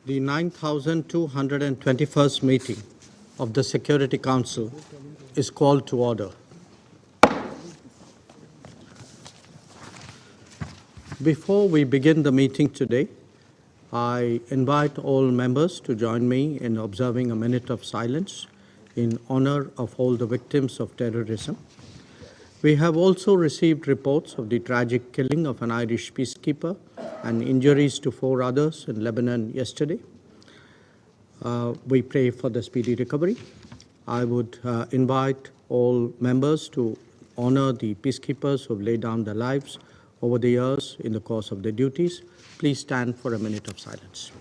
The 9,221st meeting of the Security Council is called to order. Before we begin the meeting today, I invite all members to join me in observing a minute of silence in honor of all the victims of terrorism. We have also received reports of the tragic killing of an Irish peacekeeper and injuries to 4 others in Lebanon yesterday. We pray for the speedy recovery. I would invite all members to honor the peacekeepers who have laid down their lives over the years in the course of their duties. Please stand for a minute of silence.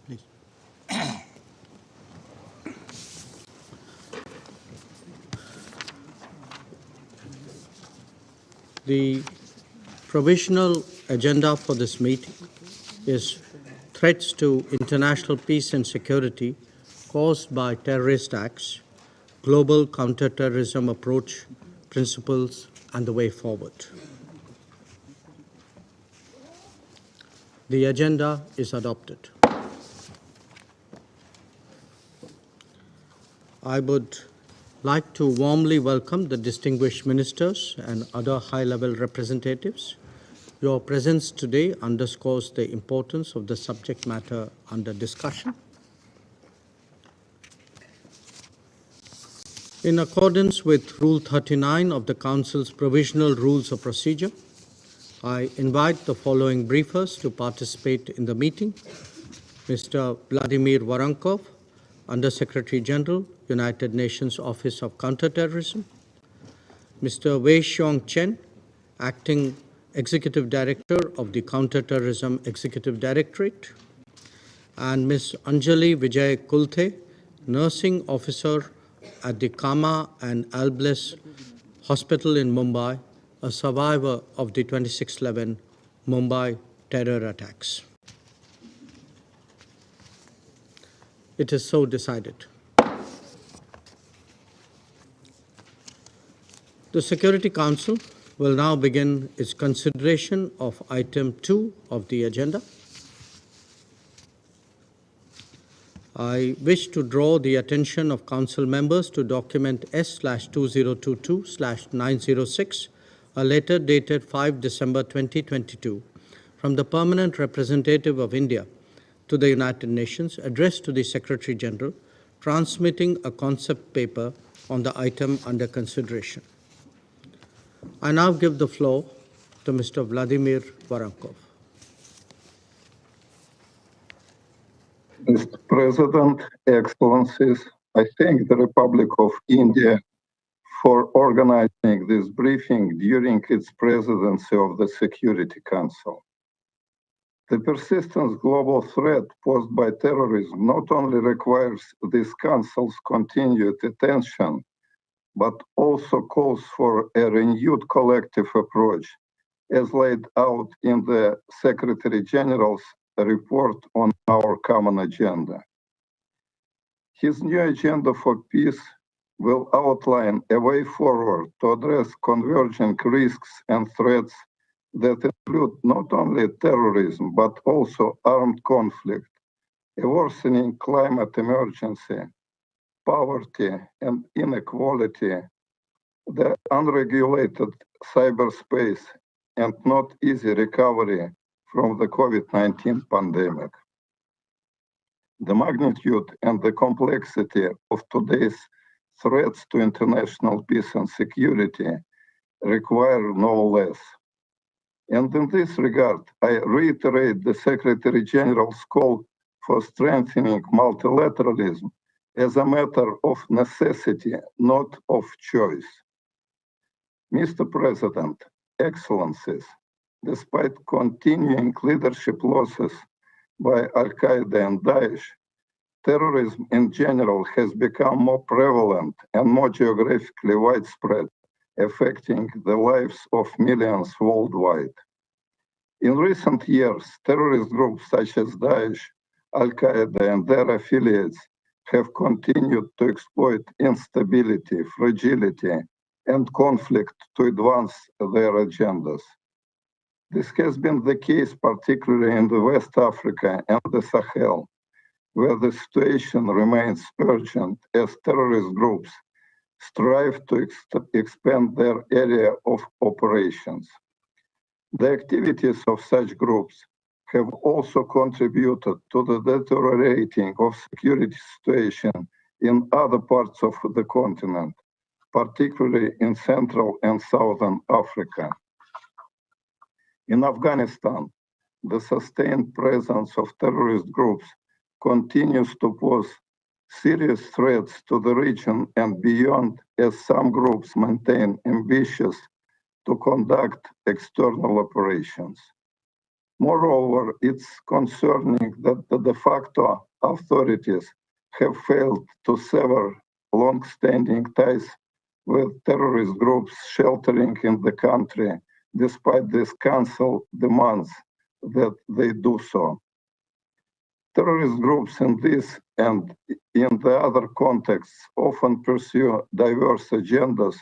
Please. The provisional agenda for this meeting is threats to international peace and security caused by terrorist acts, global counter-terrorism approach, principles, and the way forward. The agenda is adopted. I would like to warmly welcome the distinguished ministers and other high-level representatives. Your presence today underscores the importance of the subject matter under discussion. In accordance with Rule 39 of the Council's Provisional Rules of Procedure, I invite the following briefers to participate in the meeting: Mr. Vladimir Voronkov, Under-Secretary General, United Nations Office of Counter-Terrorism; Mr. Wei Xiong Chen, Acting Executive Director of the Counter-Terrorism Executive Directorate; and Ms. Anjali Vijay Kulte, Nursing Officer at the Kama and Albliss Hospital in Mumbai, a survivor of the 26/11 Mumbai terror attacks. It is so decided. The Security Council will now begin its consideration of item 2 of the agenda. I wish to draw the attention of Council members to document S/2022/906, a letter dated 5 December 2022 from the Permanent Representative of India to the United Nations, addressed to the Secretary General, transmitting a concept paper on the item under consideration. I now give the floor to Mr. Vladimir Voronkov. Mr. President, Excellencies, I thank the Republic of India for organizing this briefing during its presidency of the Security Council. The persistent global threat posed by terrorism not only requires this Council's continued attention, but also calls for a renewed collective approach, as laid out in the Secretary General's report on our common agenda. His new agenda for peace will outline a way forward to address converging risks and threats that include not only terrorism, but also armed conflict, a worsening climate emergency, poverty and inequality, the unregulated cyberspace, and not easy recovery from the COVID-19 pandemic. The magnitude and the complexity of today's threats to international peace and security require no less. And in this regard, I reiterate the Secretary General's call for strengthening multilateralism as a matter of necessity, not of choice. Mr. President, Excellencies, despite continuing leadership losses by Al-Qaeda and Daesh, terrorism in general has become more prevalent and more geographically widespread, affecting the lives of millions worldwide. In recent years, terrorist groups such as Daesh, Al-Qaeda, and their affiliates have continued to exploit instability, fragility, and conflict to advance their agendas. This has been the case particularly in the West Africa and the Sahel, where the situation remains urgent as terrorist groups strive to expand their area of operations. The activities of such groups have also contributed to the deteriorating of security situation in other parts of the continent, particularly in Central and Southern Africa. In Afghanistan, the sustained presence of terrorist groups continues to pose serious threats to the region and beyond, as some groups maintain ambitions to conduct external operations. Moreover, it's concerning that the de facto authorities have failed to sever long-standing ties with terrorist groups sheltering in the country, despite this council demands that they do so. Terrorist groups in this and in the other contexts often pursue diverse agendas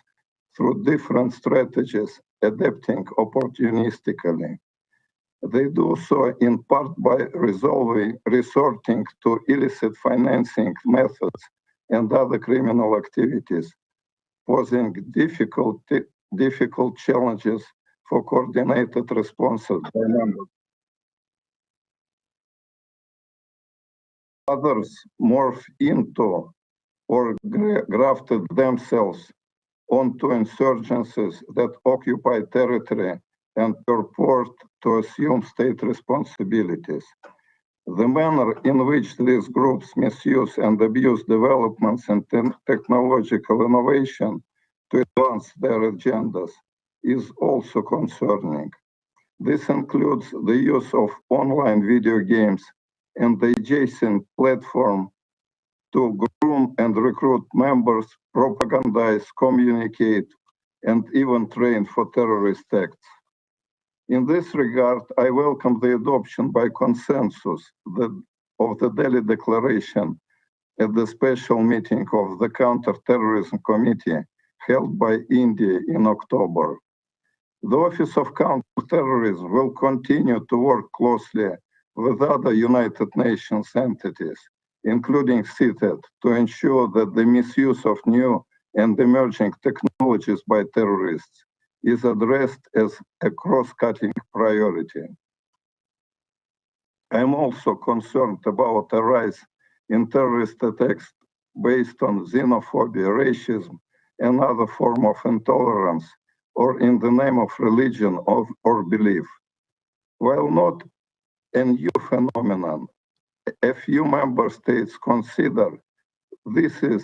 through different strategies, adapting opportunistically. They do so in part by resorting to illicit financing methods and other criminal activities, posing difficult challenges for coordinated responses by members. Others morph into or grafted themselves onto insurgencies that occupy territory and purport to assume state responsibilities. The manner in which these groups misuse and abuse developments in technological innovation to advance their agendas is also concerning. This includes the use of online video games and the adjacent platform to groom and recruit members, propagandize, communicate, and even train for terrorist acts. In this regard, I welcome the adoption by consensus of the Delhi Declaration at the special meeting of the Counter-Terrorism Committee held by India in October. The Office of Counter-Terrorism will continue to work closely with other United Nations entities, including CTED, to ensure that the misuse of new and emerging technologies by terrorists is addressed as a cross-cutting priority. I am also concerned about a rise in terrorist attacks based on xenophobia, racism, and other forms of intolerance, or in the name of religion or belief. While not a new phenomenon, a few member states consider this is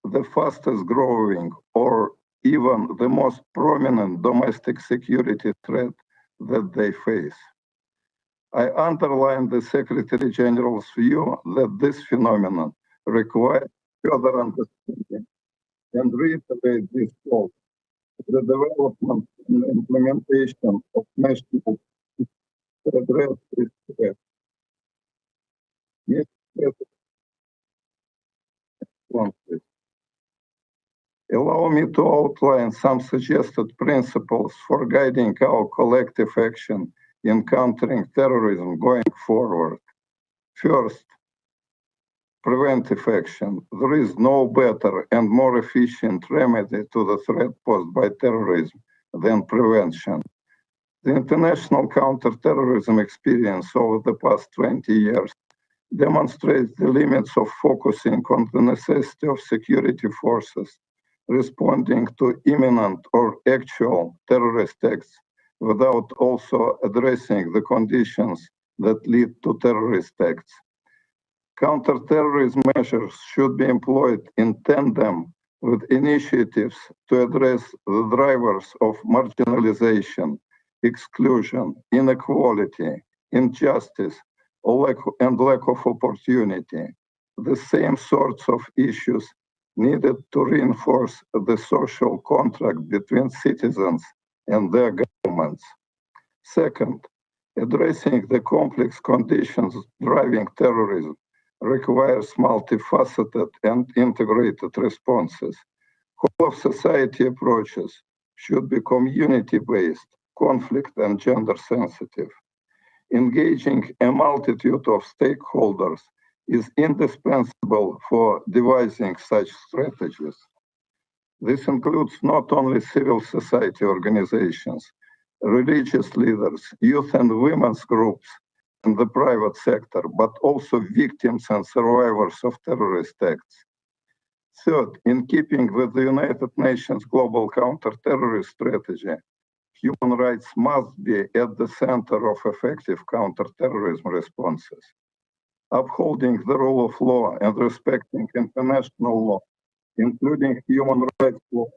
the fastest growing or even the most prominent domestic security threat that they face. I underline the Secretary General's view that this phenomenon requires further understanding and reiterate this call to the development and implementation of national to address this threat. Yes, please. Allow me to outline some suggested principles for guiding our collective action in countering terrorism going forward. First, preventive action. There is no better and more efficient remedy to the threat posed by terrorism than prevention. The international counterterrorism experience over the past 20 years demonstrates the limits of focusing on the necessity of security forces responding to imminent or actual terrorist acts without also addressing the conditions that lead to terrorist acts. Counterterrorism measures should be employed in tandem with initiatives to address the drivers of marginalization, exclusion, inequality, injustice, and lack of opportunity. The same sorts of issues needed to reinforce the social contract between citizens and their governments. Second, addressing the complex conditions driving terrorism requires multifaceted and integrated responses. Whole of society approaches should be community-based, conflict and gender sensitive. Engaging a multitude of stakeholders is indispensable for devising such strategies. This includes not only civil society organizations, religious leaders, youth and women's groups, in the private sector, but also victims and survivors of terrorist acts. Third, in keeping with the United Nations Global Counter-Terrorist Strategy, human rights must be at the center of effective counter-terrorism responses. Upholding the rule of law and respecting international law, including human rights law,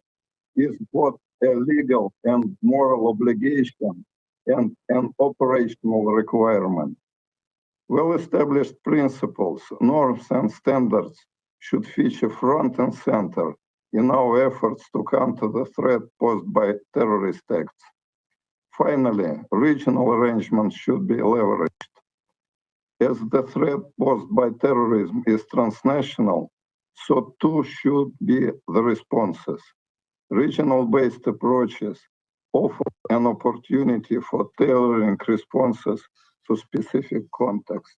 is both a legal and moral obligation and an operational requirement. Well-established principles, norms, and standards should feature front and center in our efforts to counter the threat posed by terrorist acts. Finally, regional arrangements should be leveraged. As the threat posed by terrorism is transnational, so too should be the responses. Regional-based approaches offer an opportunity for tailoring responses to specific context.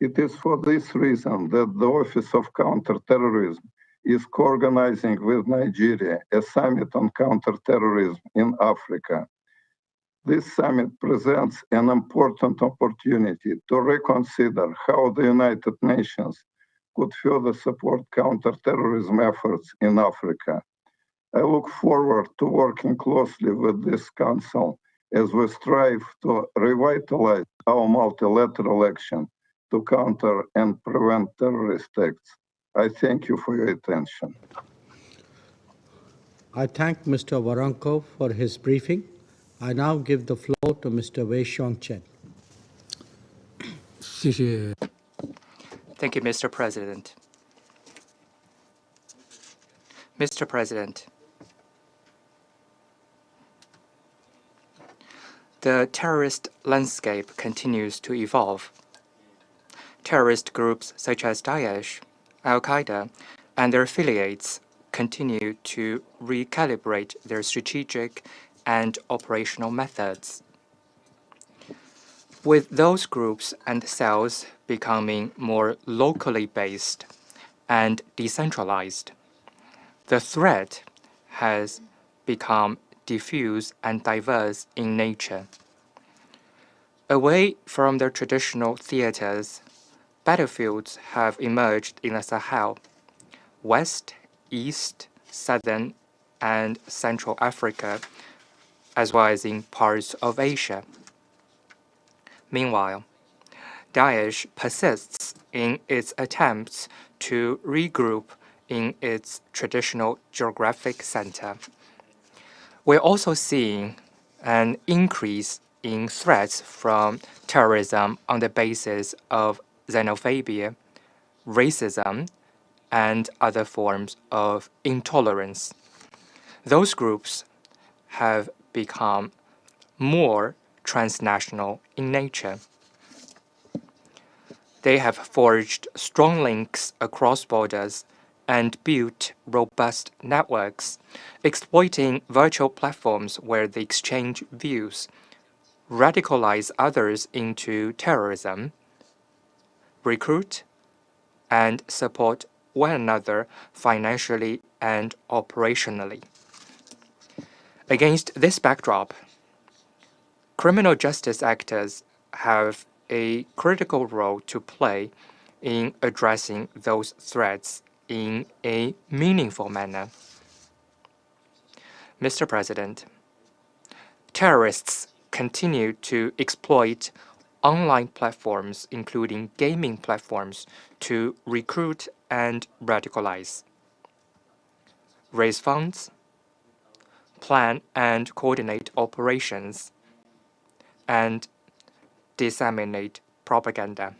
It is for this reason that the Office of Counterterrorism is co-organizing with Nigeria a summit on counterterrorism in Africa. This summit presents an important opportunity to reconsider how the United Nations could further support counterterrorism efforts in Africa. I look forward to working closely with this Council as we strive to revitalize our multilateral action to counter and prevent terrorist acts. I thank you for your attention. I thank Mr. Varanko for his briefing. I now give the floor to Mr. Wei Xiong Chen. Thank you, Mr. President. Mr. President, the terrorist landscape continues to evolve. Terrorist groups such as Daesh, Al-Qaeda, and their affiliates continue to recalibrate their strategic and operational methods. With those groups and cells becoming more locally based and decentralized, the threat has become diffuse and diverse in nature. Away from their traditional theaters, battlefields have emerged in the Sahel, West, East, Southern, and Central Africa, as well as in parts of Asia. Meanwhile, Daesh persists in its attempts to regroup in its traditional geographic center. We're also seeing an increase in threats from terrorism on the basis of xenophobia, racism, and other forms of intolerance. Those groups have become more transnational in nature. They have forged strong links across borders and built robust networks, exploiting virtual platforms where they exchange views, radicalize others into terrorism, recruit, and support one another financially and operationally. Against this backdrop, criminal justice actors have a critical role to play in addressing those threats in a meaningful manner. Mr. President, terrorists continue to exploit online platforms, including gaming platforms, to recruit and radicalize, raise funds, plan and coordinate operations, and disseminate propaganda.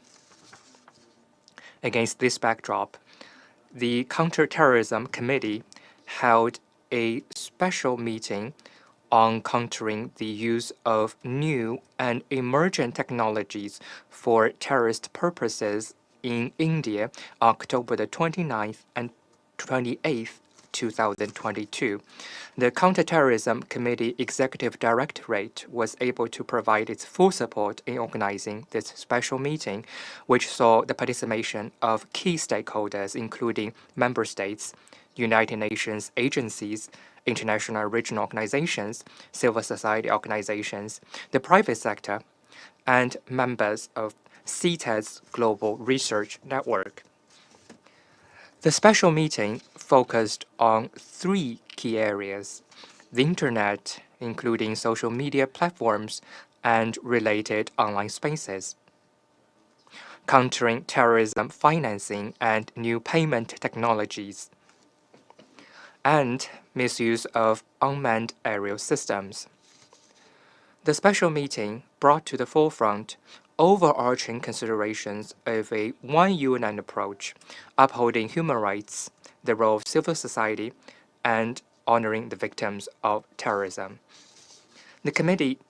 Against this backdrop, the Counter-Terrorism Committee held a special meeting on countering the use of new and emerging technologies for terrorist purposes in India, October the 29th and 28th, 2022. The Counterterrorism Committee Executive Directorate was able to provide its full support in organizing this special meeting, which saw the participation of key stakeholders, including member states, United Nations agencies, international and regional organizations, civil society organizations, the private sector, and members of CTED's Global Research Network. The special meeting focused on three key areas: the Internet, including social media platforms and related online spaces, countering terrorism financing and new payment technologies, and misuse of unmanned aerial systems. The special meeting brought to the forefront overarching considerations of a one UN approach, upholding human rights, the role of civil society, and honoring the victims of terrorism. The committee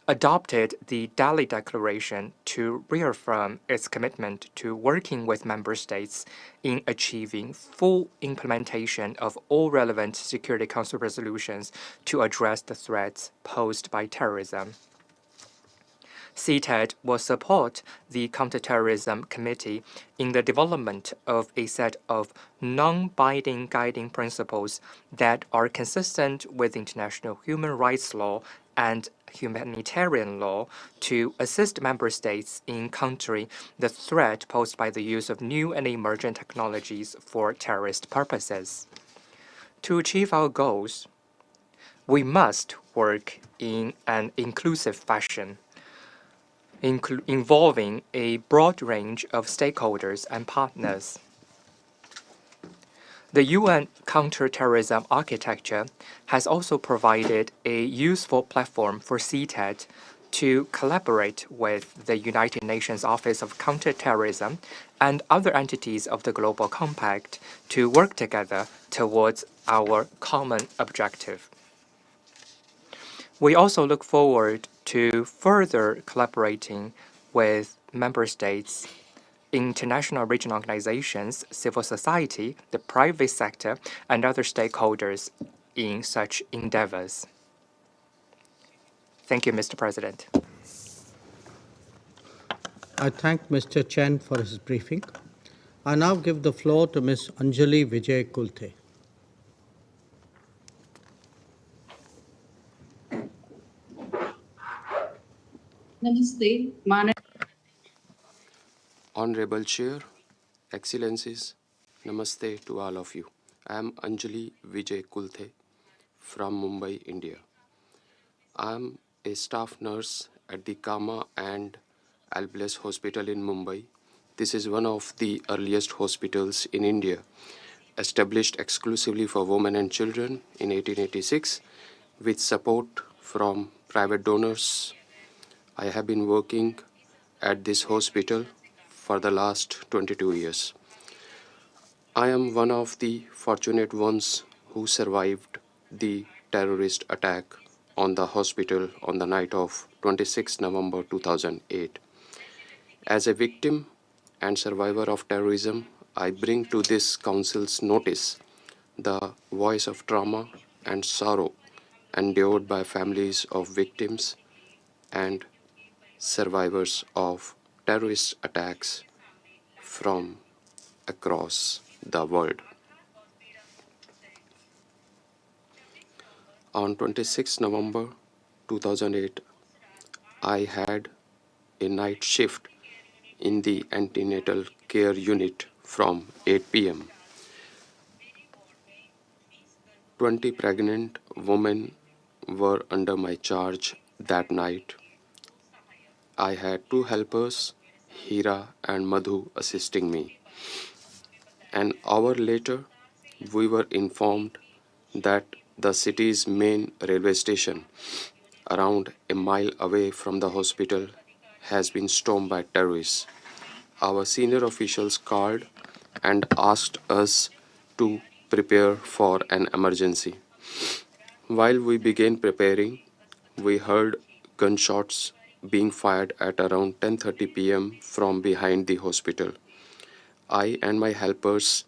adopted the Delhi Declaration to reaffirm its commitment to working with member states in achieving full implementation of all relevant Security Council resolutions to address the threats posed by terrorism. CTED will support the Counterterrorism Committee in the development of a set of non-binding guiding principles that are consistent with international human rights law and humanitarian law to assist member states in countering the threat posed by the use of new and emerging technologies for terrorist purposes. To achieve our goals, we must work in an inclusive fashion, involving a broad range of stakeholders and partners. The UN counterterrorism architecture has also provided a useful platform for CTED to collaborate with the United Nations Office of Counterterrorism and other entities of the Global Compact to work together towards our common objective. We also look forward to further collaborating with member states, international regional organizations, civil society, the private sector, and other stakeholders in such endeavors. Thank you, Mr. President. I thank Mr. Chen for his briefing. I now give the floor to Ms. Anjali Vijay Kulte. Namaste, Mana. Honorable Chair, Excellencies, Namaste to all of you. I am Anjali Vijay Kulte from Mumbai, India. I am a staff nurse at the Kama and Albles Hospital in Mumbai. This is one of the earliest hospitals in India, established exclusively for women and children in 1886 with support from private donors. I have been working at this hospital for the last 22 years. I am one of the fortunate ones who survived the terrorist attack on the hospital on the night of 26 November 2008. As a victim and survivor of terrorism, I bring to this council's notice the voice of trauma and sorrow endured by families of victims and survivors of terrorist attacks from across the world. On 26 November 2008, I had a night shift in the antenatal care unit from 8 p.m. 20 pregnant women were under my charge that night. I had two helpers, Hira and Madhu, assisting me. An hour later, we were informed that the city's main railway station, around a mile away from the hospital, has been stormed by terrorists. Our senior officials called and asked us to prepare for an emergency. While we began preparing, we heard gunshots being fired at around 10:30 p.m. from behind the hospital. I and my helpers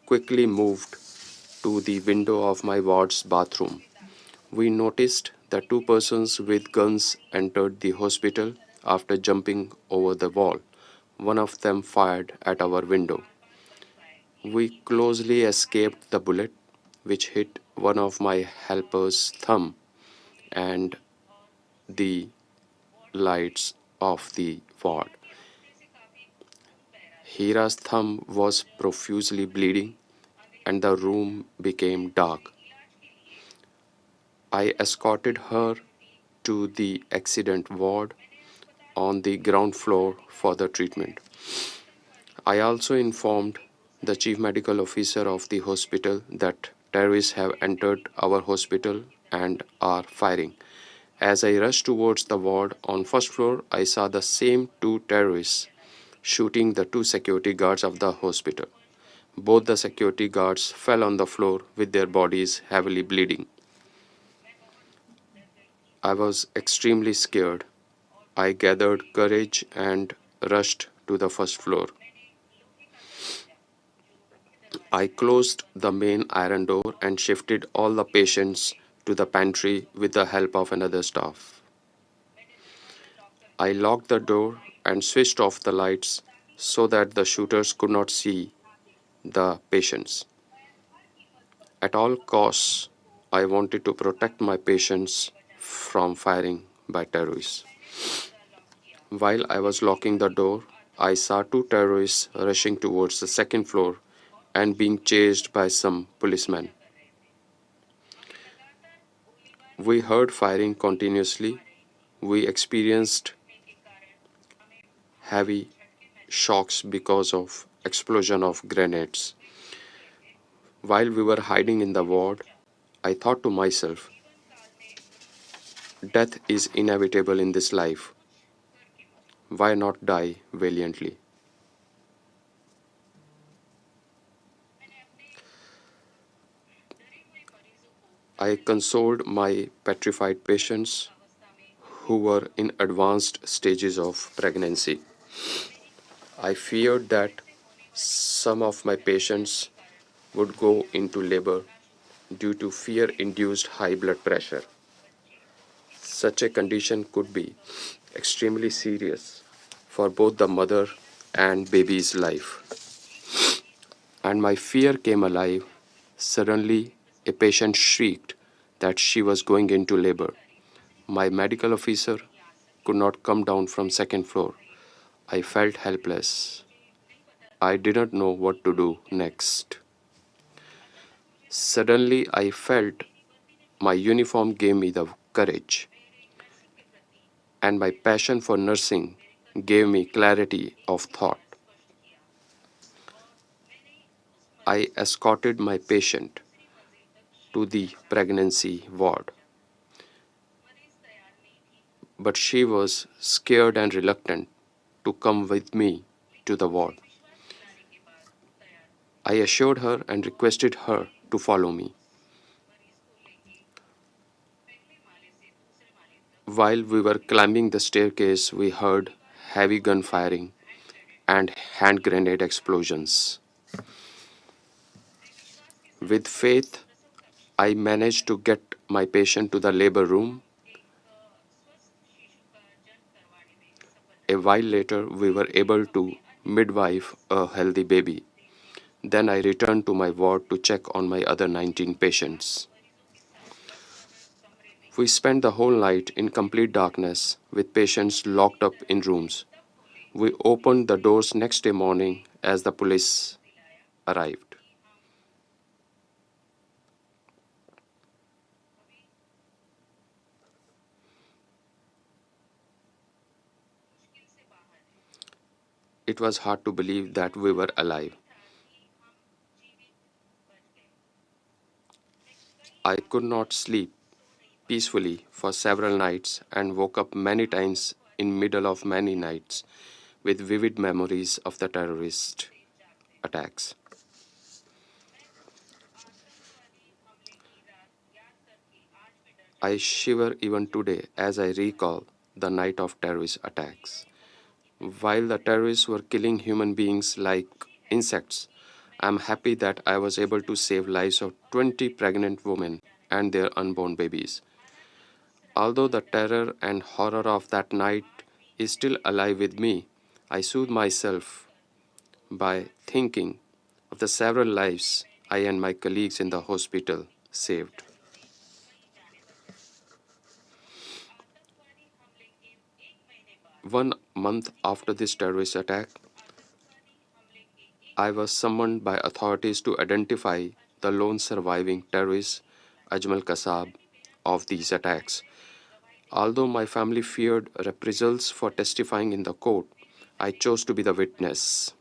quickly moved to the window of my ward's bathroom. We noticed that two persons with guns entered the hospital after jumping over the wall. One of them fired at our window. We closely escaped the bullet, which hit one of my helpers' thumb and the lights of the ward. Hira's thumb was profusely bleeding, and the room became dark. I escorted her to the accident ward on the ground floor for the treatment. I also informed the chief medical officer of the hospital that terrorists have entered our hospital and are firing. As I rushed towards the ward on first floor, I saw the same two terrorists shooting the two security guards of the hospital. Both the security guards fell on the floor with their bodies heavily bleeding. I was extremely scared. I gathered courage and rushed to the first floor. I closed the main iron door and shifted all the patients to the pantry with the help of another staff. I locked the door and switched off the lights so that the shooters could not see the patients. At all costs, I wanted to protect my patients from firing by terrorists. While I was locking the door, I saw two terrorists rushing towards the second floor and being chased by some policemen. We heard firing continuously. We experienced heavy shocks because of explosion of grenades. While we were hiding in the ward, I thought to myself, death is inevitable in this life. Why not die valiantly? I consoled my petrified patients who were in advanced stages of pregnancy. I feared that some of my patients would go into labor due to fear induced high blood pressure. Such a condition could be extremely serious for both the mother and baby's life. And my fear came alive. Suddenly, a patient shrieked that she was going into labor. My medical officer could not come down from second floor. I felt helpless. I didn't know what to do next. Suddenly, I felt my uniform gave me the courage, and my passion for nursing gave me clarity of thought. I escorted my patient to the pregnancy ward, but she was scared and reluctant to come with me to the ward. I assured her and requested her to follow me. While we were climbing the staircase, we heard heavy gun firing and hand grenade explosions. With faith, I managed to get my patient to the labor room. A while later, we were able to midwife a healthy baby. Then I returned to my ward to check on my other 19 patients. We spent the whole night in complete darkness with patients locked up in rooms. We opened the doors next day morning as the police arrived. it was hard to believe that we were alive. I could not sleep peacefully for several nights and woke up many times in middle of many nights with vivid memories of the terrorist attacks. I shiver even today as I recall the night of terrorist attacks. While the terrorists were killing human beings like insects, I'm happy that I was able to save lives of 20 pregnant women and their unborn babies. Although the terror and horror of that night is still alive with me, I soothe myself by thinking of the several lives I and my colleagues in the hospital saved. One month after this terrorist attack, I was summoned by authorities to identify the lone surviving terrorist, Ajmal Kasab, of these attacks. Although my family feared reprisals for testifying in the court, I chose to be the witness.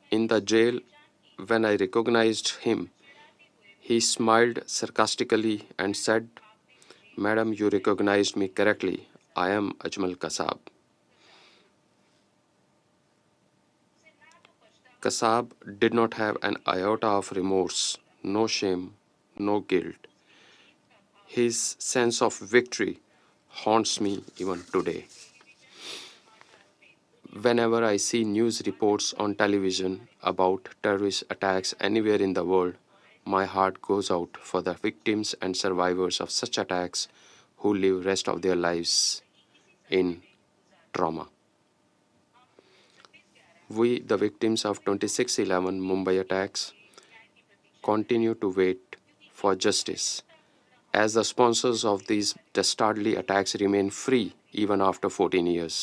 In the jail, when I recognized him, he smiled sarcastically and said, "Madam, you recognized me correctly. I am Ajmal Kasab." Kasab did not have an iota of remorse, no shame, no guilt. His sense of victory haunts me even today. Whenever I see news reports on television about terrorist attacks anywhere in the world, my heart goes out for the victims and survivors of such attacks who live rest of their lives in trauma. We, the victims of 26/11 Mumbai attacks, continue to wait for justice, as the sponsors of these dastardly attacks remain free even after 14 years.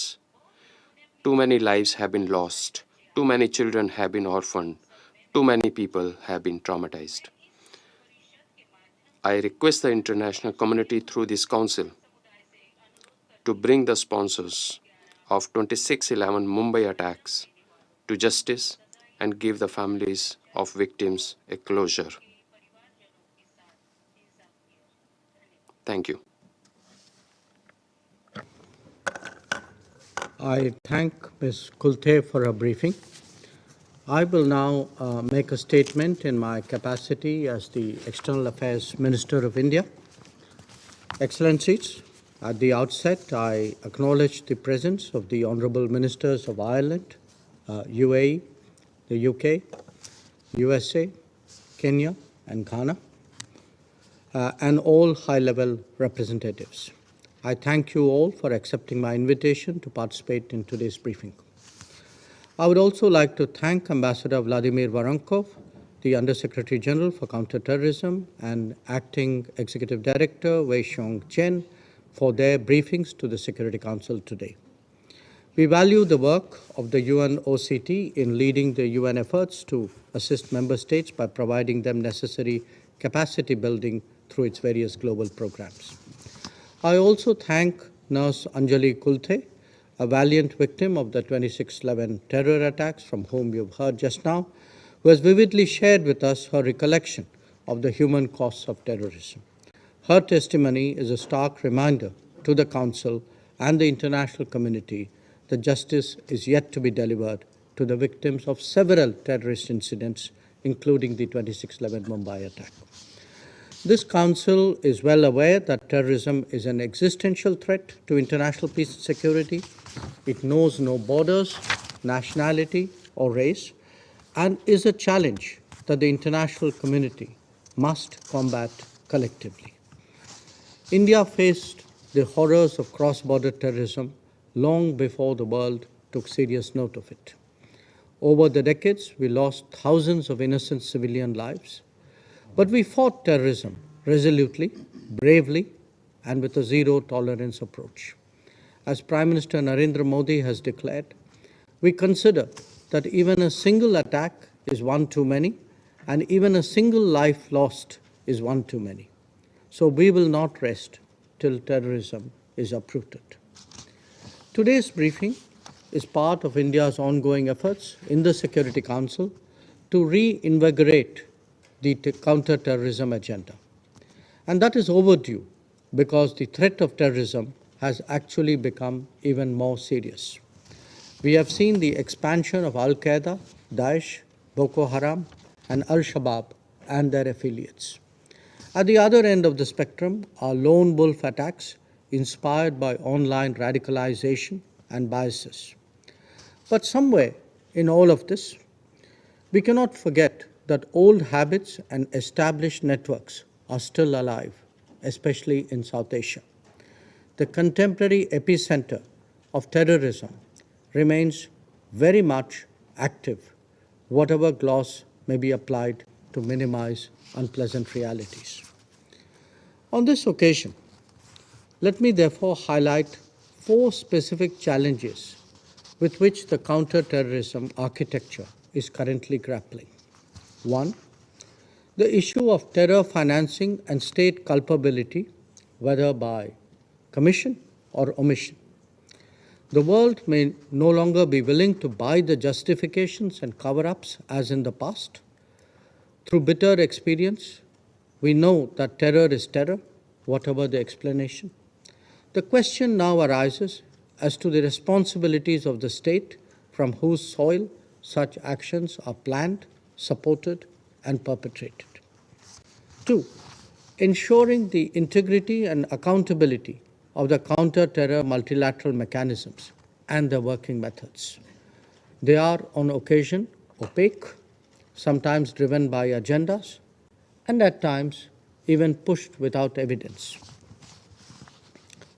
Too many lives have been lost, too many children have been orphaned, too many people have been traumatized. I request the international community through this council to bring the sponsors of 26/11 Mumbai attacks to justice and give the families of victims a closure. Thank you. I thank Ms. Kulte for her briefing. I will now make a statement in my capacity as the External Affairs Minister of India. Excellencies, at the outset, I acknowledge the presence of the Honourable Ministers of Ireland, UAE, the UK, USA, Kenya, and Ghana, and all high-level representatives. I thank you all for accepting my invitation to participate in today's briefing. I would also like to thank Ambassador Vladimir Voronkov, the Undersecretary General for Counter-Terrorism, and Acting Executive Director Wei Xiong Chen for their briefings to the Security Council today. We value the work of the UNOCT in leading the UN efforts to assist member states by providing them necessary capacity building through its various global programs. I also thank Nurse Anjali Kulte, a valiant victim of the 26/11 terror attacks, from whom you've heard just now, who has vividly shared with us her recollection of the human costs of terrorism. Her testimony is a stark reminder to the Council and the international community that justice is yet to be delivered to the victims of several terrorist incidents, including the 26/11 Mumbai attack. This Council is well aware that terrorism is an existential threat to international peace and security. It knows no borders, nationality, or race, and is a challenge that the international community must combat collectively. India faced the horrors of cross-border terrorism long before the world took serious note of it. Over the decades, we lost thousands of innocent civilian lives, but we fought terrorism resolutely, bravely, and with a zero-tolerance approach. As Prime Minister Narendra Modi has declared, we consider that even a single attack is one too many, and even a single life lost is one too many. So we will not rest till terrorism is uprooted. Today's briefing is part of India's ongoing efforts in the Security Council to reinvigorate the counter-terrorism agenda. And that is overdue because the threat of terrorism has actually become even more serious. We have seen the expansion of Al-Qaeda, Daesh, Boko Haram, and Al-Shabaab and their affiliates. At the other end of the spectrum are lone wolf attacks inspired by online radicalization and biases. But somewhere in all of this, we cannot forget that old habits and established networks are still alive, especially in South Asia. The contemporary epicenter of terrorism remains very much active, whatever gloss may be applied to minimize unpleasant realities. On this occasion, let me therefore highlight 4 specific challenges with which the counter-terrorism architecture is currently grappling. 1. The issue of terror financing and state culpability, whether by commission or omission. The world may no longer be willing to buy the justifications and cover-ups as in the past. Through bitter experience, we know that terror is terror, whatever the explanation. The question now arises as to the responsibilities of the state from whose soil such actions are planned, supported, and perpetrated. 2. Ensuring the integrity and accountability of the counter-terror multilateral mechanisms and their working methods. They are on occasion opaque, sometimes driven by agendas, and at times even pushed without evidence.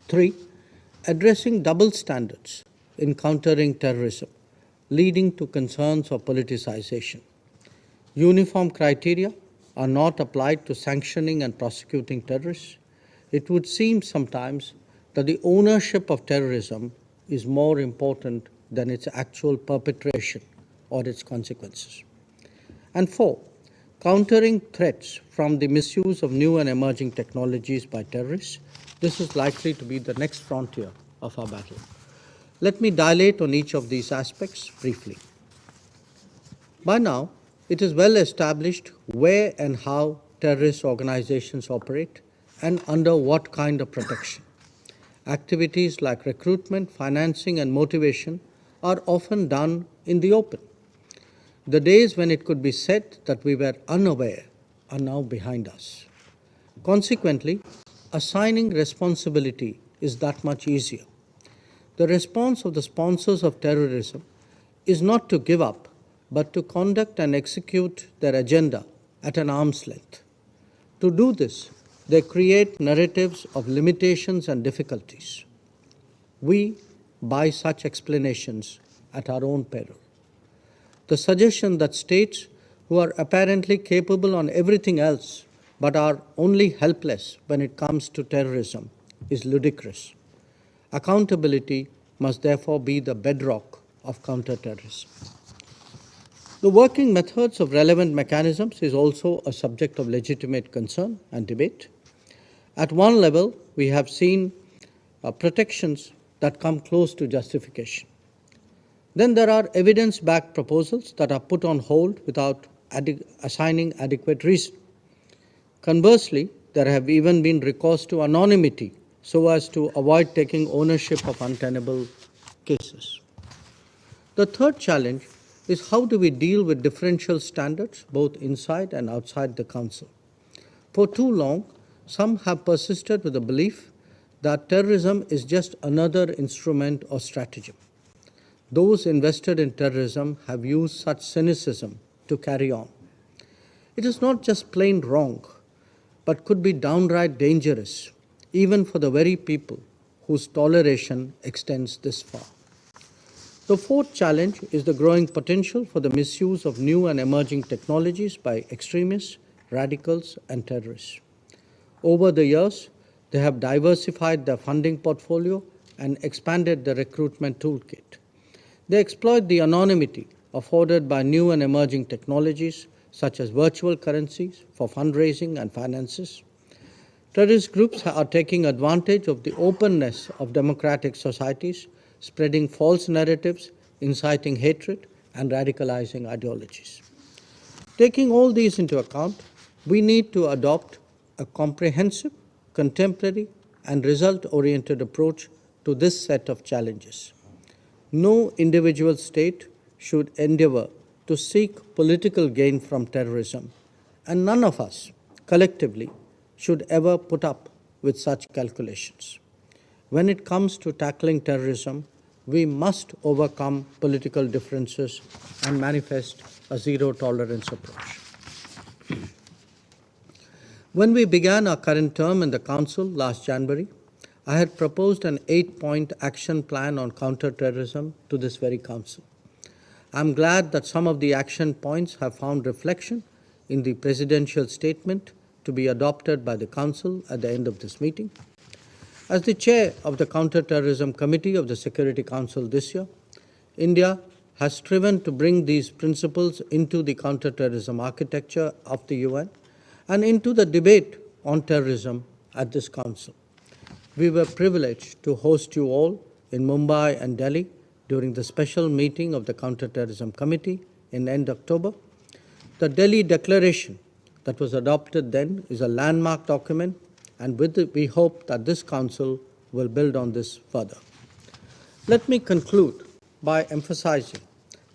3. Addressing double standards in countering terrorism, leading to concerns of politicization. Uniform criteria are not applied to sanctioning and prosecuting terrorists. It would seem sometimes that the ownership of terrorism is more important than its actual perpetration or its consequences. And 4, countering threats from the misuse of new and emerging technologies by terrorists. This is likely to be the next frontier of our battle. Let me dilate on each of these aspects briefly. By now, it is well established where and how terrorist organizations operate and under what kind of protection. Activities like recruitment, financing, and motivation are often done in the open. The days when it could be said that we were unaware are now behind us. Consequently, assigning responsibility is that much easier. The response of the sponsors of terrorism is not to give up, but to conduct and execute their agenda at an arm's length. To do this, they create narratives of limitations and difficulties. We buy such explanations at our own peril. The suggestion that states who are apparently capable on everything else but are only helpless when it comes to terrorism is ludicrous. Accountability must therefore be the bedrock of counterterrorism. The working methods of relevant mechanisms is also a subject of legitimate concern and debate. At one level, we have seen protections that come close to justification. Then there are evidence-backed proposals that are put on hold without assigning adequate reason. Conversely, there have even been recourse to anonymity so as to avoid taking ownership of untenable cases. The third challenge is how do we deal with differential standards both inside and outside the Council. For too long, some have persisted with the belief that terrorism is just another instrument or stratagem. Those invested in terrorism have used such cynicism to carry on. It is not just plain wrong, but could be downright dangerous, even for the very people whose toleration extends this far. The fourth challenge is the growing potential for the misuse of new and emerging technologies by extremists, radicals, and terrorists. Over the years, they have diversified their funding portfolio and expanded the recruitment toolkit. They exploit the anonymity afforded by new and emerging technologies, such as virtual currencies, for fundraising and finances. Terrorist groups are taking advantage of the openness of democratic societies, spreading false narratives, inciting hatred, and radicalizing ideologies. Taking all these into account, we need to adopt a comprehensive, contemporary, and result-oriented approach to this set of challenges. No individual state should endeavor to seek political gain from terrorism, and none of us, collectively, should ever put up with such calculations. When it comes to tackling terrorism, we must overcome political differences and manifest a zero-tolerance approach. When we began our current term in the Council last January, I had proposed an 8-point action plan on counter-terrorism to this very Council. I'm glad that some of the action points have found reflection in the presidential statement to be adopted by the Council at the end of this meeting. As the chair of the Counter-Terrorism Committee of the Security Council this year, India has striven to bring these principles into the counter-terrorism architecture of the UN and into the debate on terrorism at this Council. We were privileged to host you all in Mumbai and Delhi during the special meeting of the Counter-Terrorism Committee in end October. The Delhi Declaration that was adopted then is a landmark document, and with it, we hope that this Council will build on this further. Let me conclude by emphasizing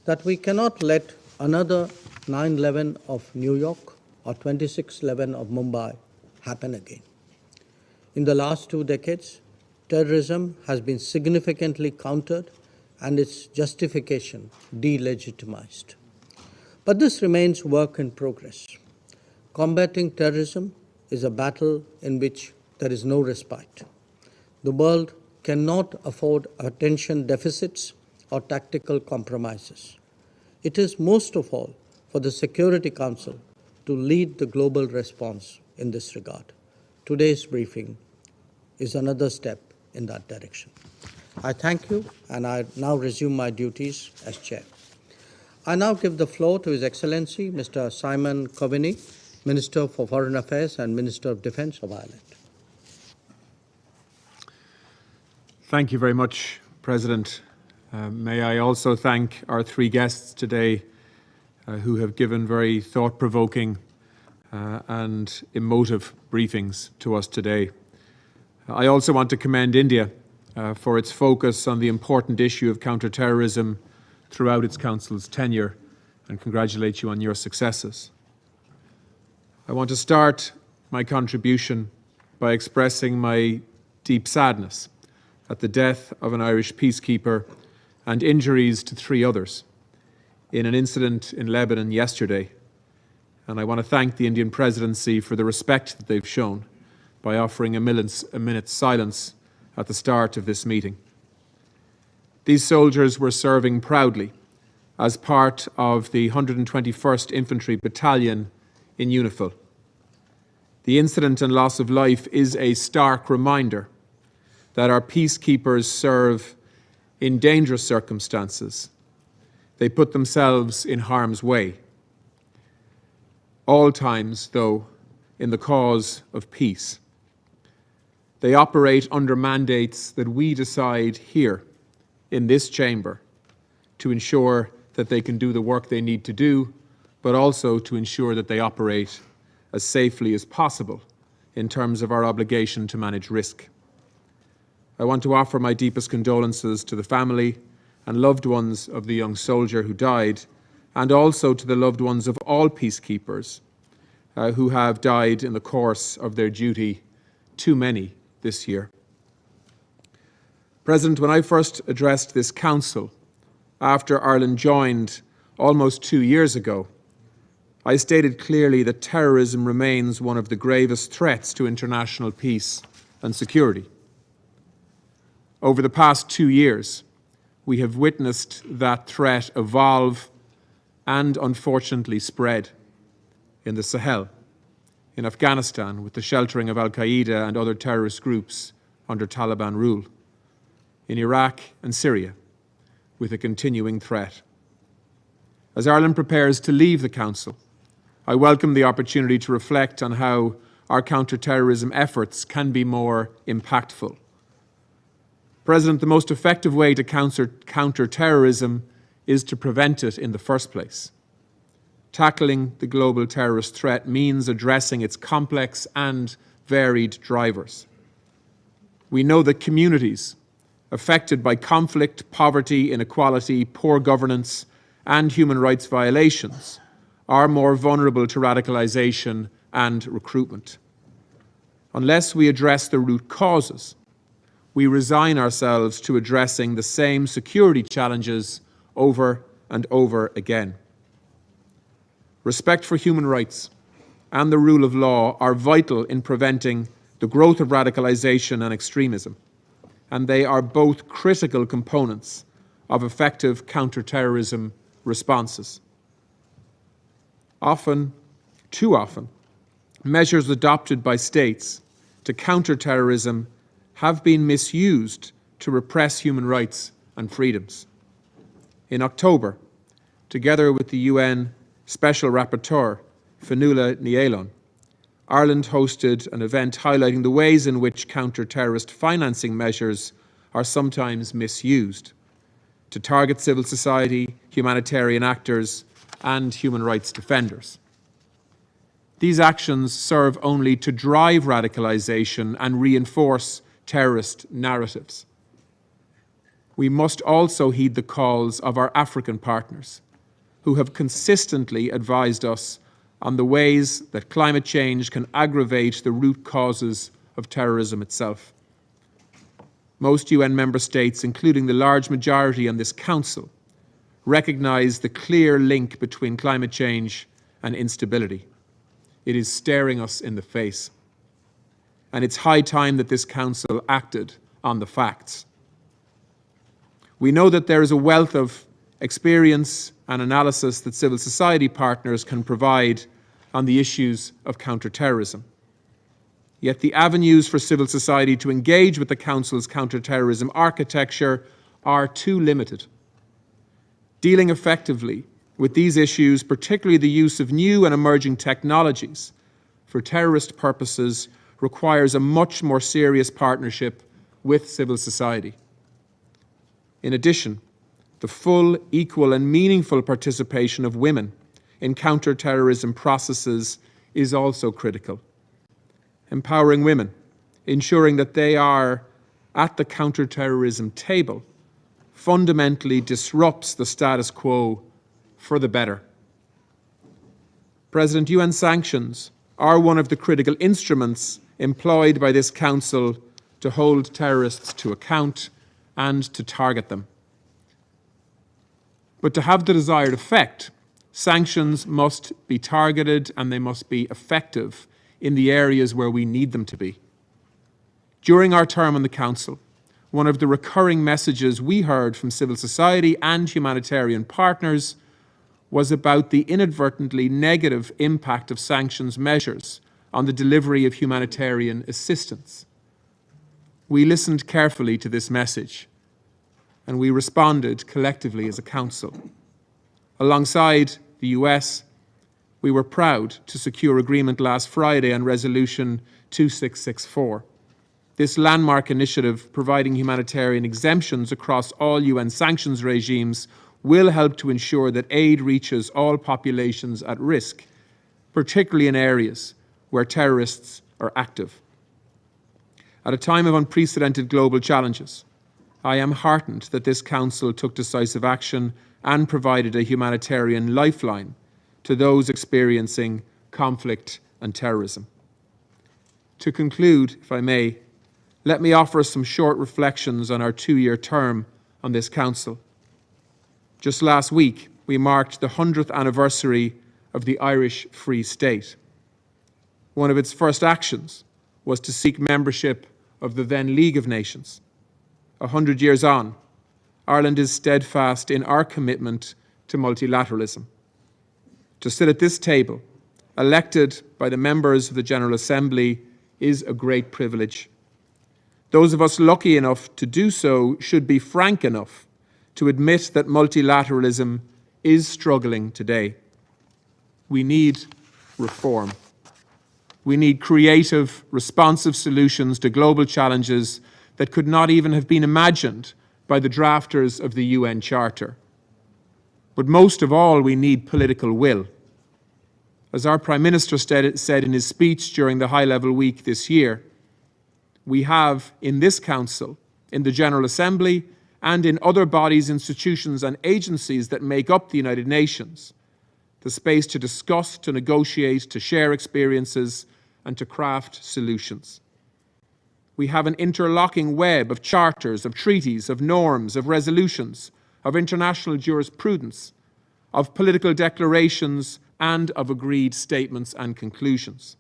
that we cannot let another 9/11 of New York or 26/11 of Mumbai happen again. In the last 2 decades, terrorism has been significantly countered and its justification delegitimized. But this remains work in progress. Combating terrorism is a battle in which there is no respite. The world cannot afford attention deficits or tactical compromises. It is most of all for the Security Council to lead the global response in this regard. Today's briefing is another step in that direction. I thank you, and I now resume my duties as chair. I now give the floor to His Excellency, Mr. Simon Coveney, Minister for Foreign Affairs and Minister of Defence of Ireland. Thank you very much, President. May I also thank our 3 guests today who have given very thought-provoking and emotive briefings to us today. I also want to commend India for its focus on the important issue of counter-terrorism throughout its Council's tenure, and congratulate you on your successes. I want to start my contribution by expressing my deep sadness at the death of an Irish peacekeeper and injuries to 3 others in an incident in Lebanon yesterday. And I want to thank the Indian Presidency for the respect that they've shown by offering a minute's silence at the start of this meeting. These soldiers were serving proudly as part of the 121st Infantry Battalion in UNIFIL. The incident and loss of life is a stark reminder that our peacekeepers serve in dangerous circumstances. They put themselves in harm's way. All times, though, in the cause of peace. They operate under mandates that we decide here in this chamber to ensure that they can do the work they need to do, but also to ensure that they operate as safely as possible in terms of our obligation to manage risk. I want to offer my deepest condolences to the family and loved ones of the young soldier who died, and also to the loved ones of all peacekeepers who have died in the course of their duty, too many this year. President, when I first addressed this Council after Ireland joined almost 2 years ago, I stated clearly that terrorism remains one of the gravest threats to international peace and security. Over the past 2 years, we have witnessed that threat evolve and unfortunately spread in the Sahel, in Afghanistan with the sheltering of Al-Qaeda and other terrorist groups under Taliban rule, in Iraq and Syria with a continuing threat. As Ireland prepares to leave the Council, I welcome the opportunity to reflect on how our counter-terrorism efforts can be more impactful. President, the most effective way to counter terrorism is to prevent it in the first place. Tackling the global terrorist threat means addressing its complex and varied drivers. We know that communities affected by conflict, poverty, inequality, poor governance, and human rights violations are more vulnerable to radicalization and recruitment. Unless we address the root causes, we resign ourselves to addressing the same security challenges over and over again. Respect for human rights and the rule of law are vital in preventing the growth of radicalization and extremism, and they are both critical components of effective counter-terrorism responses. Often, too often, measures adopted by states to counter terrorism have been misused to repress human rights and freedoms. In October, together with the UN Special Rapporteur, Fionnuala Ní Éireann, Ireland hosted an event highlighting the ways in which counter-terrorist financing measures are sometimes misused to target civil society, humanitarian actors, and human rights defenders. These actions serve only to drive radicalization and reinforce terrorist narratives. We must also heed the calls of our African partners, who have consistently advised us on the ways that climate change can aggravate the root causes of terrorism itself. Most UN member states, including the large majority on this Council, recognize the clear link between climate change and instability. It is staring us in the face. And it's high time that this Council acted on the facts. We know that there is a wealth of experience and analysis that civil society partners can provide on the issues of counter-terrorism. Yet the avenues for civil society to engage with the Council's counter-terrorism architecture are too limited. Dealing effectively with these issues, particularly the use of new and emerging technologies for terrorist purposes, requires a much more serious partnership with civil society. In addition, the full, equal and meaningful participation of women in counter-terrorism processes is also critical. Empowering women, ensuring that they are at the counter-terrorism table, fundamentally disrupts the status quo for the better. President, UN sanctions are one of the critical instruments employed by this Council to hold terrorists to account and to target them. But to have the desired effect, sanctions must be targeted and they must be effective in the areas where we need them to be. During our term on the Council, one of the recurring messages we heard from civil society and humanitarian partners was about the inadvertently negative impact of sanctions measures on the delivery of humanitarian assistance. We listened carefully to this message, and we responded collectively as a Council. Alongside the US, we were proud to secure agreement last Friday on Resolution 2664. This landmark initiative, providing humanitarian exemptions across all UN sanctions regimes, will help to ensure that aid reaches all populations at risk, particularly in areas where terrorists are active. At a time of unprecedented global challenges, I am heartened that this Council took decisive action and provided a humanitarian lifeline to those experiencing conflict and terrorism. To conclude, if I may, let me offer some short reflections on our 2-year term on this Council. Just last week, we marked the 100th anniversary of the Irish Free State. One of its first actions was to seek membership of the then League of Nations. 100 years on, Ireland is steadfast in our commitment to multilateralism. To sit at this table, elected by the members of the General Assembly, is a great privilege. Those of us lucky enough to do so should be frank enough to admit that multilateralism is struggling today. We need reform. We need creative, responsive solutions to global challenges that could not even have been imagined by the drafters of the UN Charter. But most of all, we need political will. As our Prime Minister said in his speech during the High-Level Week this year, we have in this Council, in the General Assembly, and in other bodies, institutions and agencies that make up the United Nations, the space to discuss, to negotiate, to share experiences, and to craft solutions. We have an interlocking web of charters, of treaties, of norms, of resolutions, of international jurisprudence, of political declarations, and of agreed statements and conclusions.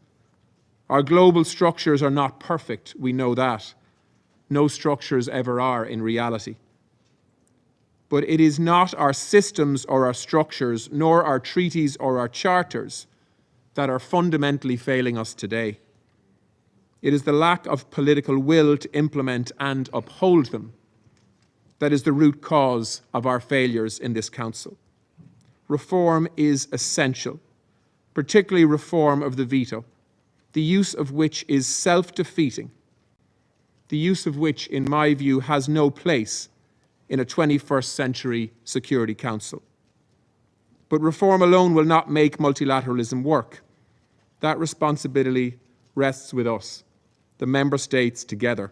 Our global structures are not perfect, we know that. No structures ever are in reality. But it is not our systems or our structures, nor our treaties or our charters that are fundamentally failing us today. It is the lack of political will to implement and uphold them that is the root cause of our failures in this Council. Reform is essential, particularly reform of the veto, the use of which is self-defeating, the use of which, in my view, has no place in a 21st century Security Council. But reform alone will not make multilateralism work. That responsibility rests with us, the Member States together.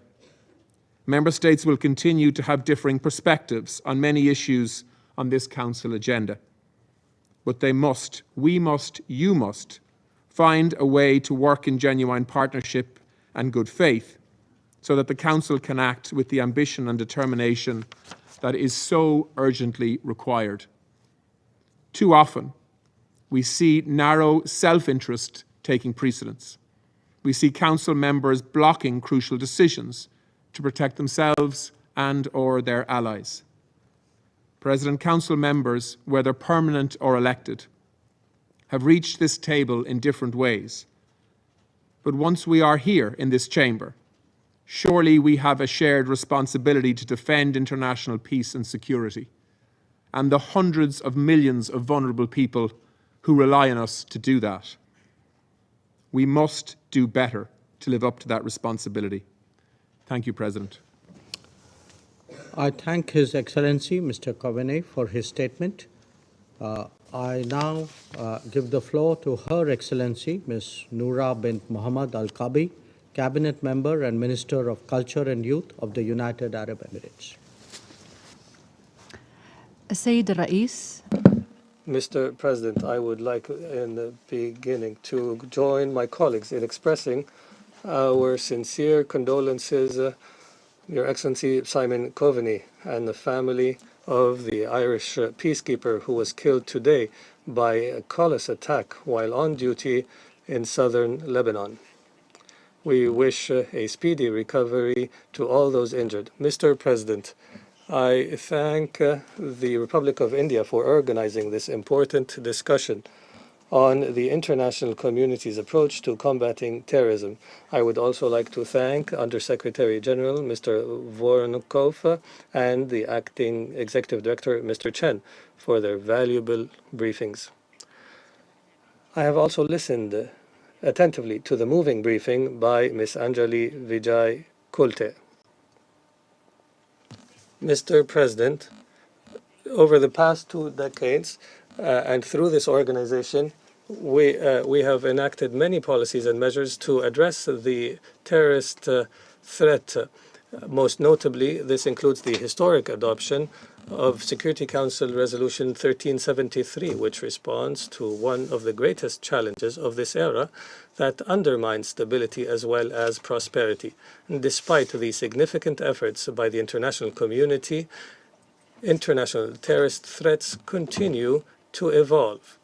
Member States will continue to have differing perspectives on many issues on this Council agenda. But they must, we must, you must, find a way to work in genuine partnership and good faith so that the Council can act with the ambition and determination that is so urgently required. Too often, we see narrow self-interest taking precedence. We see Council members blocking crucial decisions to protect themselves and/or their allies. President, Council members, whether permanent or elected, have reached this table in different ways. But once we are here in this chamber, surely we have a shared responsibility to defend international peace and security, and the hundreds of millions of vulnerable people who rely on us to do that. We must do better to live up to that responsibility. Thank you, President. I thank His Excellency, Mr. Coveney, for his statement. I now give the floor to Her Excellency, Ms. Noura bint Mohammed Al-Kabi, Cabinet Member and Minister of Culture and Youth of the United Arab Emirates. السيد الرئيس. Mr. President, I would like in the beginning to join my colleagues in expressing our sincere condolences, Your Excellency Simon Coveney, and the family of the Irish peacekeeper who was killed today by a callous attack while on duty in southern Lebanon. We wish a speedy recovery to all those injured. Mr. President, I thank the Republic of India for organizing this important discussion on the international community's approach to combating terrorism. I would also like to thank Undersecretary General Mr. Voronokov and the Acting Executive Director Mr. Chen for their valuable briefings. I have also listened attentively to the moving briefing by Ms. Anjali Vijay Kulte. Mr. President, over the past 2 decades and through this organization, we have enacted many policies and measures to address the terrorist threat. Most notably, this includes the historic adoption of Security Council Resolution 1373, which responds to one of the greatest challenges of this era that undermines stability as well as prosperity. And despite the significant efforts by the international community, international terrorist threats continue to evolve.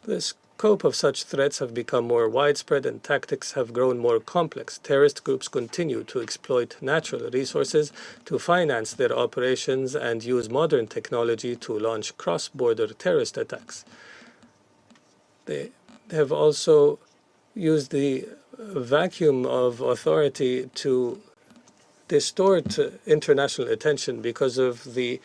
The scope of such threats have become more widespread and tactics have grown more complex. Terrorist groups continue to exploit natural resources to finance their operations and use modern technology to launch cross-border terrorist attacks. They have also used the vacuum of authority to distort international attention because of the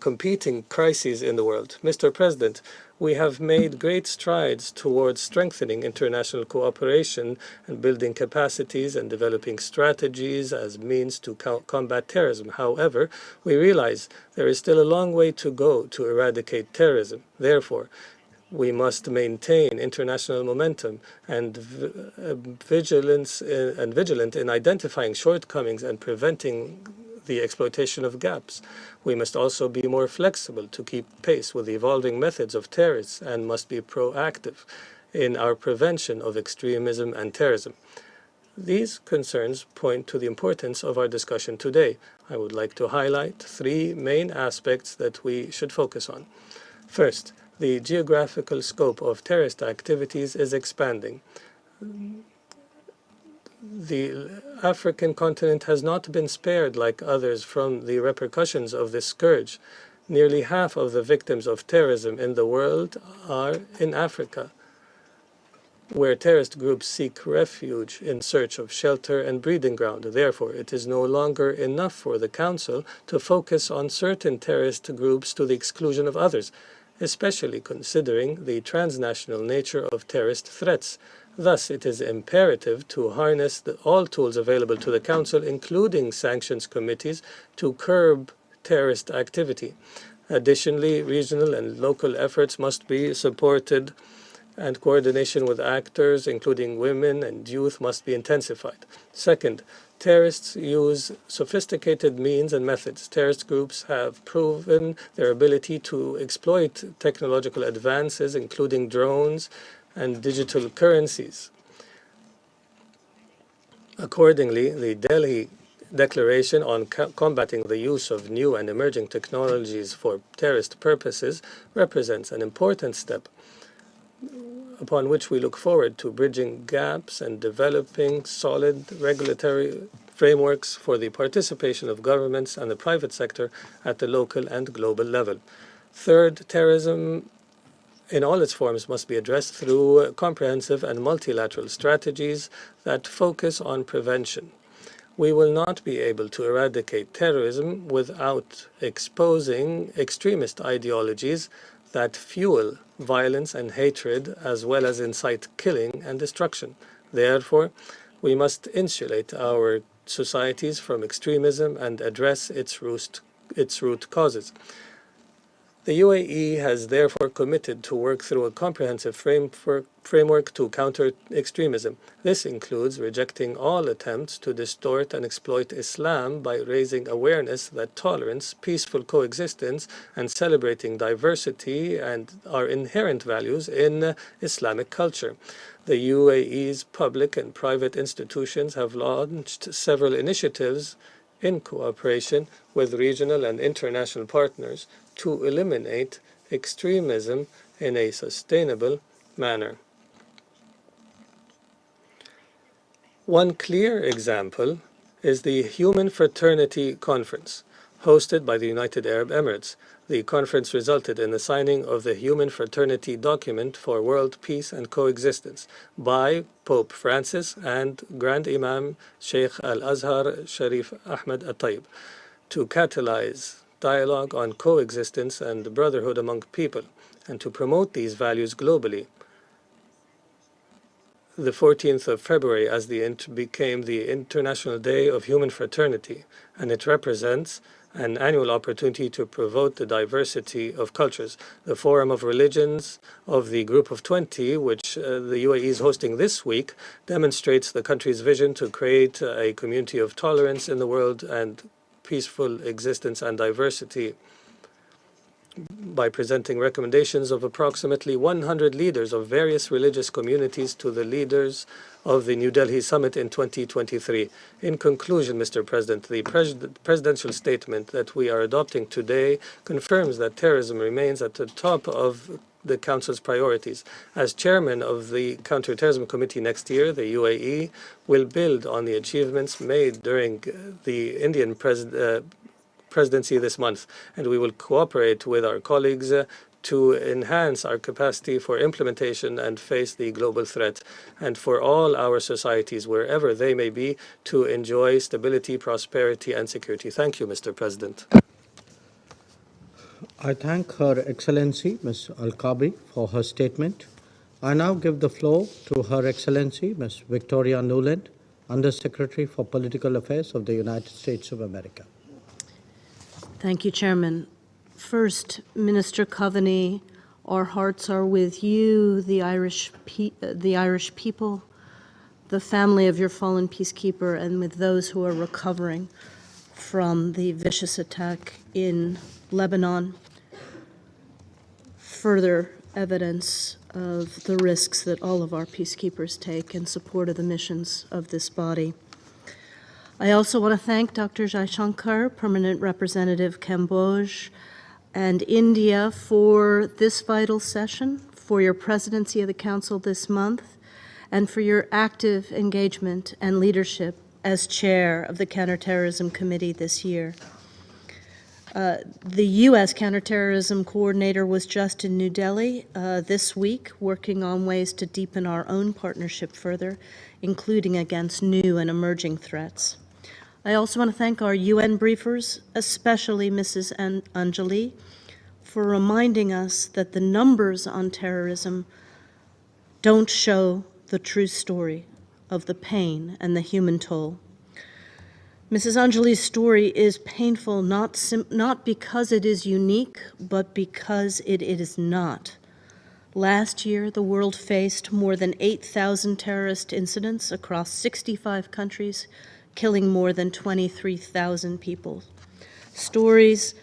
competing crises in the world. Mr. President, We have made great strides towards strengthening international cooperation and building capacities and developing strategies as means to combat terrorism. However, we realize there is still a long way to go to eradicate terrorism. Therefore, we must maintain international momentum and vigilant in identifying shortcomings and preventing the exploitation of gaps. We must also be more flexible to keep pace with the evolving methods of terrorists and must be proactive in our prevention of extremism and terrorism. These concerns point to the importance of our discussion today. I would like to highlight three main aspects that we should focus on. First, the geographical scope of terrorist activities is expanding. The African continent has not been spared, like others, from the repercussions of this scourge. Nearly half of the victims of terrorism in the world are in Africa, where terrorist groups seek refuge in search of shelter and breeding ground. Therefore, it is no longer enough for the Council to focus on certain terrorist groups to the exclusion of others, especially considering the transnational nature of terrorist threats. Thus, it is imperative to harness all tools available to the Council, including sanctions committees, to curb terrorist activity. Additionally, regional and local efforts must be supported, and coordination with actors, including women and youth, must be intensified. Second, terrorists use sophisticated means and methods. Terrorist groups have proven their ability to exploit technological advances, including drones and digital currencies. Accordingly, the Delhi Declaration on combating the use of new and emerging technologies for terrorist purposes represents an important step upon which we look forward to bridging gaps and developing solid regulatory frameworks for the participation of governments and the private sector at the local and global level. Third, terrorism in all its forms must be addressed through comprehensive and multilateral strategies that focus on prevention. We will not be able to eradicate terrorism without exposing extremist ideologies that fuel violence and hatred, as well as incite killing and destruction. Therefore, we must insulate our societies from extremism and address its root causes. The UAE has therefore committed to work through a comprehensive framework to counter extremism. This includes rejecting all attempts to distort and exploit Islam by raising awareness that tolerance, peaceful coexistence, and celebrating diversity are inherent values in Islamic culture. The UAE's public and private institutions have launched several initiatives in cooperation with regional and international partners to eliminate extremism in a sustainable manner. One clear example is the Human Fraternity Conference, hosted by the United Arab Emirates. The conference resulted in the signing of the Human Fraternity Document for World Peace and Coexistence by Pope Francis and Grand Imam Sheikh Al-Azhar Sharif Ahmed At-Tayyib to catalyze dialogue on coexistence and brotherhood among people, and to promote these values globally. The 14th of February became the International Day of Human Fraternity, and it represents an annual opportunity to promote the diversity of cultures. The Forum of Religions of the Group of 20, which the UAE is hosting this week, demonstrates the country's vision to create a community of tolerance in the world and peaceful existence and diversity by presenting recommendations of approximately 100 leaders of various religious communities to the leaders of the New Delhi Summit in 2023. In conclusion, Mr. President, the presidential statement that we are adopting today confirms that terrorism remains at the top of the Council's priorities. As chairman of the Counter-Terrorism Committee next year, the UAE will build on the achievements made during the Indian presidency this month, and we will cooperate with our colleagues to enhance our capacity for implementation and face the global threat, and for all our societies, wherever they may be, to enjoy stability, prosperity, and security. Thank you, Mr. President. I thank Her Excellency, Ms. Al-Kabi, for her statement. I now give the floor to Her Excellency, Ms. Victoria Nuland, Undersecretary for Political Affairs of the United States of America. Thank you, Chairman. First, Minister Coveney, our hearts are with you, the Irish people, the family of your fallen peacekeeper, and with those who are recovering from the vicious attack in Lebanon. Further evidence of the risks that all of our peacekeepers take in support of the missions of this body. I also want to thank Dr. Jaishankar, Permanent Representative Cambodge, and India for this vital session, for your presidency of the Council this month, and for your active engagement and leadership as chair of the Counterterrorism Committee this year. The U.S. Counterterrorism Coordinator was just in New Delhi this week, working on ways to deepen our own partnership further, including against new and emerging threats. I also want to thank our UN briefers, especially Mrs. Anjali, for reminding us that the numbers on terrorism don't show the true story of the pain and the human toll. Mrs. Anjali's story is painful not because it is unique, but because it is not. Last year, the world faced more than 8,000 terrorist incidents across 65 countries, killing more than 23,000 people. Stories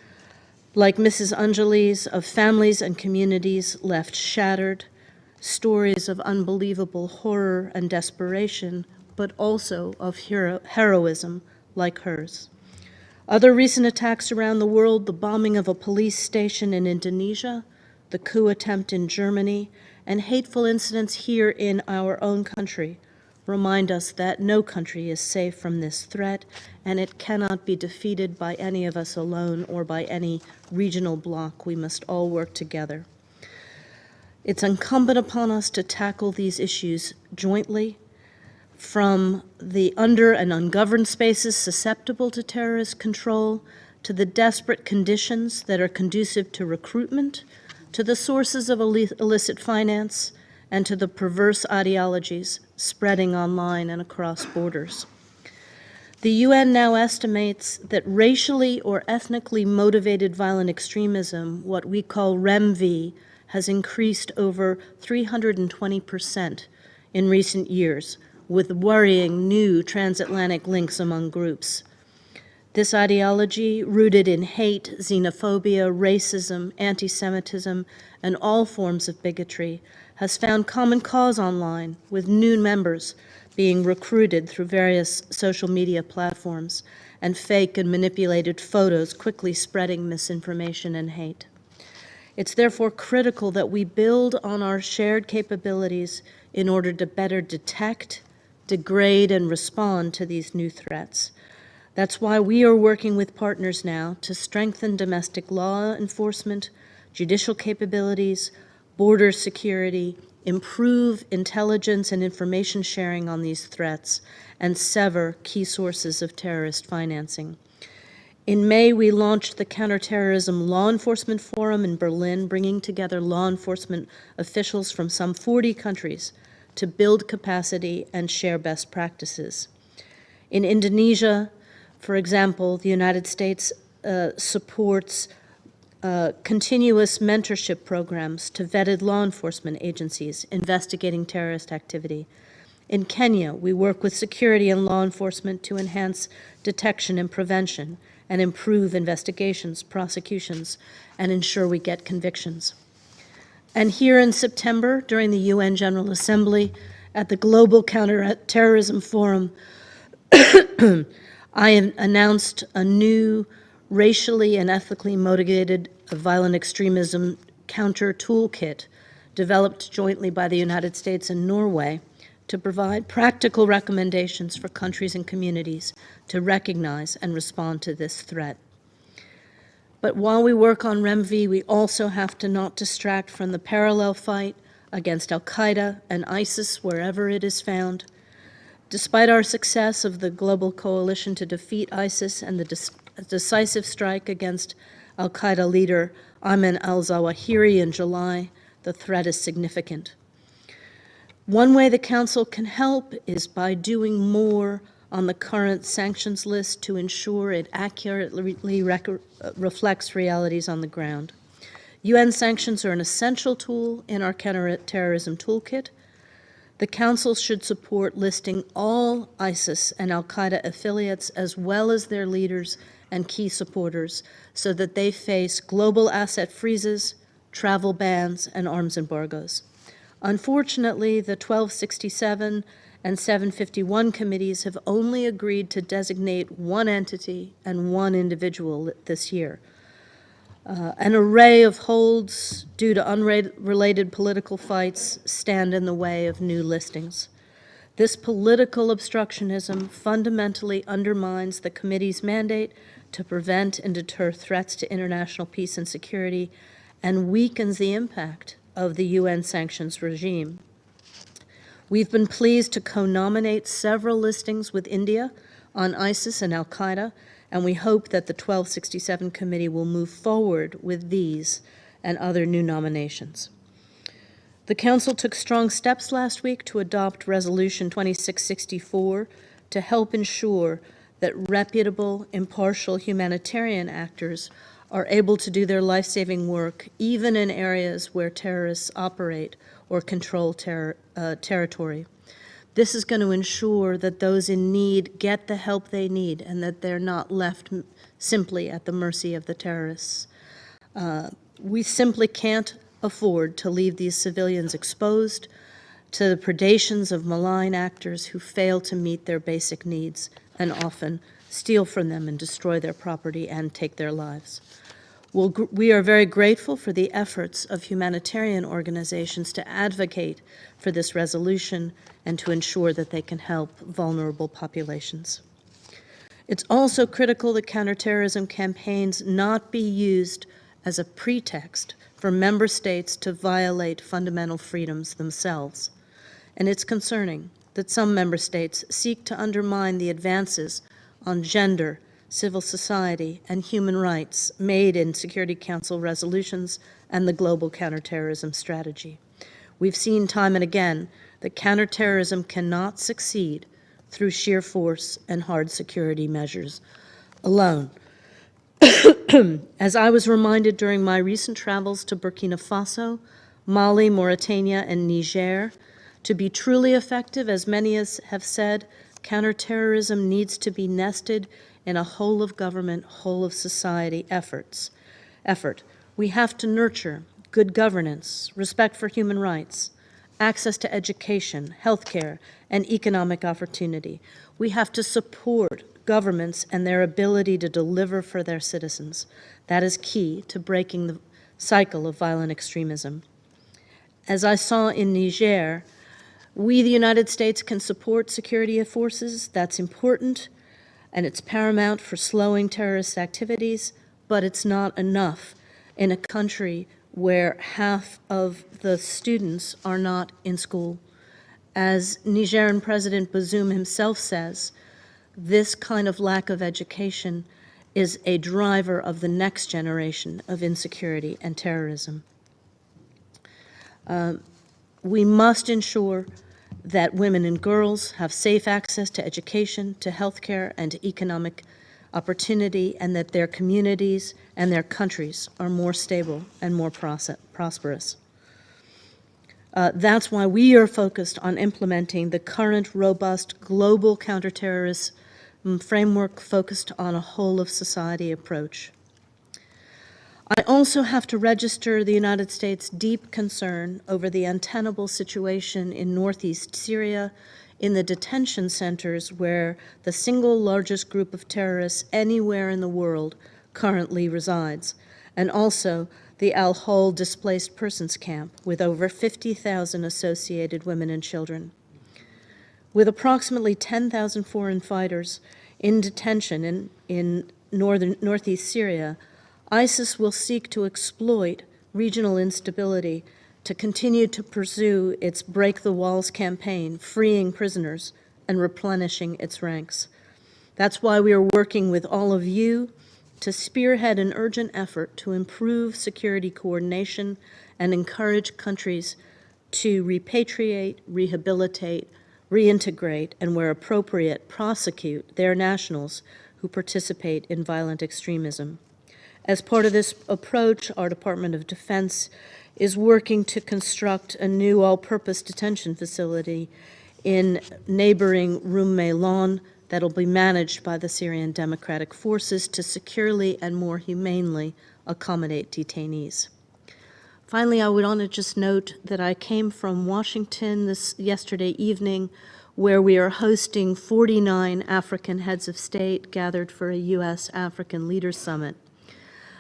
like Mrs. Anjali's of families and communities left shattered, stories of unbelievable horror and desperation, but also of heroism like hers. Other recent attacks around the world, the bombing of a police station in Indonesia, the coup attempt in Germany, and hateful incidents here in our own country, remind us that no country is safe from this threat, and it cannot be defeated by any of us alone or by any regional bloc. We must all work together. It's incumbent upon us to tackle these issues jointly, from the under and ungoverned spaces susceptible to terrorist control, to the desperate conditions that are conducive to recruitment, to the sources of illicit finance, and to the perverse ideologies spreading online and across borders. The UN now estimates that racially or ethnically motivated violent extremism, what we call REMV, has increased over 320% in recent years, with worrying new transatlantic links among groups. This ideology, rooted in hate, xenophobia, racism, anti-Semitism, and all forms of bigotry, has found common cause online, with new members being recruited through various social media platforms, and fake and manipulated photos quickly spreading misinformation and hate. It's therefore critical that we build on our shared capabilities in order to better detect, degrade, and respond to these new threats. That's why we are working with partners now to strengthen domestic law enforcement, judicial capabilities, border security, improve intelligence and information sharing on these threats, and sever key sources of terrorist financing. In May, we launched the Counterterrorism Law Enforcement Forum in Berlin, bringing together law enforcement officials from some 40 countries to build capacity and share best practices. In Indonesia, for example, the United States supports continuous mentorship programs to vetted law enforcement agencies investigating terrorist activity. In Kenya, we work with security and law enforcement to enhance detection and prevention and improve investigations, prosecutions, and ensure we get convictions. And here in September, during the UN General Assembly, at the Global Counter-Terrorism Forum, I announced a new racially and ethically motivated violent extremism counter toolkit developed jointly by the United States and Norway to provide practical recommendations for countries and communities to recognize and respond to this threat. But while we work on REMV, we also have to not distract from the parallel fight against al-Qaeda and ISIS wherever it is found. Despite our success of the global coalition to defeat ISIS and the decisive strike against al-Qaeda leader Ayman al-Zawahiri in July, the threat is significant. One way the Council can help is by doing more on the current sanctions list to ensure it accurately reflects realities on the ground. UN sanctions are an essential tool in our counterterrorism toolkit. The Council should support listing all ISIS and al-Qaeda affiliates as well as their leaders and key supporters so that they face global asset freezes, travel bans, and arms embargoes. Unfortunately, the 1267 and 751 committees have only agreed to designate one entity and one individual this year. An array of holds due to unrelated political fights stand in the way of new listings. This political obstructionism fundamentally undermines the committee's mandate to prevent and deter threats to international peace and security and weakens the impact of the UN sanctions regime. We've been pleased to co-nominate several listings with India on ISIS and al-Qaeda, and we hope that the 1267 committee will move forward with these and other new nominations. The Council took strong steps last week to adopt Resolution 2664 to help ensure that reputable, impartial humanitarian actors are able to do their life-saving work even in areas where terrorists operate or control territory. This is going to ensure that those in need get the help they need and that they're not left simply at the mercy of the terrorists. We simply can't afford to leave these civilians exposed to the predations of malign actors who fail to meet their basic needs and often steal from them and destroy their property and take their lives. We are very grateful for the efforts of humanitarian organizations to advocate for this resolution and to ensure that they can help vulnerable populations. It's also critical that counterterrorism campaigns not be used as a pretext for member states to violate fundamental freedoms themselves. And it's concerning that some member states seek to undermine the advances on gender, civil society, and human rights made in Security Council resolutions and the global counterterrorism strategy. We've seen time and again that counterterrorism cannot succeed through sheer force and hard security measures alone. As I was reminded during my recent travels to Burkina Faso, Mali, Mauritania, and Niger, to be truly effective, as many have said, counterterrorism needs to be nested in a whole-of-government, whole-of-society effort. We have to nurture good governance, respect for human rights, access to education, healthcare, and economic opportunity. We have to support governments and their ability to deliver for their citizens. That is key to breaking the cycle of violent extremism. As I saw in Niger, we, the United States, can support security forces. That's important, and it's paramount for slowing terrorist activities, but it's not enough in a country where half of the students are not in school. As Nigerian President Bazoum himself says, this kind of lack of education is a driver of the next generation of insecurity and terrorism. We must ensure that women and girls have safe access to education, to healthcare, and to economic opportunity, and that their communities and their countries are more stable and more prosperous. That's why we are focused on implementing the current robust global counterterrorist framework focused on a whole-of-society approach. I also have to register the United States' deep concern over the untenable situation in northeast Syria, in the detention centers where the single largest group of terrorists anywhere in the world currently resides, and also the Al-Hol displaced persons camp with over 50,000 associated women and children. With approximately 10,000 foreign fighters in detention in northeast Syria, ISIS will seek to exploit regional instability to continue to pursue its Break the Walls campaign, freeing prisoners and replenishing its ranks. That's why we are working with all of you to spearhead an urgent effort to improve security coordination and encourage countries to repatriate, rehabilitate, reintegrate, and where appropriate, prosecute their nationals who participate in violent extremism. As part of this approach, our Department of Defense is working to construct a new all-purpose detention facility in neighboring Rum-Meilon that'll be managed by the Syrian Democratic Forces to securely and more humanely accommodate detainees. Finally, I would want to just note that I came from Washington yesterday evening, where we are hosting 49 African heads of state gathered for a U.S.-African Leaders Summit.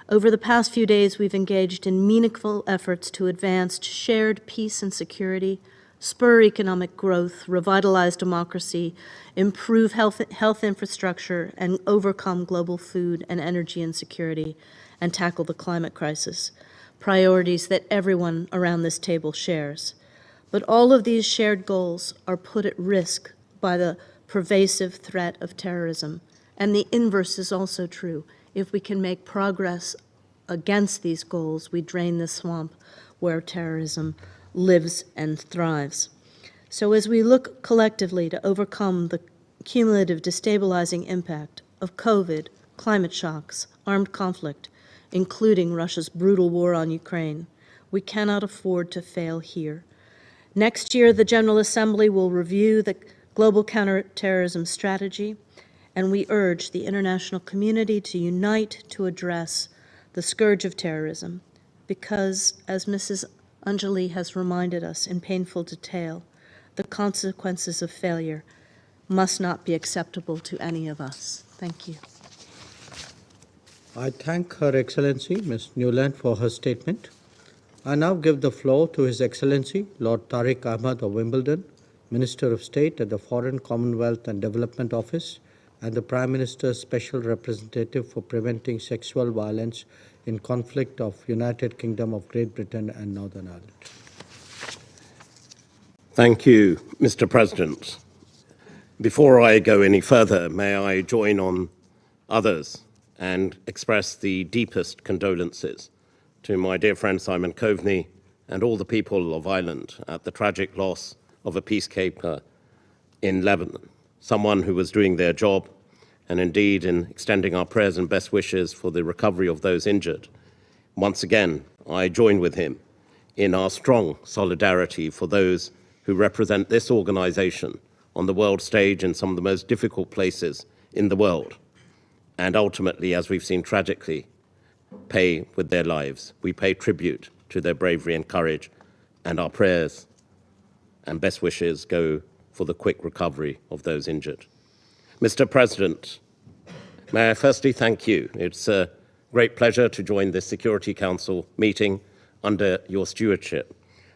Over the past few days, we've engaged in meaningful efforts to advance shared peace and security, spur economic growth, revitalize democracy, improve health infrastructure, and overcome global food and energy insecurity, and tackle the climate crisis, priorities that everyone around this table shares. But all of these shared goals are put at risk by the pervasive threat of terrorism. And the inverse is also true. If we can make progress against these goals, we drain the swamp where terrorism lives and thrives. So as we look collectively to overcome the cumulative destabilizing impact of COVID, climate shocks, armed conflict, including Russia's brutal war on Ukraine, we cannot afford to fail here. Next year, the General Assembly will review the global counterterrorism strategy, and we urge the international community to unite to address the scourge of terrorism, because, as Mrs. Anjali has reminded us in painful detail, the consequences of failure must not be acceptable to any of us. Thank you. I thank Her Excellency, Ms. Newland, for her statement. I now give the floor to His Excellency, Lord Tariq Ahmad of Wimbledon, Minister of State at the Foreign, Commonwealth and Development Office, and the Prime Minister's Special Representative for Preventing Sexual Violence in Conflict of United Kingdom of Great Britain and Northern Ireland. Thank you, Mr. President. Before I go any further, may I join on others and express the deepest condolences to my dear friend Simon Coveney and all the people of Ireland at the tragic loss of a peacekeeper in Lebanon, someone who was doing their job, and indeed in extending our prayers and best wishes for the recovery of those injured. Once again, I join with him in our strong solidarity for those who represent this organization on the world stage in some of the most difficult places in the world, and ultimately, as we've seen tragically, pay with their lives. We pay tribute to their bravery and courage, and our prayers and best wishes go for the quick recovery of those injured. Mr. President, may I firstly thank you. It's a great pleasure to join this Security Council meeting under your stewardship,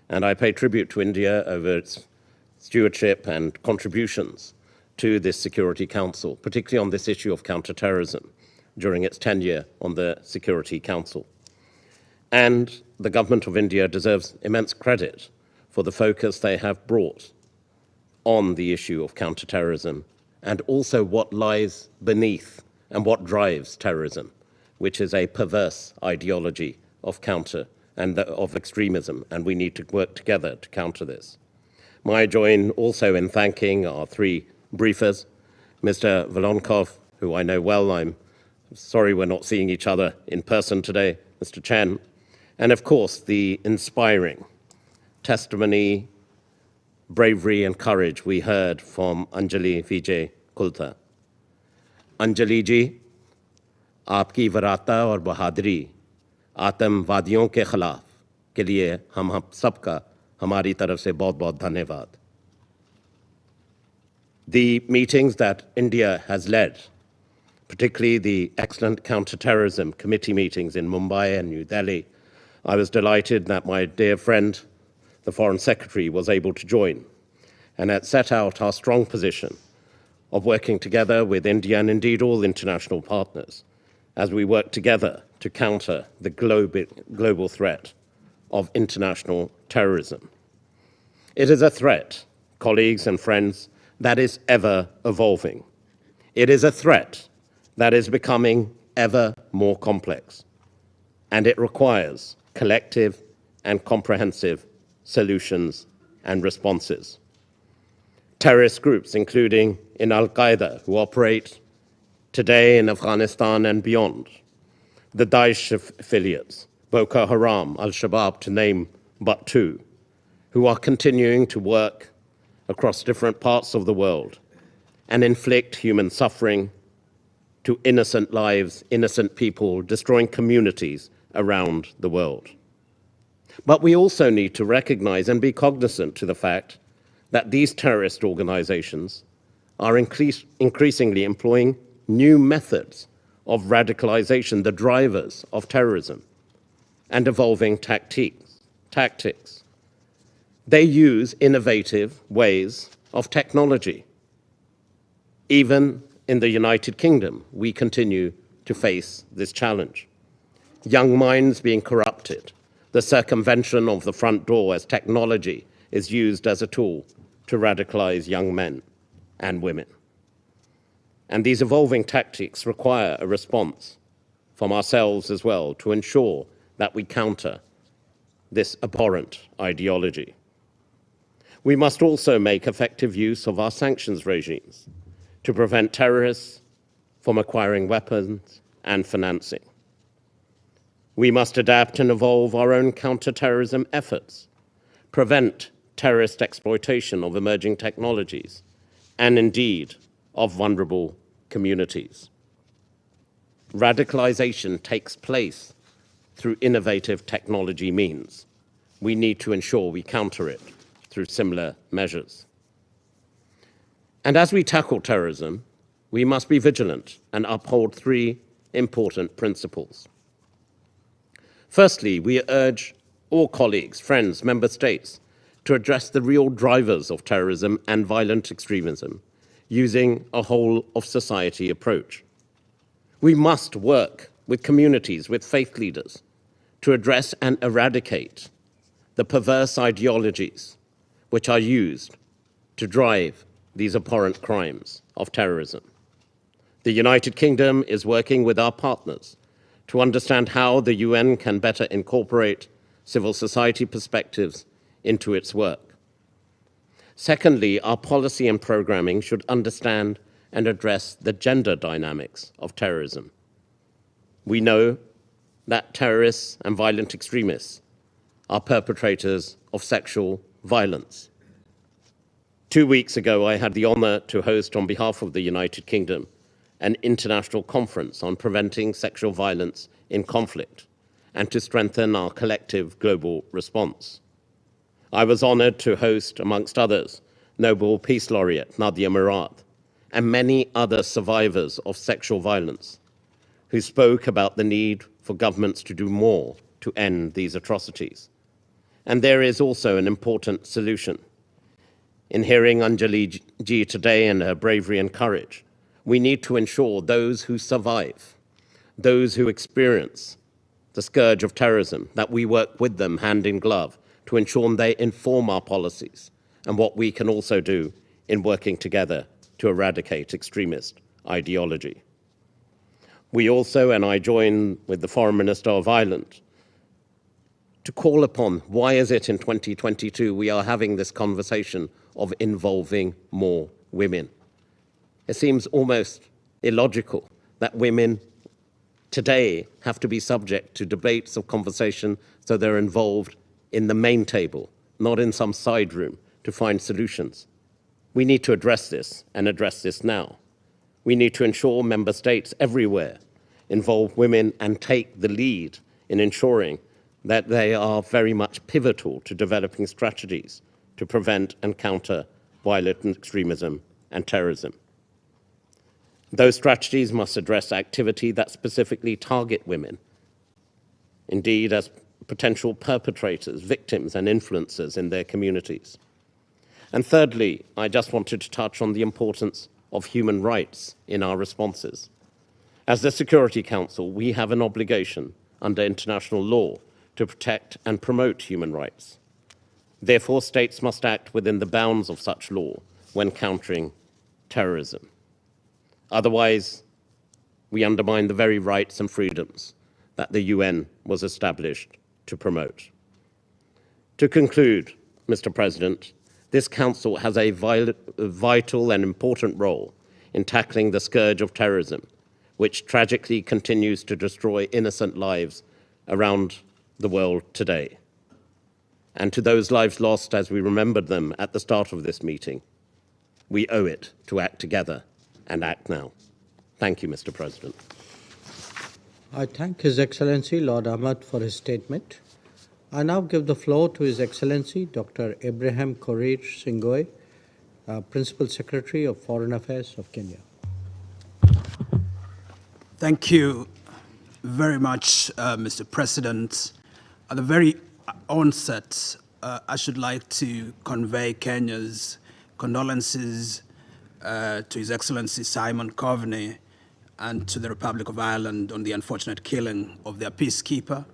and I pay tribute to India over its stewardship and contributions to this Security Council, particularly on this issue of counterterrorism during its tenure on the Security Council. And the government of India deserves immense credit for the focus they have brought on the issue of counterterrorism and also what lies beneath and what drives terrorism, which is a perverse ideology of counter and of extremism, and we need to work together to counter this. May I join also in thanking our three briefers, Mr. Volonkov, who I know well. I'm sorry we're not seeing each other in person today, Mr. Chen, and of course the inspiring testimony, bravery and courage we heard from Anjali Vijay Kulta. Anjali ji, आपकी वराता और बहादुरी आतंकवादियों के खिलाफ के लिए हम सबका हमारी तरफ से बहुत-बहुत धन्यवाद. The meetings that India has led, particularly the excellent counter-terrorism committee meetings in Mumbai and New Delhi, I was delighted that my dear friend, the Foreign Secretary, was able to join, and it set out our strong position of working together with India and indeed all international partners as we work together to counter the global threat of international terrorism. It is a threat, colleagues and friends, that is ever evolving. It is a threat that is becoming ever more complex, and it requires collective and comprehensive solutions and responses. Terrorist groups, including in Al-Qaeda, who operate today in Afghanistan and beyond, the Daesh affiliates, Boko Haram, Al-Shabaab, to name but two, who are continuing to work across different parts of the world and inflict human suffering to innocent lives, innocent people, destroying communities around the world. But we also need to recognize and be cognizant to the fact that these terrorist organizations are increasingly employing new methods of radicalization, the drivers of terrorism, and evolving tactics. They use innovative ways of technology. Even in the United Kingdom, we continue to face this challenge. Young minds being corrupted, the circumvention of the front door as technology is used as a tool to radicalize young men and women. And these evolving tactics require a response from ourselves as well to ensure that we counter this abhorrent ideology. We must also make effective use of our sanctions regimes to prevent terrorists from acquiring weapons and financing. We must adapt and evolve our own counter-terrorism efforts, prevent terrorist exploitation of emerging technologies, and indeed of vulnerable communities. Radicalization takes place through innovative technology means. We need to ensure we counter it through similar measures. And as we tackle terrorism, we must be vigilant and uphold three important principles. Firstly, we urge all colleagues, friends, member states to address the real drivers of terrorism and violent extremism using a whole-of-society approach. We must work with communities, with faith leaders, to address and eradicate the perverse ideologies which are used to drive these abhorrent crimes of terrorism. The United Kingdom is working with our partners to understand how the UN can better incorporate civil society perspectives into its work. Secondly, our policy and programming should understand and address the gender dynamics of terrorism. We know that terrorists and violent extremists are perpetrators of sexual violence. 2 weeks ago, I had the honor to host, on behalf of the United Kingdom, an international conference on preventing sexual violence in conflict and to strengthen our collective global response. I was honored to host, amongst others, Nobel Peace Laureate Nadia Murad and many other survivors of sexual violence who spoke about the need for governments to do more to end these atrocities. And there is also an important solution. In hearing Anjali Ji today and her bravery and courage, we need to ensure those who survive, those who experience the scourge of terrorism, that we work with them hand in glove to ensure they inform our policies and what we can also do in working together to eradicate extremist ideology. We also, and I join with the Foreign Minister of Ireland, to call upon why is it in 2022 we are having this conversation of involving more women. It seems almost illogical that women today have to be subject to debates of conversation so they're involved in the main table, not in some side room to find solutions. We need to address this and address this now. We need to ensure member states everywhere involve women and take the lead in ensuring that they are very much pivotal to developing strategies to prevent and counter violent extremism and terrorism. Those strategies must address activity that specifically target women, indeed as potential perpetrators, victims, and influencers in their communities. And thirdly, I just wanted to touch on the importance of human rights in our responses. As the Security Council, we have an obligation under international law to protect and promote human rights. Therefore, states must act within the bounds of such law when countering terrorism. Otherwise, we undermine the very rights and freedoms that the UN was established to promote. To conclude, Mr. President, this Council has a vital and important role in tackling the scourge of terrorism, which tragically continues to destroy innocent lives around the world today. And to those lives lost as we remembered them at the start of this meeting, we owe it to act together and act now. Thank you, Mr. President. I thank His Excellency Lord Ahmad for his statement. I now give the floor to His Excellency Dr. Ibrahim Korir Singoe, Principal Secretary of Foreign Affairs of Kenya. Thank you very much, Mr. President. At the very onset, I should like to convey Kenya's condolences to His Excellency Simon Coveney and to the Republic of Ireland on the unfortunate killing of their peacekeeper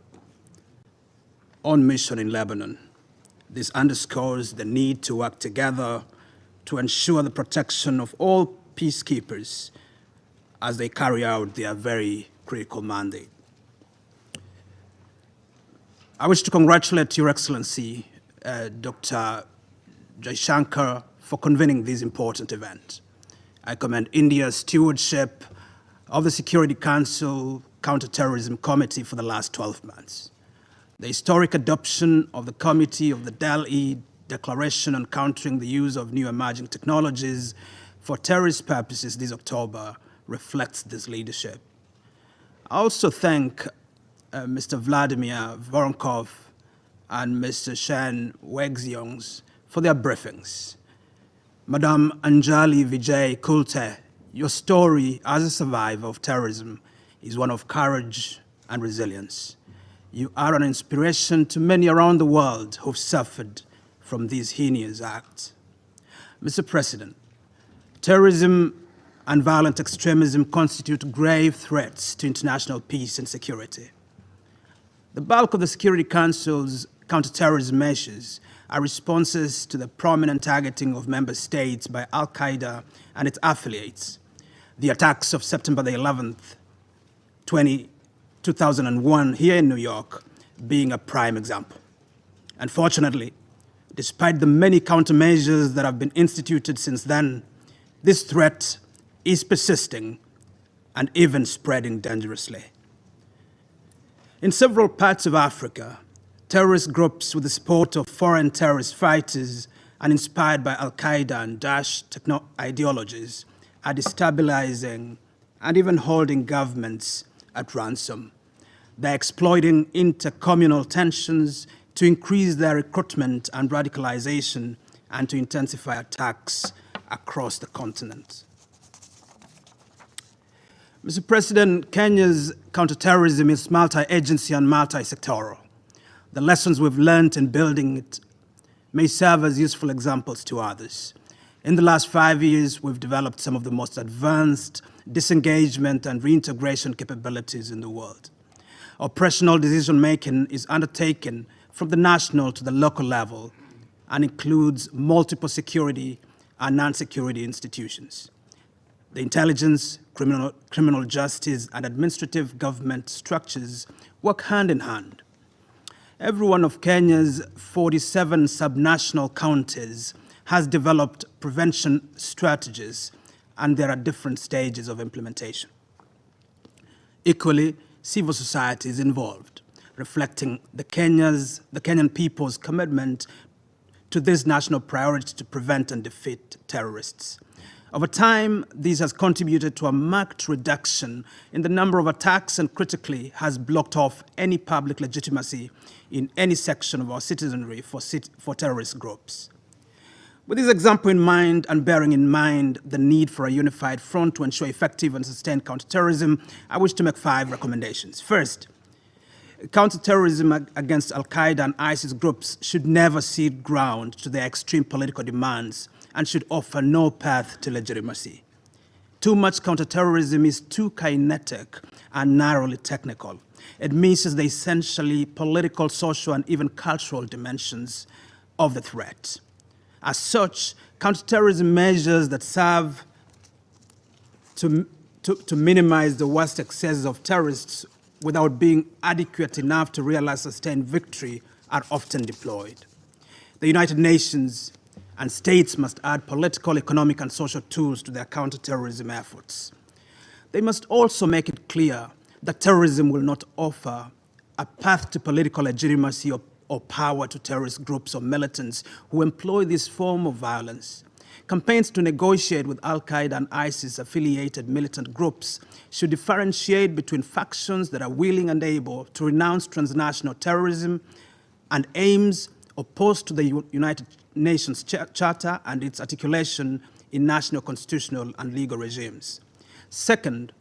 on mission in Lebanon. This underscores the need to work together to ensure the protection of all peacekeepers as they carry out their very critical mandate. I wish to congratulate Your Excellency, Dr. Jaishankar, for convening this important event. I commend India's stewardship of the Security Council Counter-Terrorism Committee for the last 12 months. The historic adoption of the Committee of the Delhi Declaration on Countering the Use of New Emerging Technologies for Terrorist Purposes this October reflects this leadership. I also thank Mr. Vladimir Voronkov and Mr. Shen Wegziongs for their briefings. Madam Anjali Vijay Kulte, your story as a survivor of terrorism is one of courage and resilience. You are an inspiration to many around the world who've suffered from these heinous acts. Mr. President, terrorism and violent extremism constitute grave threats to international peace and security. The bulk of the Security Council's counterterrorism measures are responses to the prominent targeting of member states by Al-Qaeda and its affiliates. The attacks of September the 11th, 2001 here in New York being a prime example. Unfortunately, despite the many countermeasures that have been instituted since then, this threat is persisting and even spreading dangerously. In several parts of Africa, terrorist groups with the support of foreign terrorist fighters and inspired by Al-Qaeda and Daesh ideologies are destabilizing and even holding governments at ransom. They're exploiting intercommunal tensions to increase their recruitment and radicalization and to intensify attacks across the continent. Mr. President, Kenya's counterterrorism is multi-agency and multi-sectoral. The lessons we've learned in building it may serve as useful examples to others. In the last 5 years, we've developed some of the most advanced disengagement and reintegration capabilities in the world. Operational decision-making is undertaken from the national to the local level and includes multiple security and non-security institutions. The intelligence, criminal justice, and administrative government structures work hand in hand. Every one of Kenya's 47 subnational counties has developed prevention strategies, and there are different stages of implementation. Equally, civil society is involved, reflecting the Kenyan people's commitment to this national priority to prevent and defeat terrorists. Over time, this has contributed to a marked reduction in the number of attacks and critically has blocked off any public legitimacy in any section of our citizenry for terrorist groups. With this example in mind and bearing in mind the need for a unified front to ensure effective and sustained counterterrorism, I wish to make 5 recommendations. First, counterterrorism against Al-Qaeda and ISIS groups should never cede ground to their extreme political demands and should offer no path to legitimacy. Too much counterterrorism is too kinetic and narrowly technical. It misses the essentially political, social, and even cultural dimensions of the threat. As such, counterterrorism measures that serve to to minimize the worst excesses of terrorists without being adequate enough to realize sustained victory are often deployed. The United Nations and states must add political, economic, and social tools to their counter-terrorism efforts. They must also make it clear that terrorism will not offer a path to political legitimacy or power to terrorist groups or militants who employ this form of violence. Campaigns to negotiate with Al-Qaeda and ISIS-affiliated militant groups should differentiate between factions that are willing and able to renounce transnational terrorism and aims opposed to the United Nations Charter and its articulation in national constitutional and legal regimes. Second,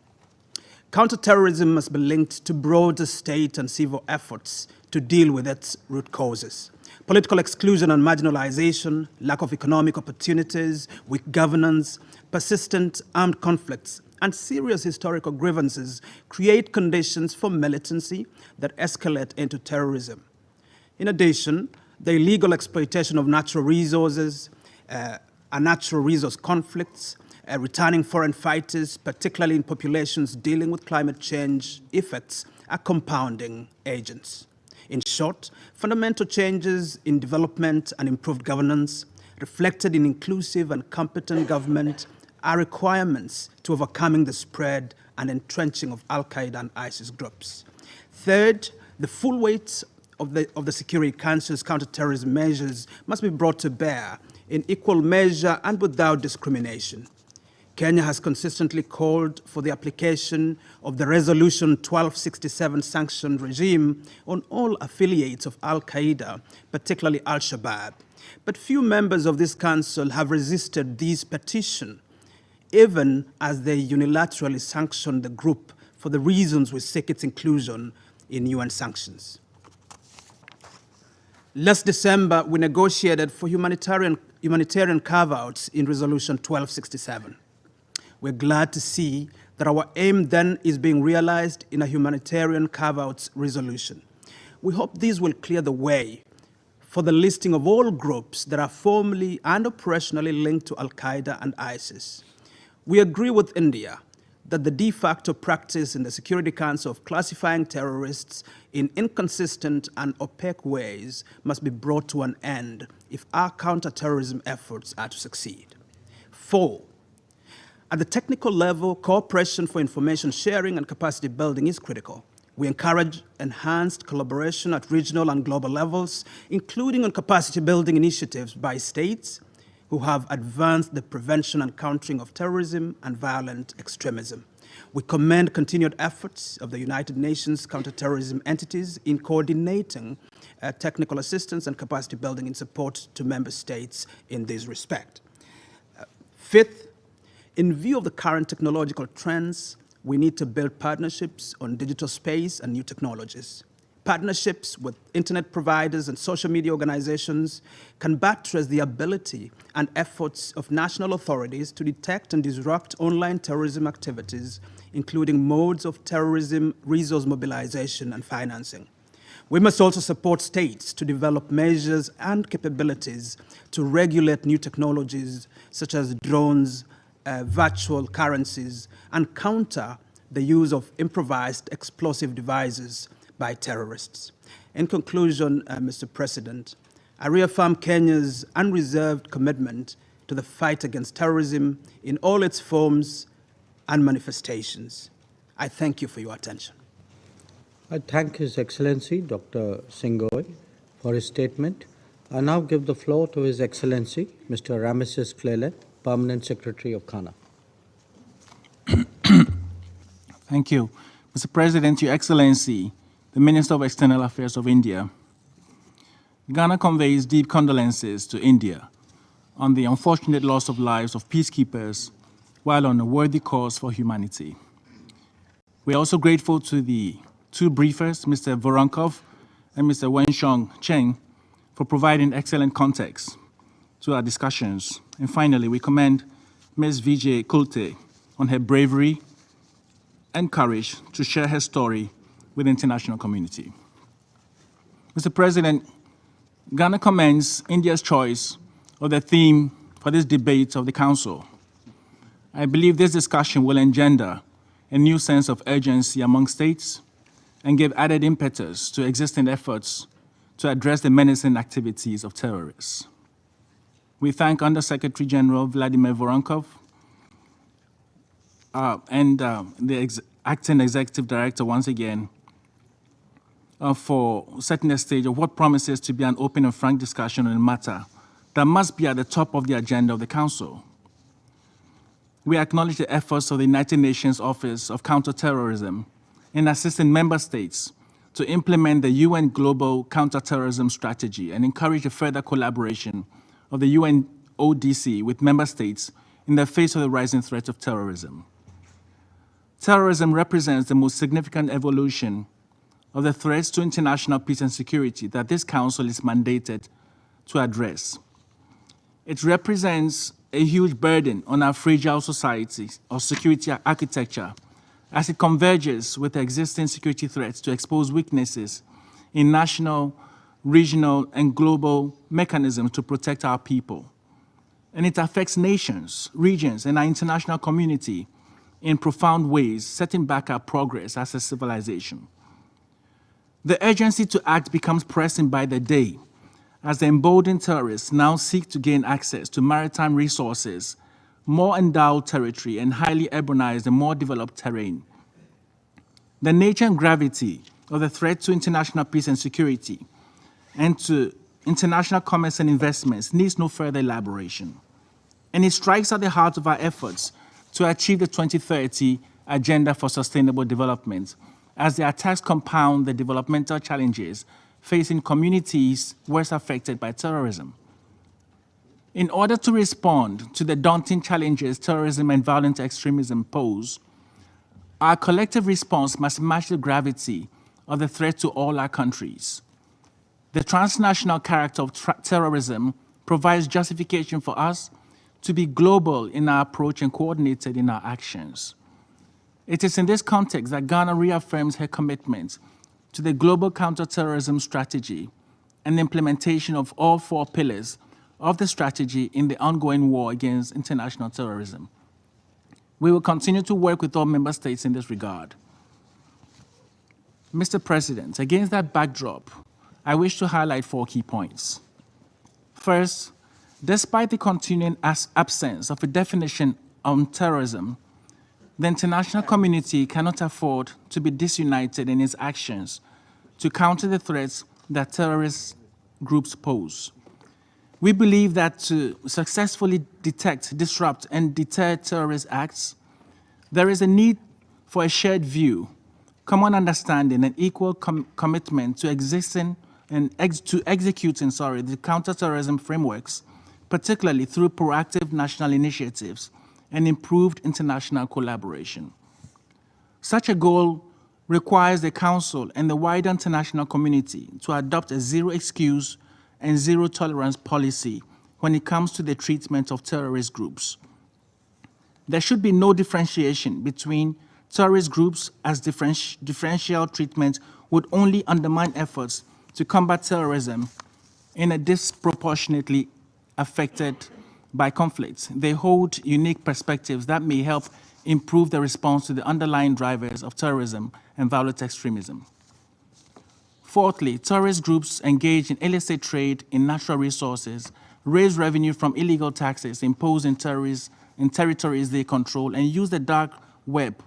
counterterrorism must be linked to broader state and civil efforts to deal with its root causes. Political exclusion and marginalization, lack of economic opportunities, weak governance, persistent armed conflicts, and serious historical grievances create conditions for militancy that escalate into terrorism. In addition, the illegal exploitation of natural resources and natural resource conflicts, returning foreign fighters, particularly in populations dealing with climate change effects, are compounding agents. In short, fundamental changes in development and improved governance, reflected in inclusive and competent government, are requirements to overcoming the spread and entrenching of Al-Qaeda and ISIS groups. Third, the full weight of the Security Council's counterterrorism measures must be brought to bear in equal measure and without discrimination. Kenya has consistently called for the application of the Resolution 1267 sanction regime on all affiliates of Al-Qaeda, particularly Al-Shabaab. But few members of this council have resisted this petition, even as they unilaterally sanctioned the group for the reasons we seek its inclusion in UN sanctions. Last December, we negotiated for humanitarian carve-outs in Resolution 1267. We're glad to see that our aim then is being realized in a humanitarian carve-outs resolution. We hope these will clear the way for the listing of all groups that are formally and operationally linked to Al-Qaeda and ISIS. We agree with India that the de facto practice in the Security Council of classifying terrorists in inconsistent and opaque ways must be brought to an end if our counterterrorism efforts are to succeed. 4, at the technical level, cooperation for information sharing and capacity building is critical. We encourage enhanced collaboration at regional and global levels, including on capacity building initiatives by states who have advanced the prevention and countering of terrorism and violent extremism. We commend continued efforts of the United Nations counterterrorism entities in coordinating technical assistance and capacity building in support to member states in this respect. Fifth, in view of the current technological trends, we need to build partnerships on digital space and new technologies. Partnerships with internet providers and social media organizations can buttress the ability and efforts of national authorities to detect and disrupt online terrorism activities, including modes of terrorism, resource mobilization, and financing. We must also support states to develop measures and capabilities to regulate new technologies such as drones, virtual currencies, and counter the use of improvised explosive devices by terrorists. In conclusion, Mr. President, I reaffirm Kenya's unreserved commitment to the fight against terrorism in all its forms and manifestations. I thank you for your attention. I thank His Excellency, Dr. Singh-Goy, for his statement. I now give the floor to His Excellency, Mr. Ramesses Klele, Permanent Secretary of Ghana. Thank you. Mr. President, Your Excellency, the Minister of External Affairs of India, Ghana conveys deep condolences to India on the unfortunate loss of lives of peacekeepers while on a worthy cause for humanity. We are also grateful to the two briefers, Mr. Voronkov and Mr. Wenshong Cheng, for providing excellent context to our discussions. And finally, we commend Ms. Vijay Kulte on her bravery and courage to share her story with the international community. Mr. President, Ghana commends India's choice of the theme for this debate of the Council. I believe this discussion will engender a new sense of urgency among states and gave added impetus to existing efforts to address the menacing activities of terrorists. We thank Undersecretary General Vladimir Voronkov and the Acting Executive Director once again for setting the stage of what promises to be an open and frank discussion on a matter that must be at the top of the agenda of the Council. We acknowledge the efforts of the United Nations Office of Counter-Terrorism in assisting member states to implement the UN Global Counter-Terrorism Strategy and encourage the further collaboration of the UNODC with member states in the face of the rising threat of terrorism. Terrorism represents the most significant evolution of the threats to international peace and security that this Council is mandated to address. It represents a huge burden on our fragile society or security architecture as it converges with existing security threats to expose weaknesses in national, regional, and global mechanisms to protect our people. And it affects nations, regions, and our international community in profound ways, setting back our progress as a civilization. The urgency to act becomes pressing by the day as the emboldened terrorists now seek to gain access to maritime resources, more endowed territory, and highly urbanized and more developed terrain. The nature and gravity of the threat to international peace and security and to international commerce and investments needs no further elaboration. And it strikes at the heart of our efforts to achieve the 2030 Agenda for Sustainable Development, as the attacks compound the developmental challenges facing communities worst affected by terrorism. In order to respond to the daunting challenges terrorism and violent extremism pose, our collective response must match the gravity of the threat to all our countries. The transnational character of terrorism provides justification for us to be global in our approach and coordinated in our actions. It is in this context that Ghana reaffirms her commitment to the global counterterrorism strategy and the implementation of all 4 pillars of the strategy in the ongoing war against international terrorism. We will continue to work with all member states in this regard. Mr. President, against that backdrop, I wish to highlight 4 key points. First, despite the continuing absence of a definition on terrorism, the international community cannot afford to be disunited in its actions to counter the threats that terrorist groups pose. We believe that to successfully detect, disrupt, and deter terrorist acts, there is a need for a shared view, common understanding, and equal commitment to executing the counterterrorism frameworks, particularly through proactive national initiatives and improved international collaboration. Such a goal requires the Council and the wider international community to adopt a zero-excuse and zero-tolerance policy when it comes to the treatment of terrorist groups. There should be no differentiation between terrorist groups, as differential treatment would only undermine efforts to combat terrorism in a disproportionately affected by conflicts. They hold unique perspectives that may help improve the response to the underlying drivers of terrorism and violent extremism. Fourthly, terrorist groups engage in illicit trade in natural resources, raise revenue from illegal taxes imposed in territories they control, and use the dark web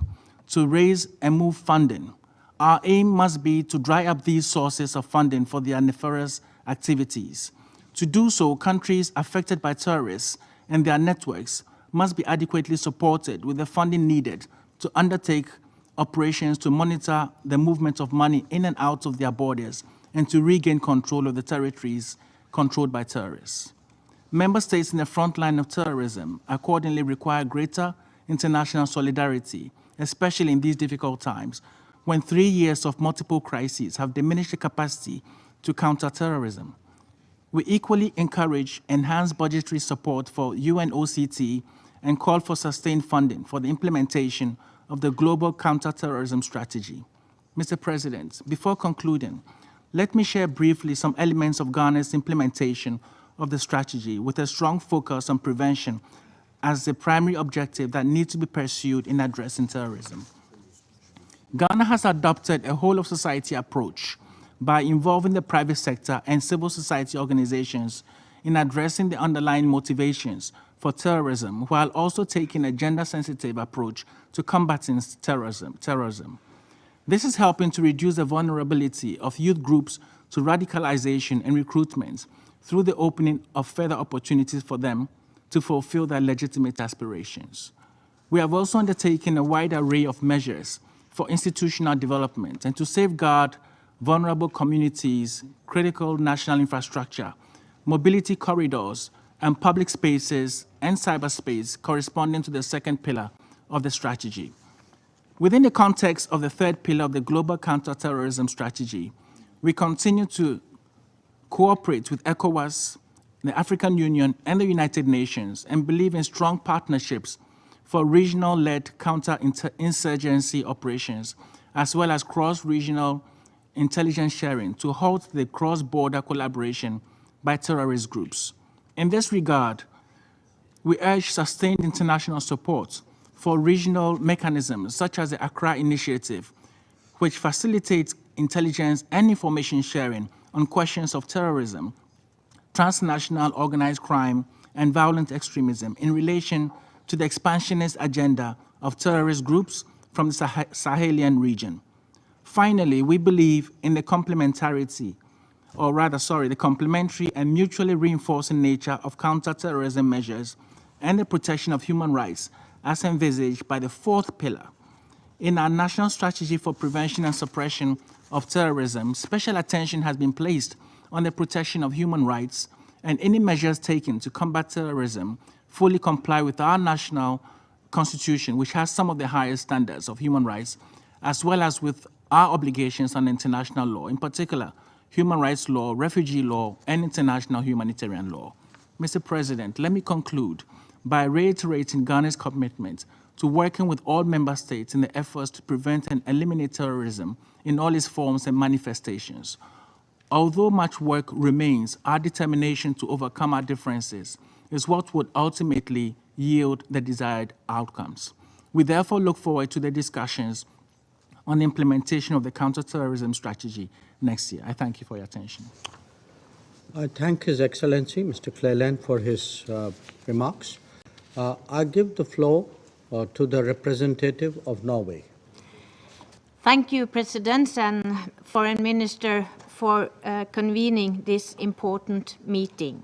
to raise and move funding. Our aim must be to dry up these sources of funding for their nefarious activities. To do so, countries affected by terrorists and their networks must be adequately supported with the funding needed to undertake operations to monitor the movement of money in and out of their borders and to regain control of the territories controlled by terrorists. Member states in the front line of terrorism accordingly require greater international solidarity, especially in these difficult times, when 3 years of multiple crises have diminished the capacity to counter terrorism. We equally encourage enhanced budgetary support for UNOCT and call for sustained funding for the implementation of the global counter-terrorism strategy. Mr. President, before concluding, let me share briefly some elements of Ghana's implementation of the strategy with a strong focus on prevention as the primary objective that needs to be pursued in addressing terrorism. Ghana has adopted a whole-of-society approach by involving the private sector and civil society organizations in addressing the underlying motivations for terrorism, while also taking a gender-sensitive approach to combating terrorism. This is helping to reduce the vulnerability of youth groups to radicalization and recruitment through the opening of further opportunities for them to fulfill their legitimate aspirations. We have also undertaken a wide array of measures for institutional development and to safeguard vulnerable communities, critical national infrastructure, mobility corridors, and public spaces and cyberspace corresponding to the second pillar of the strategy. Within the context of the third pillar of the Global Counter-Terrorism Strategy, we continue to cooperate with ECOWAS, the African Union, and the United Nations, and believe in strong partnerships for regional-led counter-insurgency operations, as well as cross-regional intelligence sharing to halt the cross-border collaboration by terrorist groups. In this regard, we urge sustained international support for regional mechanisms such as the Accra Initiative, which facilitates intelligence and information sharing on questions of terrorism, transnational organized crime, and violent extremism in relation to the expansionist agenda of terrorist groups from the Sahelian region. Finally, we believe in the complementary and mutually reinforcing nature of counter-terrorism measures and the protection of human rights as envisaged by the fourth pillar. In our national strategy for prevention and suppression of terrorism, special attention has been placed on the protection of human rights, and any measures taken to combat terrorism fully comply with our national constitution, which has some of the highest standards of human rights, as well as with our obligations under international law, in particular, human rights law, refugee law, and international humanitarian law. Mr. President, let me conclude by reiterating Ghana's commitment to working with all member states in the efforts to prevent and eliminate terrorism in all its forms and manifestations. Although much work remains, our determination to overcome our differences is what would ultimately yield the desired outcomes. We therefore look forward to the discussions on the implementation of the counter-terrorism strategy next year. I thank you for your attention. I thank His Excellency, Mr. Cleland, for his remarks. I give the floor to the representative of Norway. Thank you, President and Foreign Minister, for convening this important meeting.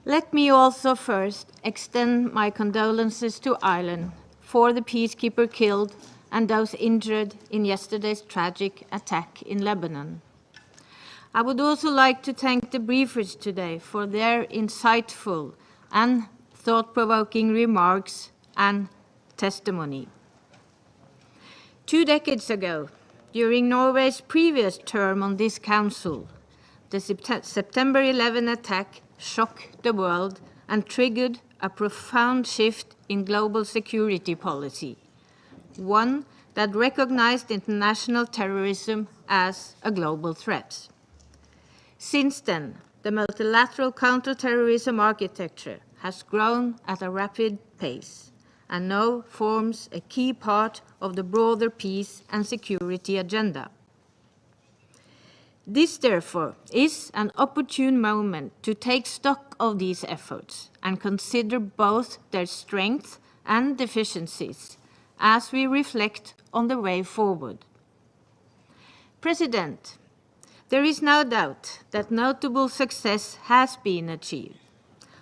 Let me also first extend my condolences to Ireland for the peacekeeper killed and those injured in yesterday's tragic attack in Lebanon. I would also like to thank the briefers today for their insightful and thought-provoking remarks and testimony. 2 decades ago, during Norway's previous term on this council, the September 11 attack shocked the world and triggered a profound shift in global security policy, one that recognized international terrorism as a global threat. Since then, the multilateral counter-terrorism architecture has grown at a rapid pace and now forms a key part of the broader peace and security agenda. This, therefore, is an opportune moment to take stock of these efforts and consider both their strengths and deficiencies as we reflect on the way forward. President, there is no doubt that notable success has been achieved.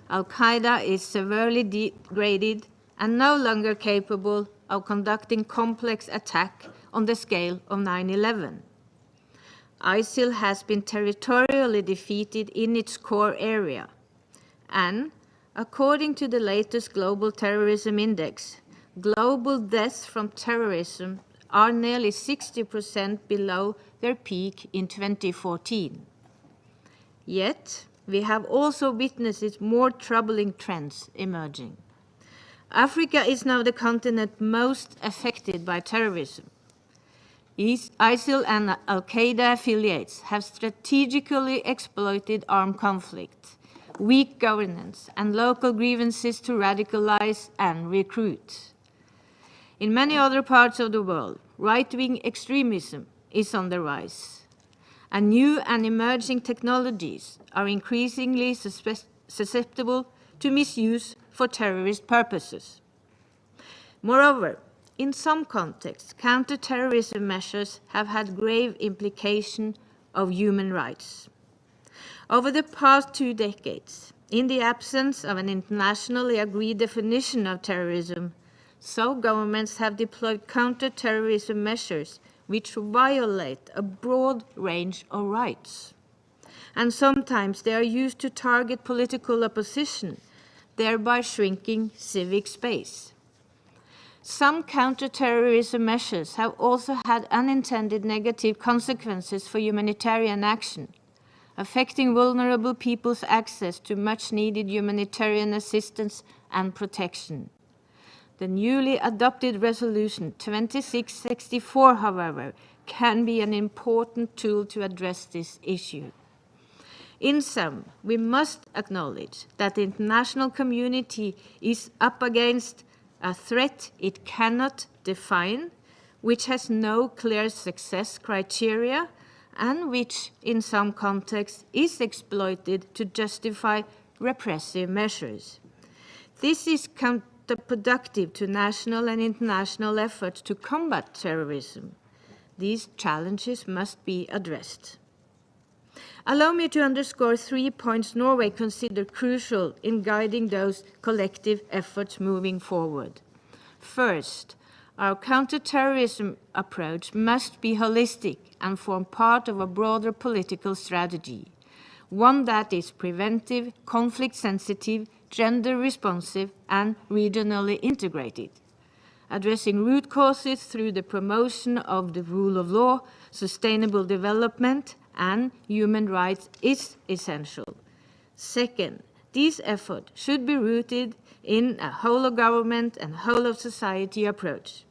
Al-Qaeda is severely degraded and no longer capable of conducting complex attacks on the scale of 9/11. ISIL has been territorially defeated in its core area, and according to the latest Global Terrorism Index, global deaths from terrorism are nearly 60% below their peak in 2014. Yet, we have also witnessed more troubling trends emerging. Africa is now the continent most affected by terrorism. ISIL and Al-Qaeda affiliates have strategically exploited armed conflict, weak governance, and local grievances to radicalize and recruit. In many other parts of the world, right-wing extremism is on the rise, and new and emerging technologies are increasingly susceptible to misuse for terrorist purposes. Moreover, in some contexts, counter-terrorism measures have had grave implications of human rights. Over the past 2 decades, in the absence of an internationally agreed definition of terrorism, some governments have deployed counter-terrorism measures which violate a broad range of rights. And sometimes they are used to target political opposition, thereby shrinking civic space. Some counter-terrorism measures have also had unintended negative consequences for humanitarian action, affecting vulnerable people's access to much-needed humanitarian assistance and protection. The newly adopted Resolution 2664, however, can be an important tool to address this issue. In sum, we must acknowledge that the international community is up against a threat it cannot define, which has no clear success criteria, and which, in some contexts, is exploited to justify repressive measures. This is counterproductive to national and international efforts to combat terrorism. These challenges must be addressed. Allow me to underscore 3 points Norway considered crucial in guiding those collective efforts moving forward. First, our counter-terrorism approach must be holistic and form part of a broader political strategy, one that is preventive, conflict-sensitive, gender-responsive, and regionally integrated. Addressing root causes through the promotion of the rule of law, sustainable development, and human rights is essential. Second, these efforts should be rooted in a whole-of-government and whole-of-society approach,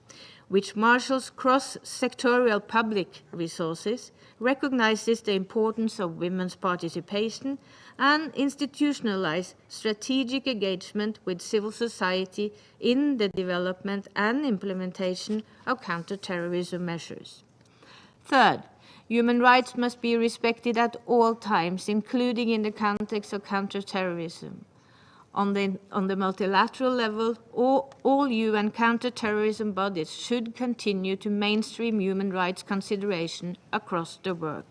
which marshals cross-sectorial public resources, recognizes the importance of women's participation, and institutionalizes strategic engagement with civil society in the development and implementation of counter-terrorism measures. Third, human rights must be respected at all times, including in the context of counter-terrorism. On the multilateral level, all UN counter-terrorism bodies should continue to mainstream human rights consideration across the work.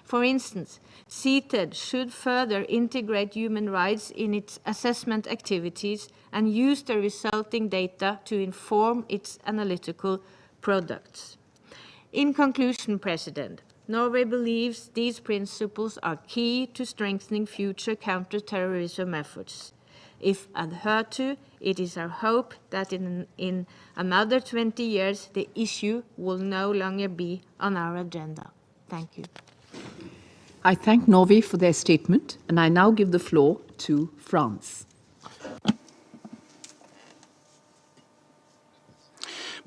For instance, CTED should further integrate human rights in its assessment activities and use the resulting data to inform its analytical products. In conclusion, President, Norway believes these principles are key to strengthening future counter-terrorism efforts. If adhered to, it is our hope that in another 20 years, the issue will no longer be on our agenda. Thank you. I thank Norway for their statement, and I now give the floor to France.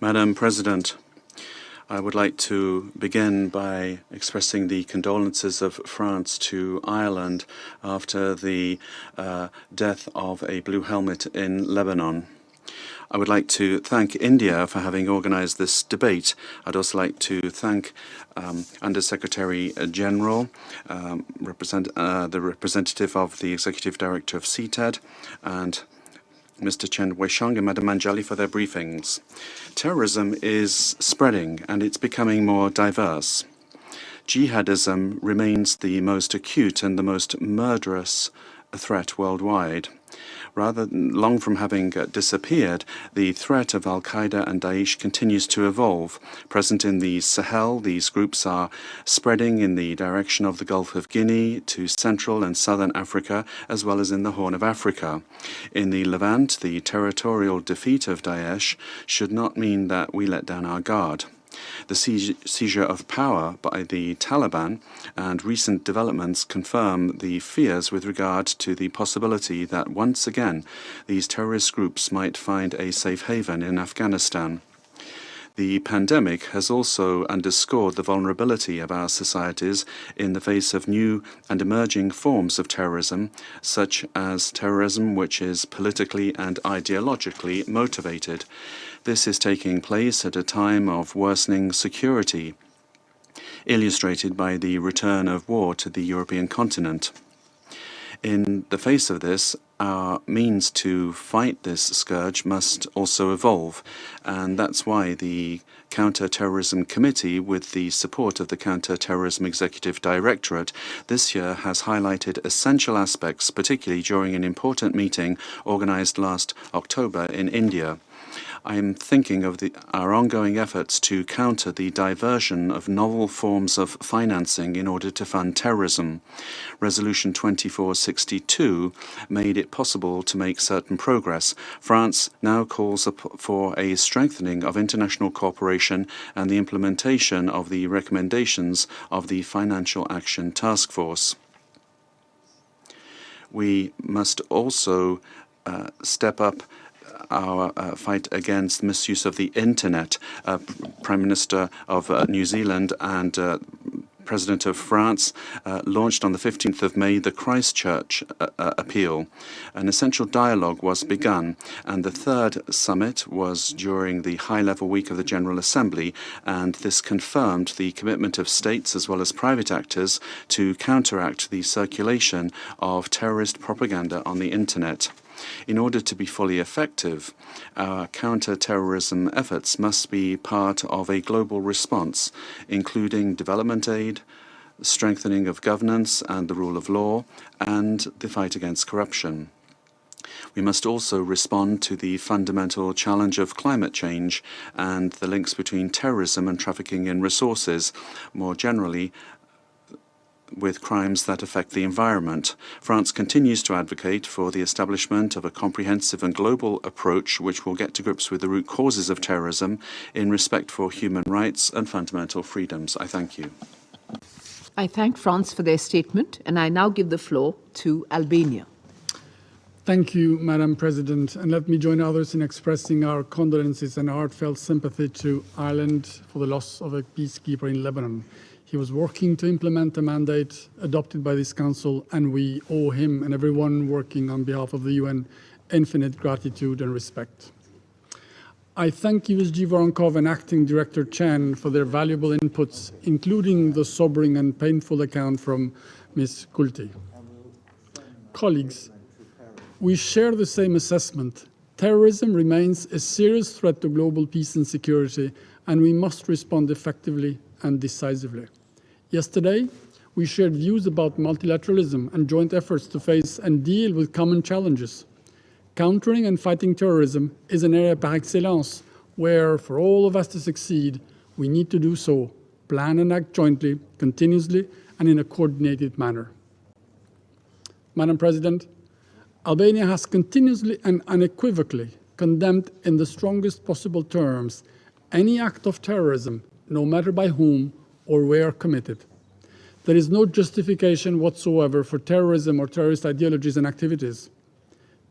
Madam President, I would like to begin by expressing the condolences of France to Ireland after the death of a blue helmet in Lebanon. I would like to thank India for having organized this debate. I'd also like to thank Under-Secretary General, the representative of the Executive Director of CTED, and Mr. Chen Weisheng and Madam Manjali for their briefings. Terrorism is spreading and it's becoming more diverse. Jihadism remains the most acute and the most murderous threat worldwide. Rather long from having disappeared, the threat of Al-Qaeda and Daesh continues to evolve. Present in the Sahel, these groups are spreading in the direction of the Gulf of Guinea to Central and Southern Africa, as well as in the Horn of Africa. In the Levant, the territorial defeat of Daesh should not mean that we let down our guard. The seizure of power by the Taliban and recent developments confirm the fears with regard to the possibility that once again these terrorist groups might find a safe haven in Afghanistan. The pandemic has also underscored the vulnerability of our societies in the face of new and emerging forms of terrorism, such as terrorism which is politically and ideologically motivated. This is taking place at a time of worsening security, illustrated by the return of war to the European continent. In the face of this, our means to fight this scourge must also evolve, and that's why the Counter-Terrorism Committee, with the support of the Counter-Terrorism Executive Directorate, this year has highlighted essential aspects, particularly during an important meeting organized last October in India. I am thinking of our ongoing efforts to counter the diversion of novel forms of financing in order to fund terrorism. Resolution 2462 made it possible to make certain progress. France now calls for a strengthening of international cooperation and the implementation of the recommendations of the Financial Action Task Force. We must also step up our fight against misuse of the internet. Prime Minister of New Zealand and President of France launched on the 15th of May the Christchurch appeal. An essential dialogue was begun, and the third summit was during the high-level week of the General Assembly, and this confirmed the commitment of states as well as private actors to counteract the circulation of terrorist propaganda on the internet. In order to be fully effective, our counter-terrorism efforts must be part of a global response, including development aid, strengthening of governance and the rule of law, and the fight against corruption. We must also respond to the fundamental challenge of climate change and the links between terrorism and trafficking in resources. More generally, with crimes that affect the environment. France continues to advocate for the establishment of a comprehensive and global approach which will get to grips with the root causes of terrorism in respect for human rights and fundamental freedoms. I thank you. I thank France for their statement, and I now give the floor to Albania. Thank you, Madam President, and let me join others in expressing our condolences and heartfelt sympathy to Ireland for the loss of a peacekeeper in Lebanon. He was working to implement a mandate adopted by this Council, and we owe him and everyone working on behalf of the UN infinite gratitude and respect. I thank USG Voronkov and Acting Director Chen for their valuable inputs, including the sobering and painful account from Ms. Kulti. Colleagues, we share the same assessment. Terrorism remains a serious threat to global peace and security, and we must respond effectively and decisively. Yesterday, we shared views about multilateralism and joint efforts to face and deal with common challenges. Countering and fighting terrorism is an area par excellence where, for all of us to succeed, we need to do so, plan and act jointly, continuously, and in a coordinated manner. Madam President, Albania has continuously and unequivocally condemned in the strongest possible terms any act of terrorism, no matter by whom or where committed. There is no justification whatsoever for terrorism or terrorist ideologies and activities.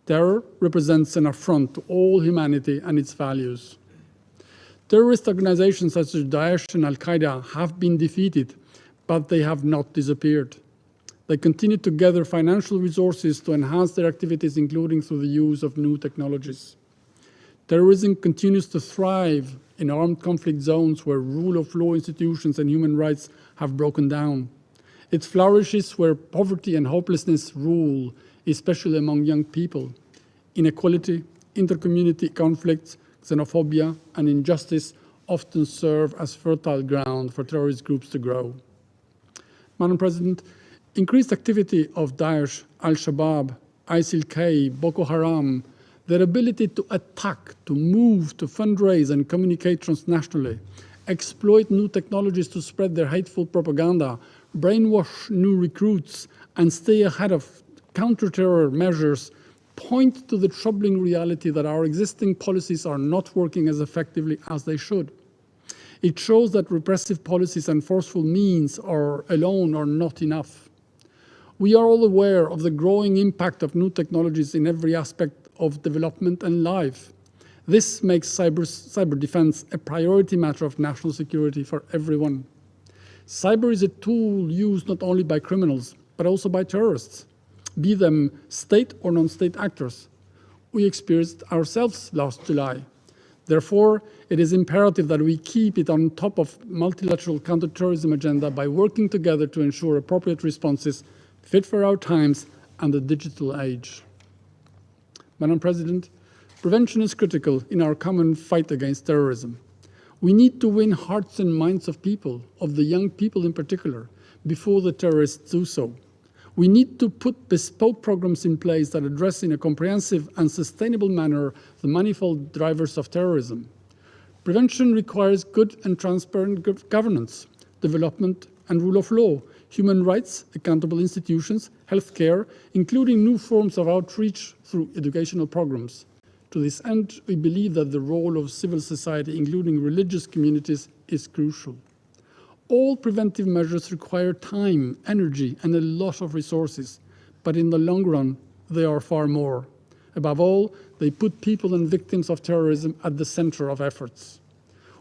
Terror represents an affront to all humanity and its values. Terrorist organizations such as Daesh and Al-Qaeda have been defeated, but they have not disappeared. They continue to gather financial resources to enhance their activities, including through the use of new technologies. Terrorism continues to thrive in armed conflict zones where rule of law institutions and human rights have broken down. It flourishes where poverty and hopelessness rule, especially among young people. Inequality, intercommunity conflicts, xenophobia, and injustice often serve as fertile ground for terrorist groups to grow. Madam President, increased activity of Daesh, Al-Shabaab, ISIL-K, Boko Haram, their ability to attack, to move, to fundraise and communicate transnationally, exploit new technologies to spread their hateful propaganda, brainwash new recruits, and stay ahead of counter-terror measures point to the troubling reality that our existing policies are not working as effectively as they should. It shows that repressive policies and forceful means alone are not enough. We are all aware of the growing impact of new technologies in every aspect of development and life. This makes cyber defense a priority matter of national security for everyone. Cyber is a tool used not only by criminals, but also by terrorists, be them state or non-state actors. We experienced ourselves last July. Therefore, it is imperative that we keep it on top of multilateral counterterrorism agenda by working together to ensure appropriate responses fit for our times and the digital age. Madam President, prevention is critical in our common fight against terrorism. We need to win hearts and minds of people, of the young people in particular, before the terrorists do so. We need to put bespoke programs in place that address in a comprehensive and sustainable manner the manifold drivers of terrorism. Prevention requires good and transparent governance, development and rule of law, human rights, accountable institutions, healthcare, including new forms of outreach through educational programs. To this end, we believe that the role of civil society, including religious communities, is crucial. All preventive measures require time, energy, and a lot of resources, but in the long run, they are far more. Above all, they put people and victims of terrorism at the center of efforts.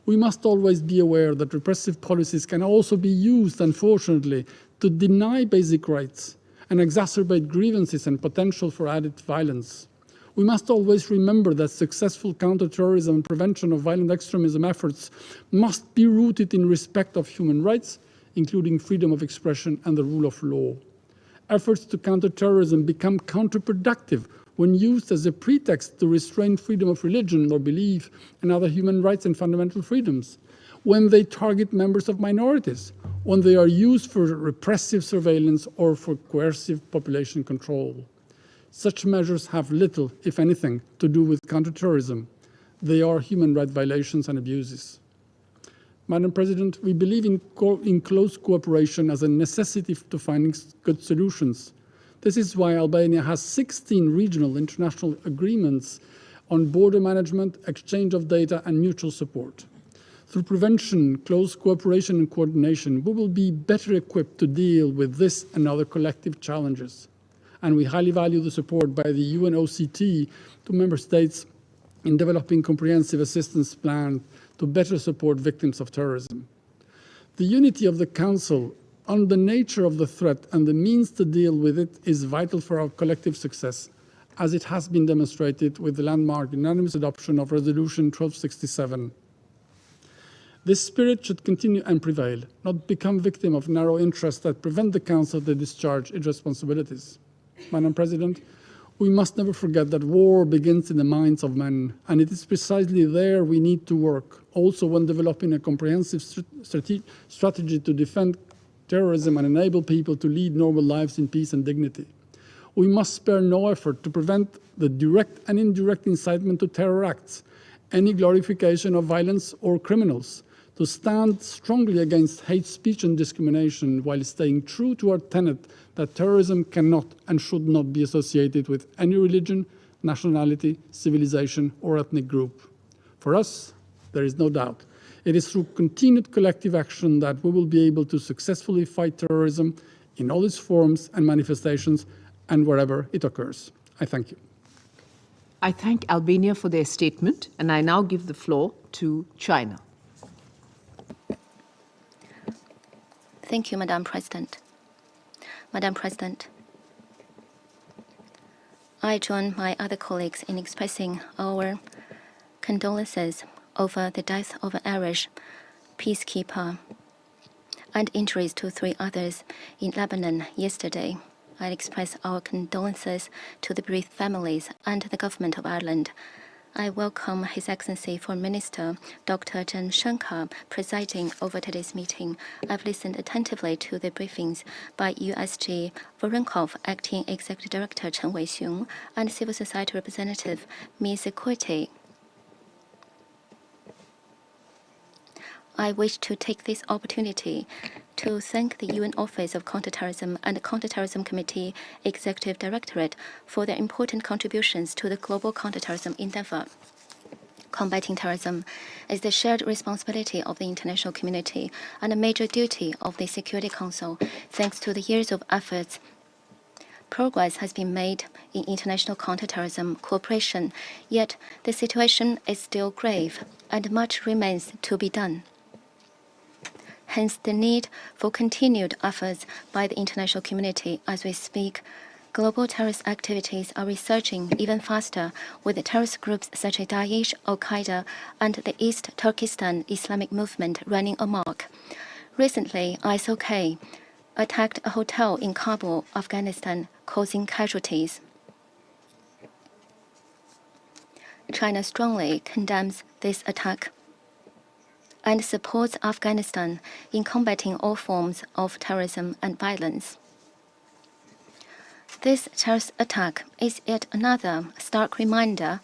We must always be aware that repressive policies can also be used, unfortunately, to deny basic rights and exacerbate grievances and potential for added violence. We must always remember that successful counterterrorism and prevention of violent extremism efforts must be rooted in respect of human rights, including freedom of expression and the rule of law. Efforts to counter terrorism become counterproductive when used as a pretext to restrain freedom of religion or belief and other human rights and fundamental freedoms, when they target members of minorities, when they are used for repressive surveillance or for coercive population control. Such measures have little, if anything, to do with counterterrorism. They are human rights violations and abuses. Madam President, we believe in close cooperation as a necessity to finding good solutions. This is why Albania has 16 regional international agreements on border management, exchange of data, and mutual support. Through prevention, close cooperation, and coordination, we will be better equipped to deal with this and other collective challenges. And we highly value the support by the UNOCT to member states in developing comprehensive assistance plans to better support victims of terrorism. The unity of the Council on the nature of the threat and the means to deal with it is vital for our collective success, as it has been demonstrated with the landmark unanimous adoption of Resolution 1267. This spirit should continue and prevail, not become victim of narrow interests that prevent the Council to discharge its responsibilities. Madam President, we must never forget that war begins in the minds of men, and it is precisely there we need to work, also when developing a comprehensive strategy to defend terrorism and enable people to lead normal lives in peace and dignity. We must spare no effort to prevent the direct and indirect incitement to terror acts, any glorification of violence or criminals, to stand strongly against hate speech and discrimination while staying true to our tenet that terrorism cannot and should not be associated with any religion, nationality, civilization, or ethnic group. For us, there is no doubt. It is through continued collective action that we will be able to successfully fight terrorism in all its forms and manifestations and wherever it occurs. I thank you. I thank Albania for their statement, and I now give the floor to China. Thank you, Madam President. Madam President, I join my other colleagues in expressing our condolences over the death of an Irish peacekeeper and injuries to 3 others in Lebanon yesterday. I express our condolences to the bereaved families and the government of Ireland. I welcome His Excellency Foreign Minister Dr. Jan Shankar presiding over today's meeting. I've listened attentively to the briefings by USG Voronkov, Acting Executive Director Chen Weixiong, and Civil Society Representative Ms. Cote. I wish to take this opportunity to thank the UN Office of Counterterrorism and the Counterterrorism Committee Executive Directorate for their important contributions to the global counterterrorism endeavor. Combating terrorism is the shared responsibility of the international community and a major duty of the Security Council. Thanks to the years of efforts, progress has been made in international counterterrorism cooperation, yet the situation is still grave and much remains to be done. Hence, the need for continued efforts by the international community as we speak. global terrorist activities are resurging even faster, with terrorist groups such as Daesh, Al-Qaeda, and the East Turkestan Islamic movement running amok. Recently, ISIL-K attacked a hotel in Kabul, Afghanistan, causing casualties. China strongly condemns this attack and supports Afghanistan in combating all forms of terrorism and violence. This terrorist attack is yet another stark reminder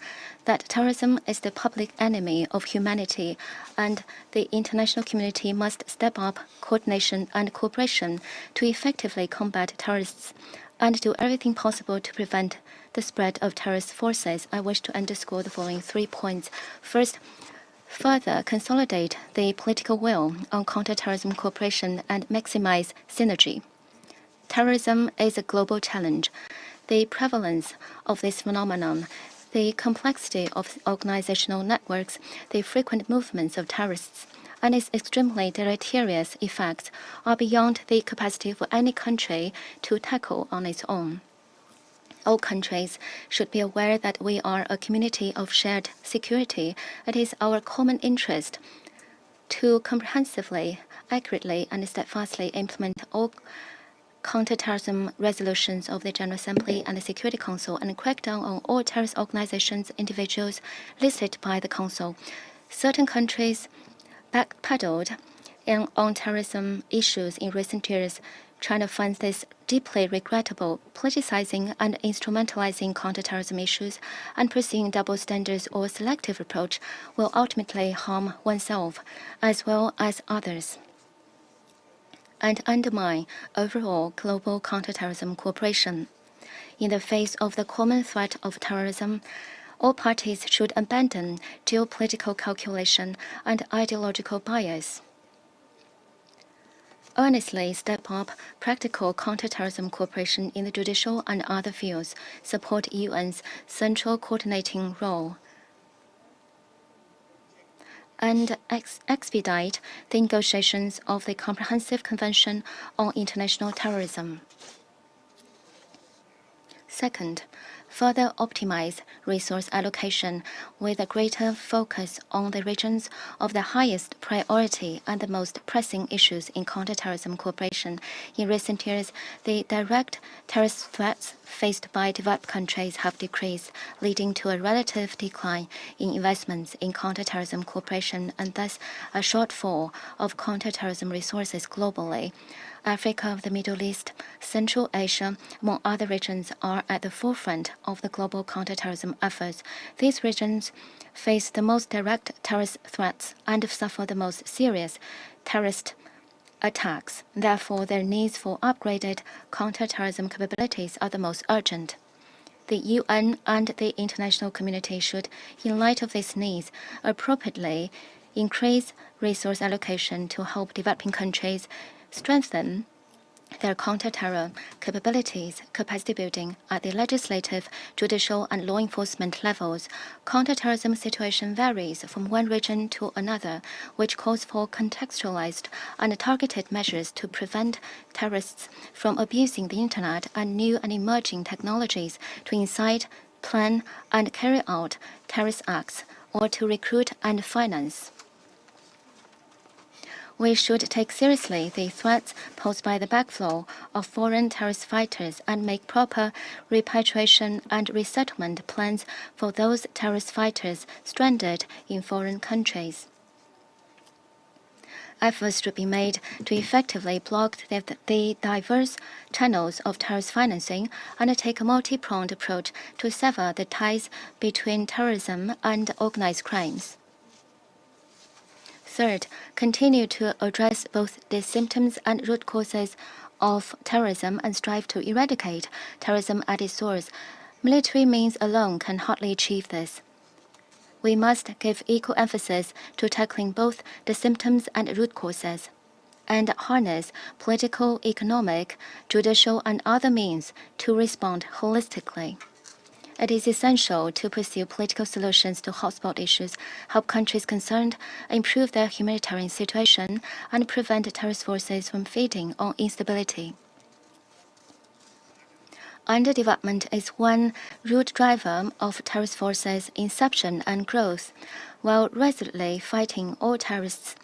that terrorism is the public enemy of humanity, and the international community must step up coordination and cooperation to effectively combat terrorists and do everything possible to prevent the spread of terrorist forces. I wish to underscore the following 3 points. First, further consolidate the political will on counter-terrorism cooperation and maximize synergy. Terrorism is a global challenge. The prevalence of this phenomenon, the complexity of organizational networks, the frequent movements of terrorists, and its extremely deleterious effects are beyond the capacity for any country to tackle on its own. All countries should be aware that we are a community of shared security. It is our common interest to comprehensively, accurately, and steadfastly implement all counter-terrorism resolutions of the General Assembly and the Security Council and crack down on all terrorist organizations, individuals listed by the Council. Certain countries backpedaled on terrorism issues in recent years. China finds this deeply regrettable. Politicizing and instrumentalizing counter-terrorism issues and pursuing double standards or selective approach will ultimately harm oneself as well as others and undermine overall global counterterrorism cooperation. In the face of the common threat of terrorism, all parties should abandon geopolitical calculation and ideological bias. Earnestly step up practical counterterrorism cooperation in the judicial and other fields, support UN's central coordinating role, and expedite the negotiations of the Comprehensive Convention on International Terrorism. Second, further optimize resource allocation with a greater focus on the regions of the highest priority and the most pressing issues in counterterrorism cooperation. In recent years, the direct terrorist threats faced by developed countries have decreased, leading to a relative decline in investments in counterterrorism cooperation and thus a shortfall of counterterrorism resources globally. Africa, the Middle East, Central Asia, among other regions, are at the forefront of the global counterterrorism efforts. These regions face the most direct terrorist threats and suffer the most serious terrorist attacks. Therefore, their needs for upgraded counterterrorism capabilities are the most urgent. The UN and the international community should, in light of these needs, appropriately increase resource allocation to help developing countries strengthen their counter-terror capabilities, capacity building at the legislative, judicial, and law enforcement levels. Counter-terrorism situation varies from one region to another, which calls for contextualized and targeted measures to prevent terrorists from abusing the internet and new and emerging technologies to incite, plan, and carry out terrorist acts, or to recruit and finance. We should take seriously the threats posed by the backflow of foreign terrorist fighters and make proper repatriation and resettlement plans for those terrorist fighters stranded in foreign countries. Efforts should be made to effectively block the diverse channels of terrorist financing and take a multi-pronged approach to sever the ties between terrorism and organized crimes. Third, continue to address both the symptoms and root causes of terrorism and strive to eradicate terrorism at its source. Military means alone can hardly achieve this. We must give equal emphasis to tackling both the symptoms and root causes, and harness political, economic, judicial, and other means to respond holistically. It is essential to pursue political solutions to hotspot issues, help countries concerned improve their humanitarian situation, and prevent terrorist forces from feeding on instability. Underdevelopment is one root driver of terrorist forces' inception and growth. While resolutely fighting all terrorists,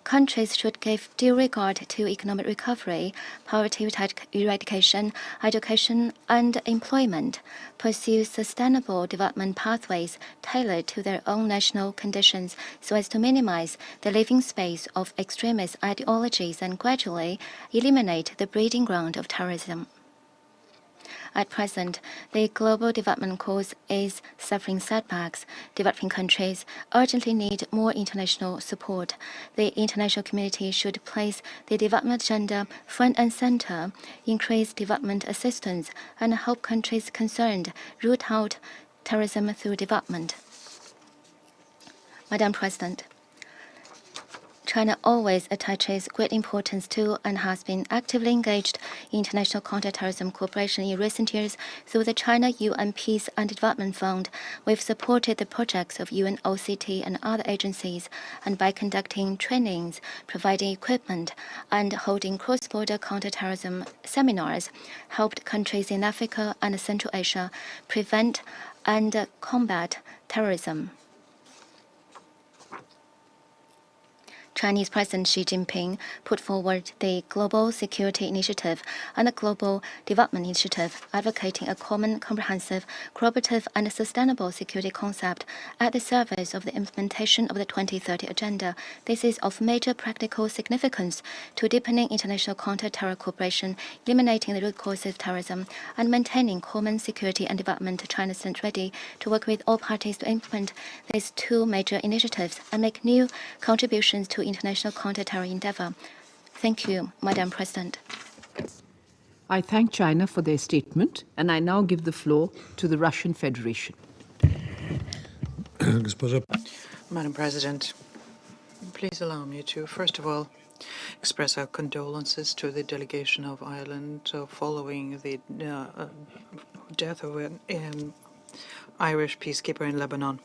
countries should give due regard to economic recovery, poverty eradication, education, and employment, pursue sustainable development pathways tailored to their own national conditions so as to minimize the living space of extremist ideologies and gradually eliminate the breeding ground of terrorism. At present, the global development course is suffering setbacks. Developing countries urgently need more international support. The international community should place the development agenda front and center, increase development assistance, and help countries concerned root out terrorism through development. Madam President, China always attaches great importance to and has been actively engaged in international counter-terrorism cooperation in recent years through the China-UN Peace and Development Fund. We've supported the projects of UNSC and other agencies, and by conducting trainings, providing equipment, and holding cross-border counter-terrorism seminars, helped countries in Africa and Central Asia prevent and combat terrorism. Chinese President Xi Jinping put forward the Global Security Initiative and the Global Development Initiative, advocating a common, comprehensive, cooperative, and sustainable security concept at the service of the implementation of the 2030 Agenda. This is of major practical significance to deepening international counter-terror cooperation, eliminating the root causes of terrorism, and maintaining common security and development. China stands ready to work with all parties to implement these two major initiatives and make new contributions to international counter-terror endeavor. Thank you, Madam President. I thank China for their statement, and I now give the floor to the Russian Federation. Madam President, please allow me to, first of all, express our condolences to the delegation of Ireland following the death of an Irish peacekeeper in Lebanon.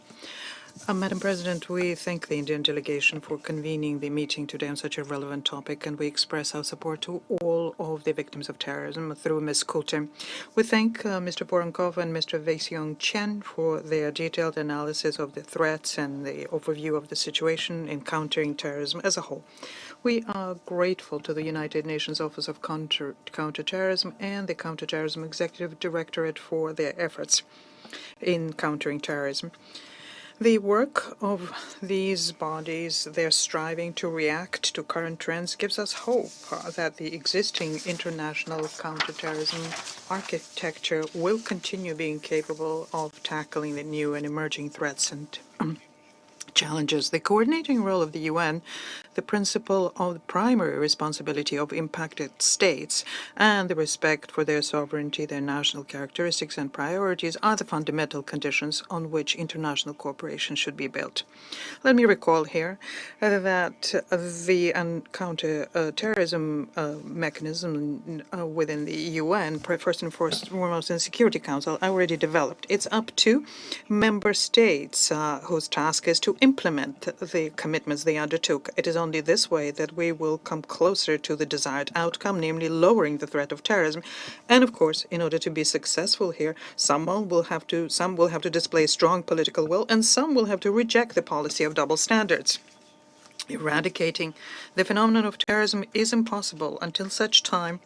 Madam President, we thank the Indian delegation for convening the meeting today on such a relevant topic, and we express our support to all of the victims of terrorism through Ms. Kulte. We thank Mr. Voronkov and Mr. Wei-Xiong Chen for their detailed analysis of the threats and the overview of the situation in countering terrorism as a whole. We are grateful to the United Nations Office of Counterterrorism and the Counterterrorism Executive Directorate for their efforts in countering terrorism. The work of these bodies, their striving to react to current trends, gives us hope that the existing international counterterrorism architecture will continue being capable of tackling the new and emerging threats and challenges. The coordinating role of the UN, the principle of the primary responsibility of impacted states, and the respect for their sovereignty, their national characteristics and priorities are the fundamental conditions on which international cooperation should be built. Let me recall here that the counter-terrorism mechanism within the UN, first and foremost in the Security Council, already developed. It's up to member states whose task is to implement the commitments they undertook. It is only this way that we will come closer to the desired outcome, namely lowering the threat of terrorism. And of course, in order to be successful here, some will have to display strong political will, and some will have to reject the policy of double standards. Eradicating the phenomenon of terrorism is impossible until such time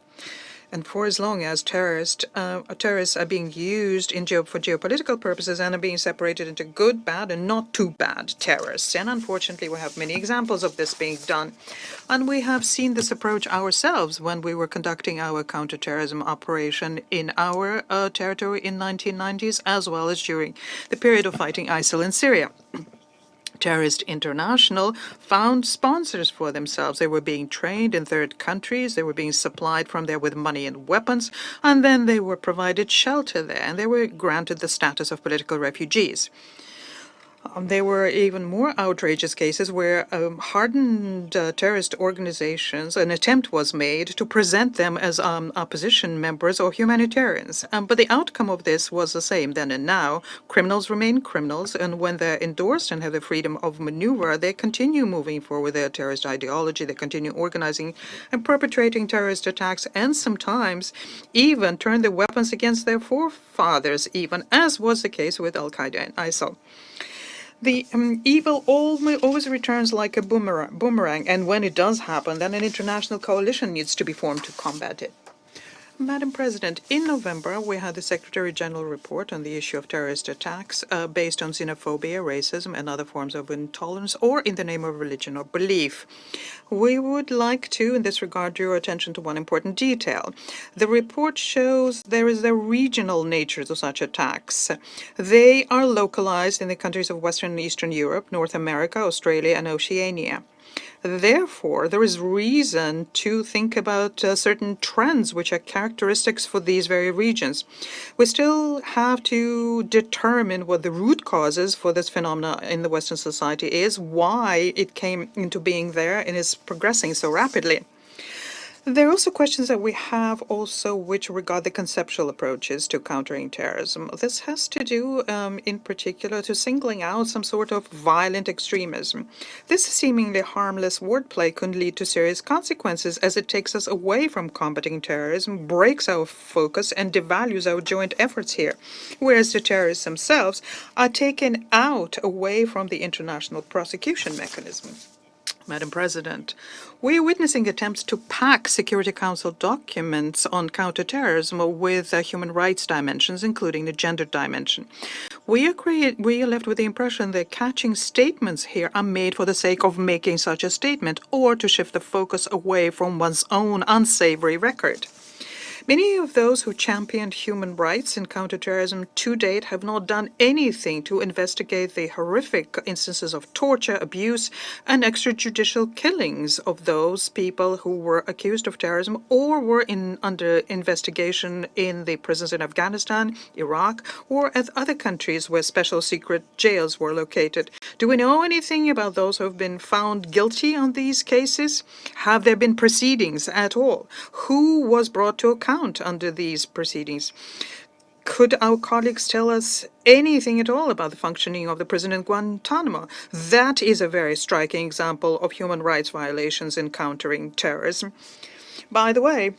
and for as long as terrorists are being used for geopolitical purposes and are being separated into good, bad, and not too bad terrorists. And unfortunately, we have many examples of this being done. And we have seen this approach ourselves when we were conducting our counterterrorism operation in our territory in 1990s, as well as during the period of fighting ISIL in Syria. Terrorist International found sponsors for themselves. They were being trained in third countries. They were being supplied from there with money and weapons, and then they were provided shelter there, and they were granted the status of political refugees. There were even more outrageous cases where hardened terrorist organizations, an attempt was made to present them as opposition members or humanitarians. But the outcome of this was the same then and now. Criminals remain criminals, and when they're endorsed and have the freedom of maneuver, they continue moving forward with their terrorist ideology. They continue organizing and perpetrating terrorist attacks, and sometimes even turn their weapons against their forefathers, even as was the case with Al-Qaeda and ISIL. The evil always returns like a boomerang, and when it does happen, then an international coalition needs to be formed to combat it. Madam President, in November, we had the Secretary General report on the issue of terrorist attacks based on xenophobia, racism, and other forms of intolerance, or in the name of religion or belief. We would like to, in this regard, draw attention to one important detail. The report shows there is a regional nature to such attacks. They are localized in the countries of Western and Eastern Europe, North America, Australia, and Oceania. Therefore, there is reason to think about certain trends which are characteristics for these very regions. We still have to determine what the root causes for this phenomena in the Western society is, why it came into being there and is progressing so rapidly. There are also questions that we have also which regard the conceptual approaches to countering terrorism. This has to do in particular to singling out some sort of violent extremism. This seemingly harmless wordplay can lead to serious consequences as it takes us away from combating terrorism, breaks our focus, and devalues our joint efforts here, whereas the terrorists themselves are taken out away from the international prosecution mechanism. Madam President, we are witnessing attempts to pack Security Council documents on counterterrorism with human rights dimensions, including the gender dimension. We are left with the impression that catching statements here are made for the sake of making such a statement or to shift the focus away from one's own unsavory record. Many of those who championed human rights in counterterrorism to date have not done anything to investigate the horrific instances of torture, abuse, and extrajudicial killings of those people who were accused of terrorism or were under investigation in the prisons in Afghanistan, Iraq, or at other countries where special secret jails were located. Do we know anything about those who have been found guilty on these cases? Have there been proceedings at all? Who was brought to account under these proceedings? Could our colleagues tell us anything at all about the functioning of the prison in Guantanamo? That is a very striking example of human rights violations in countering terrorism. By the way,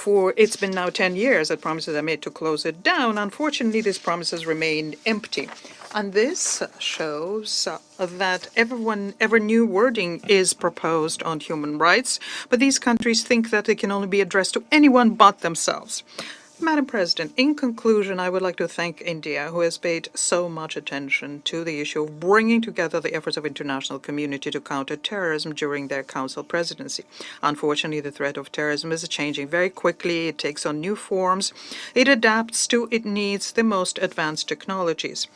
it's been now 10 years that promises are made to close it down. Unfortunately, these promises remain empty. And this shows that ever new wording is proposed on human rights, but these countries think that it can only be addressed to anyone but themselves. Madam President, in conclusion, I would like to thank India, who has paid so much attention to the issue of bringing together the efforts of international community to counter terrorism during their Council presidency. Unfortunately, the threat of terrorism is changing very quickly. It takes on new forms. It adapts to its needs the most advanced technologies.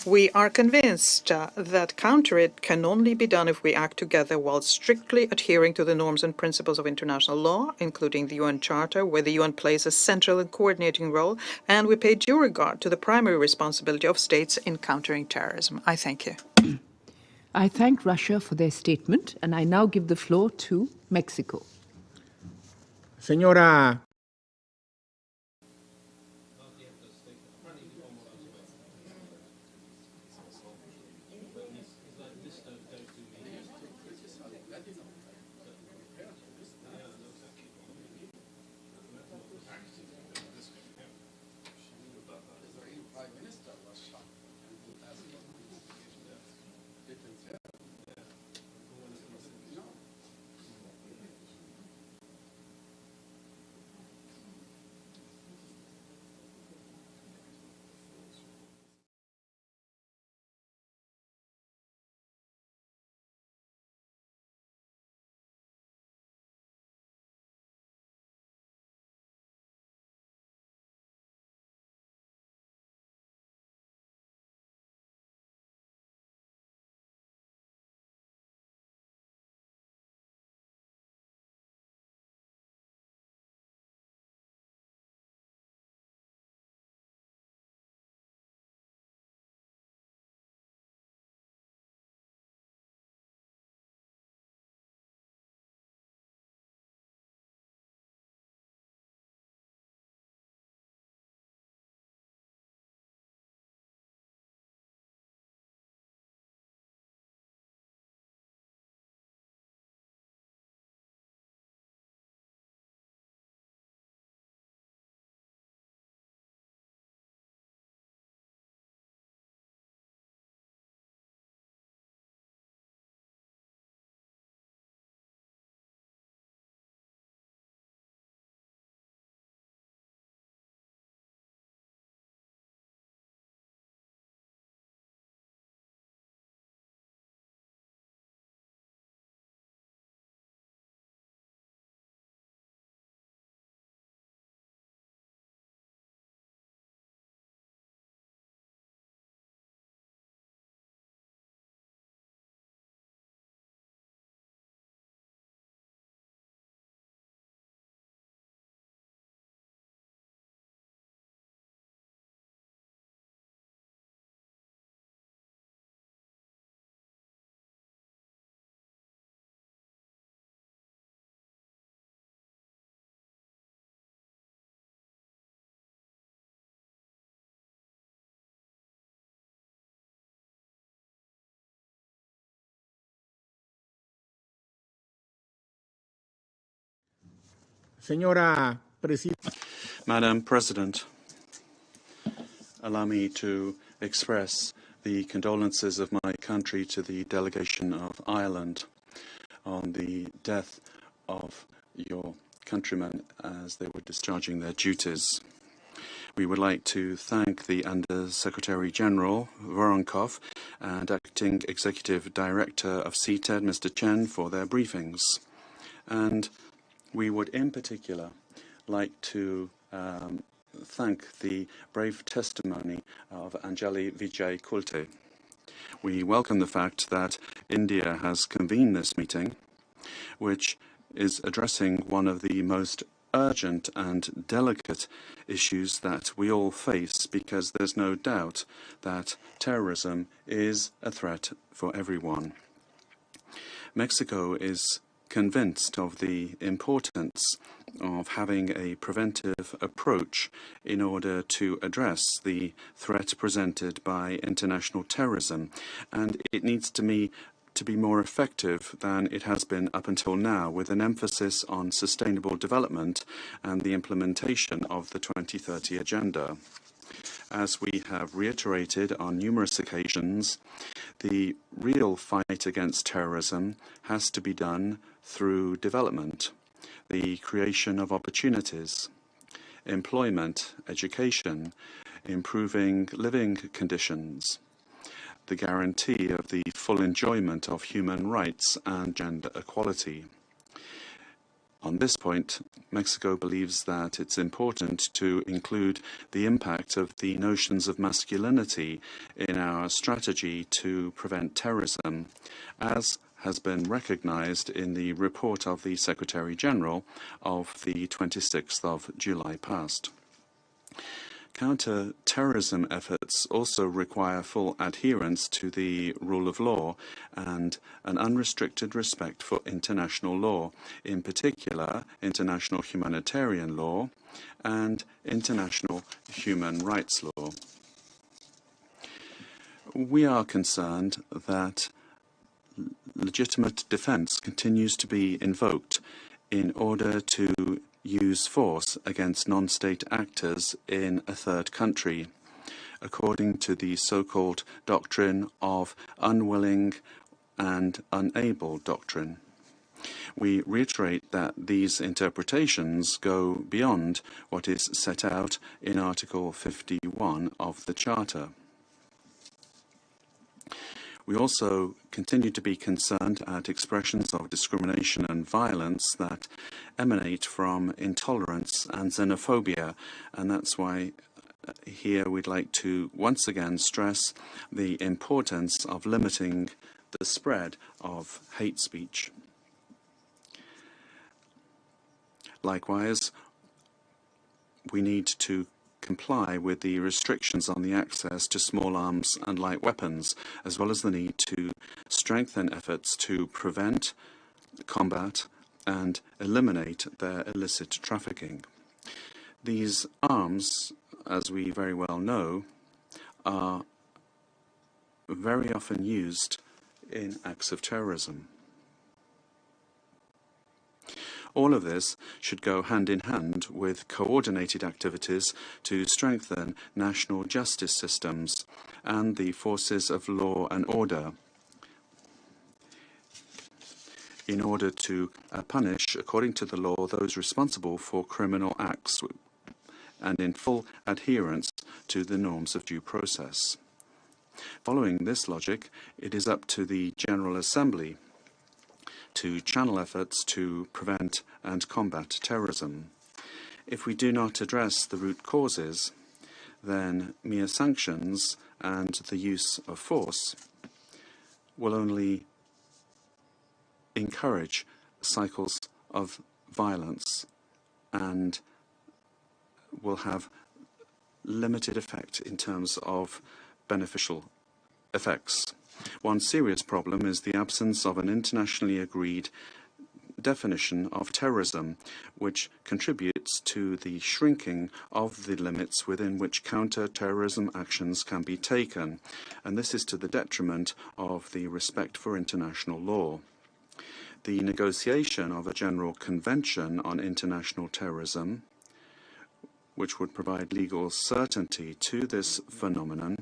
We are convinced that counter it can only be done if we act together while strictly adhering to the norms and principles of international law, including the UN Charter, where the UN plays a central and coordinating role, and we pay due regard to the primary responsibility of states in countering terrorism. I thank you. I thank Russia for their statement, and I now give the floor to Mexico. Señora Señora Madam President, allow me to express the condolences of my country to the delegation of Ireland on the death of your countrymen as they were discharging their duties. We would like to thank the Under-Secretary General, Voronkov, and Acting Executive Director of CTED, Mr. Chen, for their briefings. And we would in particular like to thank the brave testimony of Anjali Vijay Kulte. We welcome the fact that India has convened this meeting, which is addressing one of the most urgent and delicate issues that we all face, because there's no doubt that terrorism is a threat for everyone. Mexico is convinced of the importance of having a preventive approach in order to address the threat presented by international terrorism, and it needs to be more effective than it has been up until now, with an emphasis on sustainable development and the implementation of the 2030 Agenda. As we have reiterated on numerous occasions, the real fight against terrorism has to be done through development, the creation of opportunities, employment, education, improving living conditions, the guarantee of the full enjoyment of human rights and gender equality. On this point, Mexico believes that it's important to include the impact of the notions of masculinity in our strategy to prevent terrorism, as has been recognized in the report of the Secretary General of the 26th of July past. Counter-terrorism efforts also require full adherence to the rule of law and an unrestricted respect for international law, in particular international humanitarian law and international human rights law. We are concerned that legitimate defense continues to be invoked in order to use force against non-state actors in a third country, according to the so-called doctrine of unwilling and unable doctrine. We reiterate that these interpretations go beyond what is set out in Article 51 of the Charter. We also continue to be concerned at expressions of discrimination and violence that emanate from intolerance and xenophobia, and that's why here we'd like to once again stress the importance of limiting the spread of hate speech. Likewise, we need to comply with the restrictions on the access to small arms and light weapons, as well as the need to strengthen efforts to prevent, combat, and eliminate their illicit trafficking. These arms, as we very well know, are very often used in acts of terrorism. All of this should go hand in hand with coordinated activities to strengthen national justice systems and the forces of law and order in order to punish, according to the law, those responsible for criminal acts and in full adherence to the norms of due process. Following this logic, it is up to the General Assembly to channel efforts to prevent and combat terrorism. If we do not address the root causes, then mere sanctions and the use of force will only encourage cycles of violence and will have limited effect in terms of beneficial effects. One serious problem is the absence of an internationally agreed definition of terrorism, which contributes to the shrinking of the limits within which counter-terrorism actions can be taken, and this is to the detriment of the respect for international law. the negotiation of a general convention on international terrorism, which would provide legal certainty to this phenomenon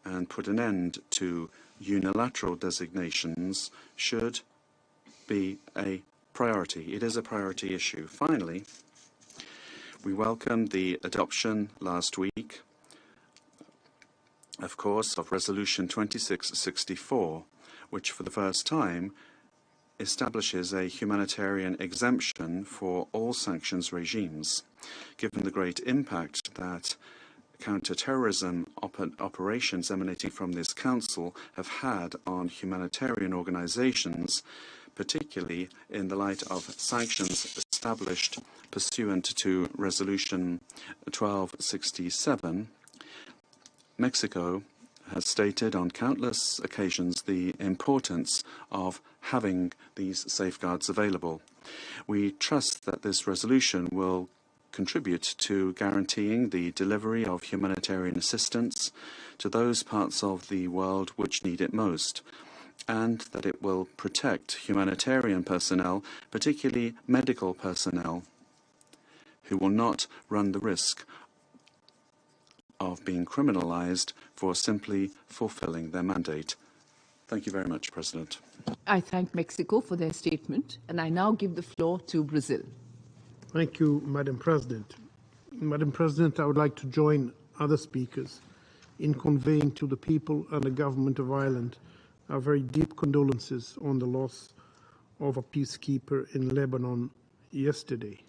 and put an end to unilateral designations, should be a priority. It is a priority issue. Finally, we welcome the adoption last week, of course, of Resolution 2664, which for the first time establishes a humanitarian exemption for all sanctions regimes. Given the great impact that counter-terrorism operations emanating from this Council have had on humanitarian organizations, particularly in the light of sanctions established pursuant to Resolution 1267, Mexico has stated on countless occasions the importance of having these safeguards available. We trust that this resolution will contribute to guaranteeing the delivery of humanitarian assistance to those parts of the world which need it most, and that it will protect humanitarian personnel, particularly medical personnel, who will not run the risk of being criminalized for simply fulfilling their mandate. Thank you very much, President. I thank Mexico for their statement, and I now give the floor to Brazil. Thank you, Madam President. Madam President, I would like to join other speakers in conveying to the people and the government of Ireland our very deep condolences on the loss of a peacekeeper in Lebanon yesterday.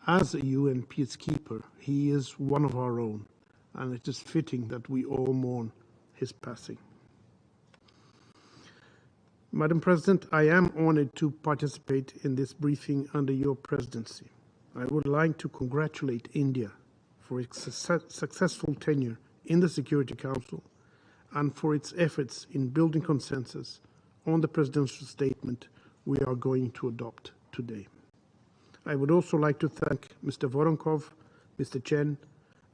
As a UN peacekeeper, he is one of our own, and it is fitting that we all mourn his passing. Madam President, I am honored to participate in this briefing under your presidency. I would like to congratulate India for its successful tenure in the Security Council and for its efforts in building consensus on the presidential statement we are going to adopt today. I would also like to thank Mr. Voronkov, Mr. Chen,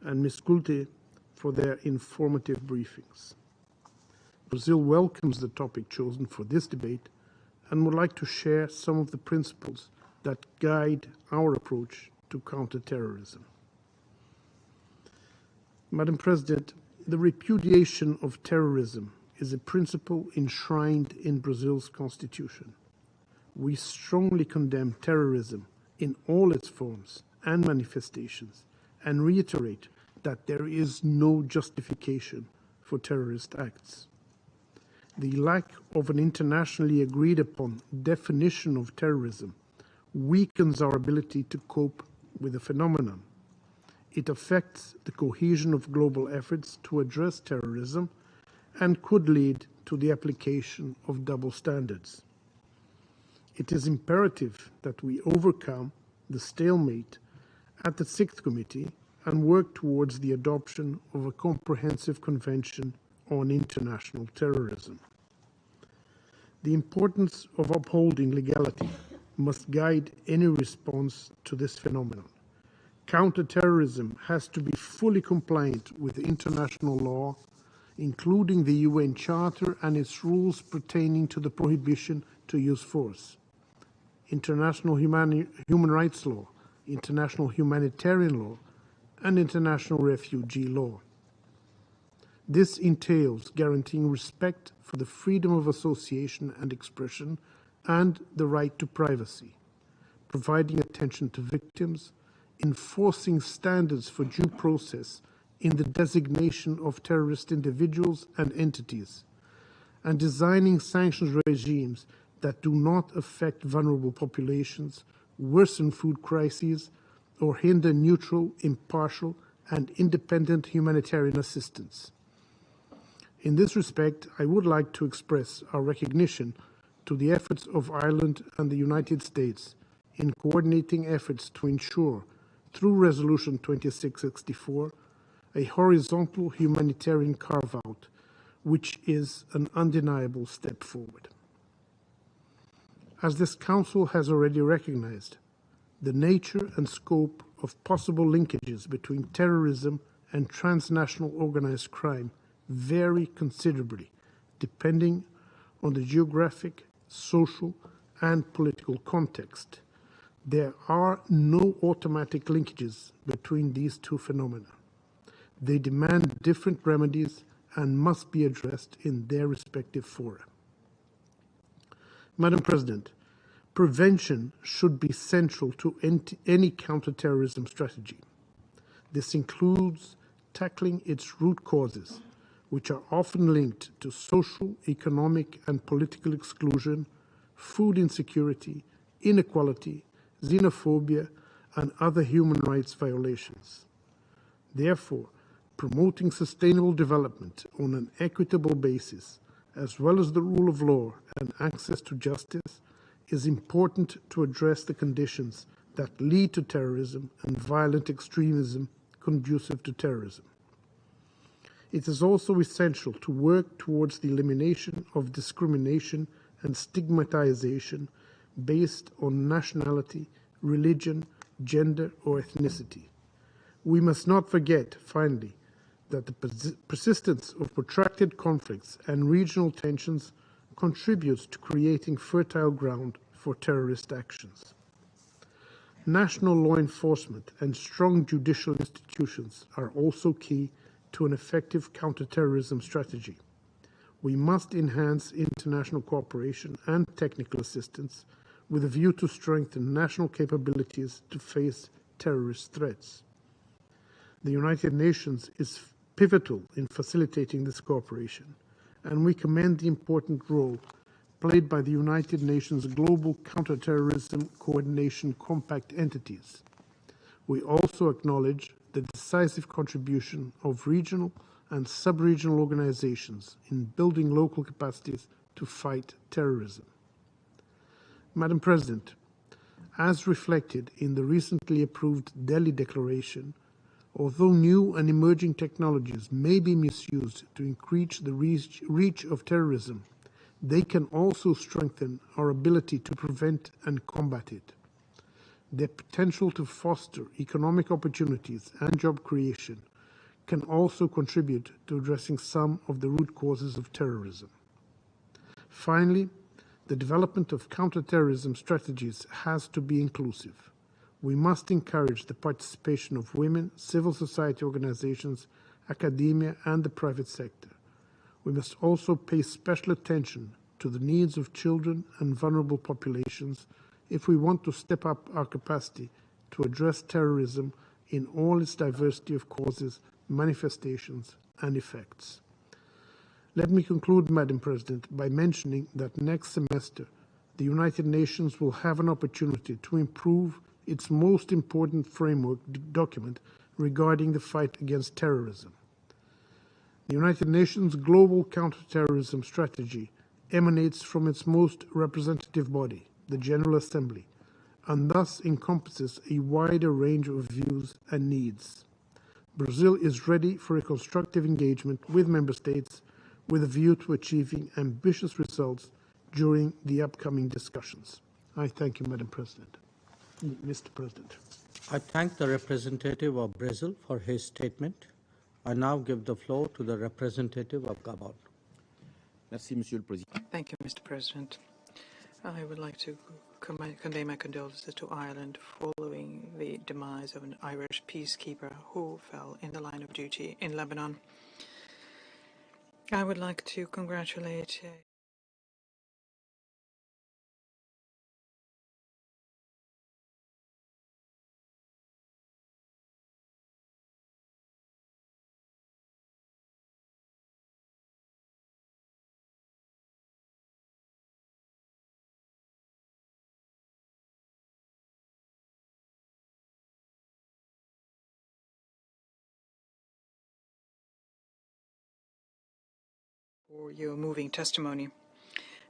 and Ms. Kulte for their informative briefings. Brazil welcomes the topic chosen for this debate and would like to share some of the principles that guide our approach to counter-terrorism. Madam President, the repudiation of terrorism is a principle enshrined in Brazil's constitution. We strongly condemn terrorism in all its forms and manifestations and reiterate that there is no justification for terrorist acts. The lack of an internationally agreed upon definition of terrorism weakens our ability to cope with the phenomenon. It affects the cohesion of global efforts to address terrorism and could lead to the application of double standards. It is imperative that we overcome the stalemate at the Sixth Committee and work towards the adoption of a comprehensive convention on international terrorism. The importance of upholding legality must guide any response to this phenomenon. Counter-terrorism has to be fully compliant with international law, including the UN Charter and its rules pertaining to the prohibition to use force, international human rights law, international humanitarian law, and international refugee law. This entails guaranteeing respect for the freedom of association and expression and the right to privacy, providing attention to victims, enforcing standards for due process in the designation of terrorist individuals and entities, and designing sanctions regimes that do not affect vulnerable populations, worsen food crises, or hinder neutral, impartial, and independent humanitarian assistance. In this respect, I would like to express our recognition to the efforts of Ireland and the United States in coordinating efforts to ensure, through Resolution 2664, a horizontal humanitarian carve-out, which is an undeniable step forward. As this Council has already recognized, the nature and scope of possible linkages between terrorism and transnational organized crime vary considerably, depending on the geographic, social, and political context. There are no automatic linkages between these two phenomena. They demand different remedies and must be addressed in their respective fora. Madam President, prevention should be central to any counterterrorism strategy. This includes tackling its root causes, which are often linked to social, economic, and political exclusion, food insecurity, inequality, xenophobia, and other human rights violations. Therefore, promoting sustainable development on an equitable basis, as well as the rule of law and access to justice, is important to address the conditions that lead to terrorism and violent extremism conducive to terrorism. It is also essential to work towards the elimination of discrimination and stigmatization based on nationality, religion, gender, or ethnicity. We must not forget, finally, that the persistence of protracted conflicts and regional tensions contributes to creating fertile ground for terrorist actions. National law enforcement and strong judicial institutions are also key to an effective counterterrorism strategy. We must enhance international cooperation and technical assistance with a view to strengthen national capabilities to face terrorist threats. The United Nations is pivotal in facilitating this cooperation, and we commend the important role played by the United Nations Global Counterterrorism Coordination Compact entities. We also acknowledge the decisive contribution of regional and sub-regional organizations in building local capacities to fight terrorism. Madam President, as reflected in the recently approved Delhi Declaration, although new and emerging technologies may be misused to increase the reach of terrorism, they can also strengthen our ability to prevent and combat it. Their potential to foster economic opportunities and job creation can also contribute to addressing some of the root causes of terrorism. Finally, the development of counterterrorism strategies has to be inclusive. We must encourage the participation of women, civil society organizations, academia, and the private sector. We must also pay special attention to the needs of children and vulnerable populations if we want to step up our capacity to address terrorism in all its diversity of causes, manifestations, and effects. Let me conclude, Madam President, by mentioning that next semester, the United Nations will have an opportunity to improve its most important framework document regarding the fight against terrorism. The United Nations Global Counterterrorism Strategy emanates from its most representative body, the General Assembly, and thus encompasses a wider range of views and needs. Brazil is ready for a constructive engagement with member states with a view to achieving ambitious results during the upcoming discussions. I thank you, Madam President. Mr. President. I thank the representative of Brazil for his statement. I now give the floor to the representative of Gabon. Thank you, Mr. President. I would like to convey my condolences to Ireland following the demise of an Irish peacekeeper who fell in the line of duty in Lebanon. I would like to congratulate for your moving testimony.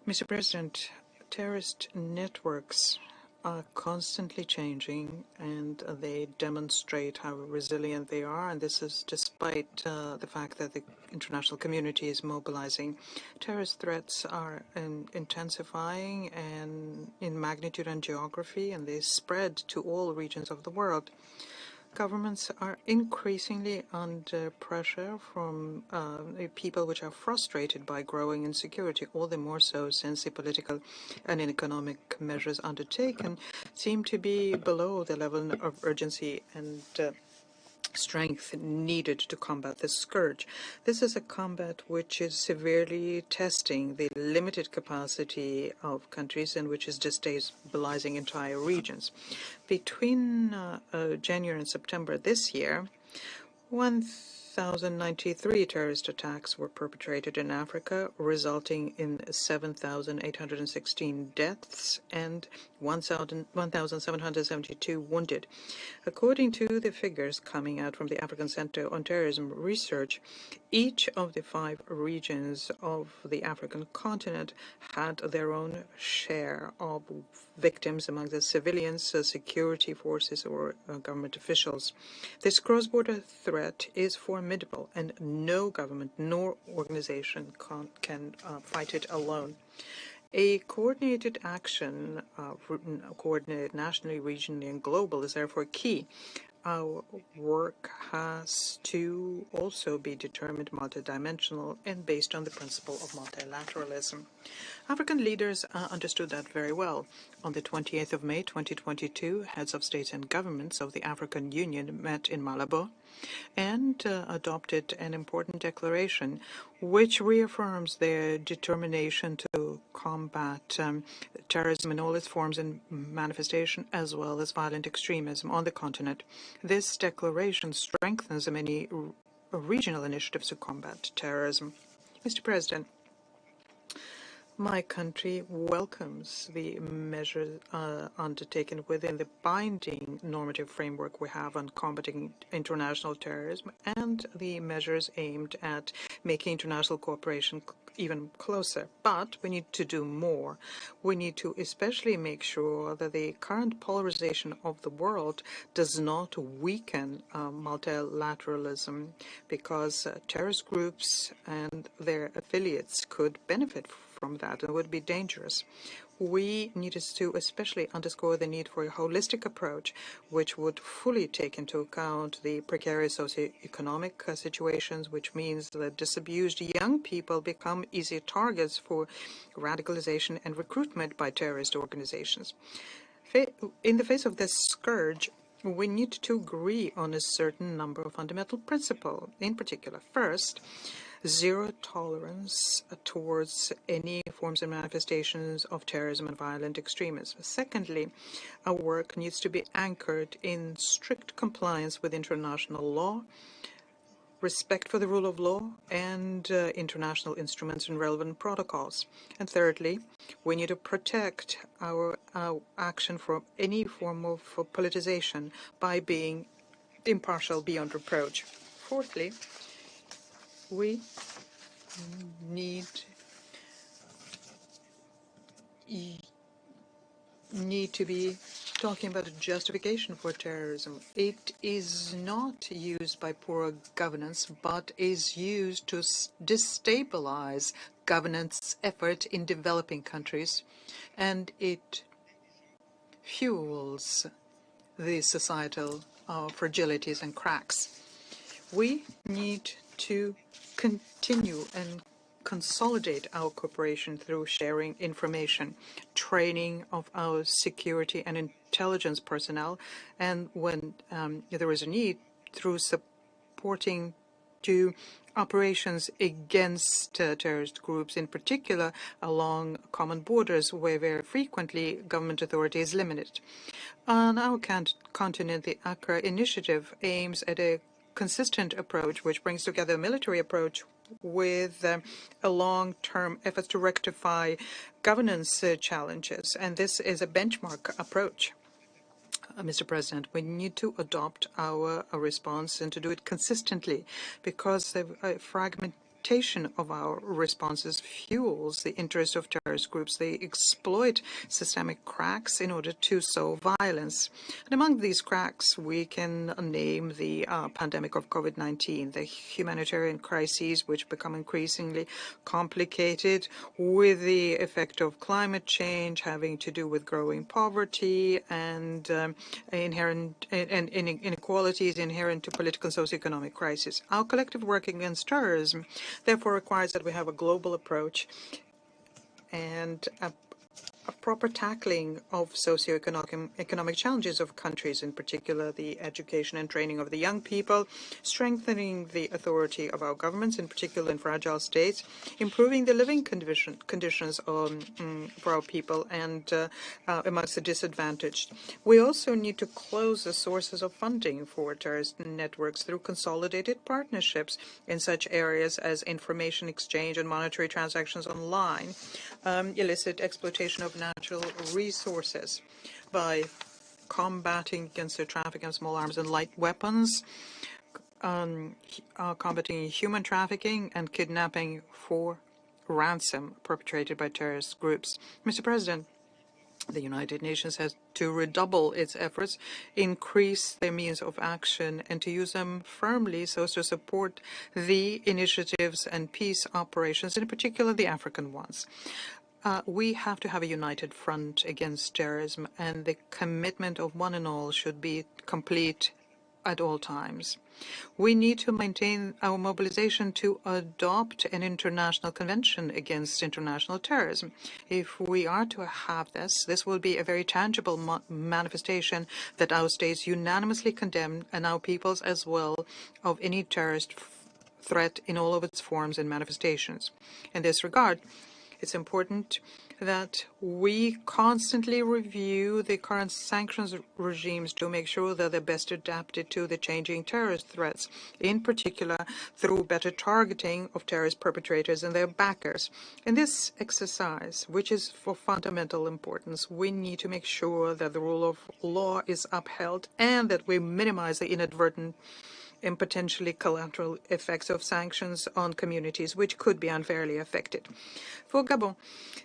Mr. President, terrorist networks are constantly changing and they demonstrate how resilient they are, and this is despite the fact that the international community is mobilizing. Terrorist threats are intensifying and in magnitude and geography, and they spread to all regions of the world. Governments are increasingly under pressure from people which are frustrated by growing insecurity, all the more so since the political and economic measures undertaken seem to be below the level of urgency and strength needed to combat this scourge. This is a combat which is severely testing the limited capacity of countries and which is destabilizing entire regions. Between January and September this year, 1,093 terrorist attacks were perpetrated in Africa, resulting in 7,816 deaths and 1,772 wounded. According to the figures coming out from the African Center on Terrorism Research, each of the 5 regions of the African continent had their own share of victims among the civilians, security forces, or government officials. This cross-border threat is formidable, and no government nor organization can fight it alone. A coordinated action, coordinated nationally, regionally, and global, is therefore key. Our work has to also be determined, multidimensional, and based on the principle of multilateralism. African leaders understood that very well. On the 28th of May 2022, heads of states and governments of the African Union met in Malabo and adopted an important declaration which reaffirms their determination to combat terrorism in all its forms and manifestation, as well as violent extremism on the continent. This declaration strengthens the many regional initiatives to combat terrorism. Mr. President, my country welcomes the measures undertaken within the binding normative framework we have on combating international terrorism and the measures aimed at making international cooperation even closer. But we need to do more. We need to especially make sure that the current polarization of the world does not weaken multilateralism, because terrorist groups and their affiliates could benefit from that and would be dangerous. We needed to especially underscore the need for a holistic approach which would fully take into account the precarious socioeconomic situations, which means that disabused young people become easy targets for radicalization and recruitment by terrorist organizations. In the face of this scourge, we need to agree on a certain number of fundamental principles. In particular, first, zero tolerance towards any forms and manifestations of terrorism and violent extremism. Secondly, our work needs to be anchored in strict compliance with international law, respect for the rule of law, and international instruments and relevant protocols. And thirdly, we need to protect our action from any form of politicization by being impartial beyond reproach. Fourthly, we need to be talking about a justification for terrorism. It is not used by poor governance, but is used to destabilize governance effort in developing countries, and it fuels the societal fragilities and cracks. We need to continue and consolidate our cooperation through sharing information, training of our security and intelligence personnel, and when there is a need, through supporting to operations against terrorist groups, in particular along common borders where very frequently government authority is limited. On our continent, the Accra Initiative aims at a consistent approach which brings together a military approach with a long-term effort to rectify governance challenges, and this is a benchmark approach. Mr. President, we need to adopt our response and to do it consistently, because the fragmentation of our responses fuels the interest of terrorist groups. They exploit systemic cracks in order to sow violence. And among these cracks, we can name the pandemic of COVID-19, the humanitarian crises which become increasingly complicated with the effect of climate change having to do with growing poverty and inherent inequalities inherent to political and socioeconomic crisis. Our collective work against terrorism therefore requires that we have a global approach and a proper tackling of socioeconomic challenges of countries, in particular the education and training of the young people, strengthening the authority of our governments, in particular in fragile states, improving the living conditions for our people and amongst the disadvantaged. We also need to close the sources of funding for terrorist networks through consolidated partnerships in such areas as information exchange and monetary transactions online, illicit exploitation of natural resources by combating against the trafficking of small arms and light weapons, combating human trafficking and kidnapping for ransom perpetrated by terrorist groups. Mr. President, the United Nations has to redouble its efforts, increase their means of action, and to use them firmly so as to support the initiatives and peace operations, in particular the African ones. We have to have a united front against terrorism, and the commitment of one and all should be complete at all times. We need to maintain our mobilization to adopt an international convention against international terrorism. If we are to have this will be a very tangible manifestation that our states unanimously condemn, and our peoples as well, of any terrorist threat in all of its forms and manifestations. In this regard, it's important that we constantly review the current sanctions regimes to make sure that they're best adapted to the changing terrorist threats, in particular through better targeting of terrorist perpetrators and their backers. In this exercise, which is of fundamental importance, we need to make sure that the rule of law is upheld and that we minimize the inadvertent and potentially collateral effects of sanctions on communities which could be unfairly affected. For Gabon,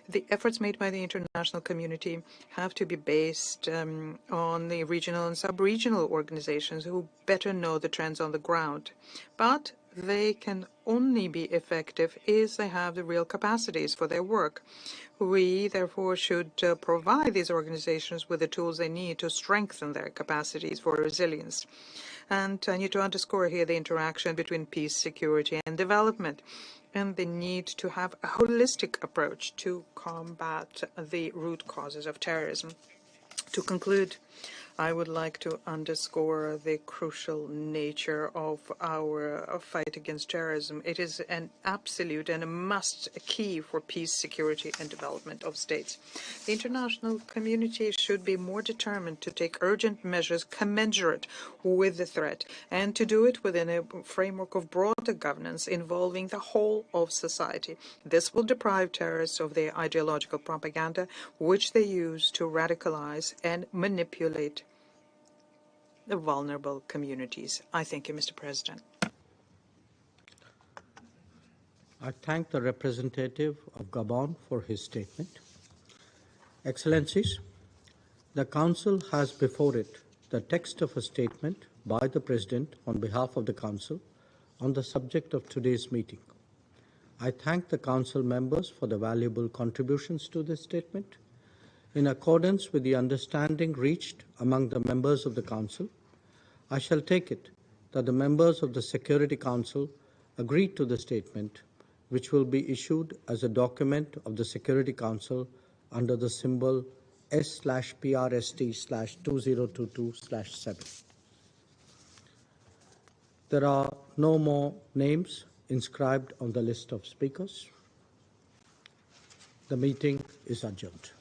the efforts made by the international community have to be based on the regional and sub-regional organizations who better know the trends on the ground. But they can only be effective if they have the real capacities for their work. We, therefore, should provide these organizations with the tools they need to strengthen their capacities for resilience. And I need to underscore here the interaction between peace, security, and development, and the need to have a holistic approach to combat the root causes of terrorism. To conclude, I would like to underscore the crucial nature of our fight against terrorism. It is an absolute and a must key for peace, security, and development of states. The international community should be more determined to take urgent measures commensurate with the threat, and to do it within a framework of broader governance involving the whole of society. This will deprive terrorists of their ideological propaganda, which they use to radicalize and manipulate the vulnerable communities. I thank you, Mr. President. I thank the representative of Gabon for his statement. Excellencies, the Council has before it the text of a statement by the President on behalf of the Council on the subject of today's meeting. I thank the Council members for the valuable contributions to this statement. In accordance with the understanding reached among the members of the Council, I shall take it that the members of the Security Council agreed to the statement, which will be issued as a document of the Security Council under the symbol S/PRST/2022/7. There are no more names inscribed on the list of speakers. The meeting is adjourned.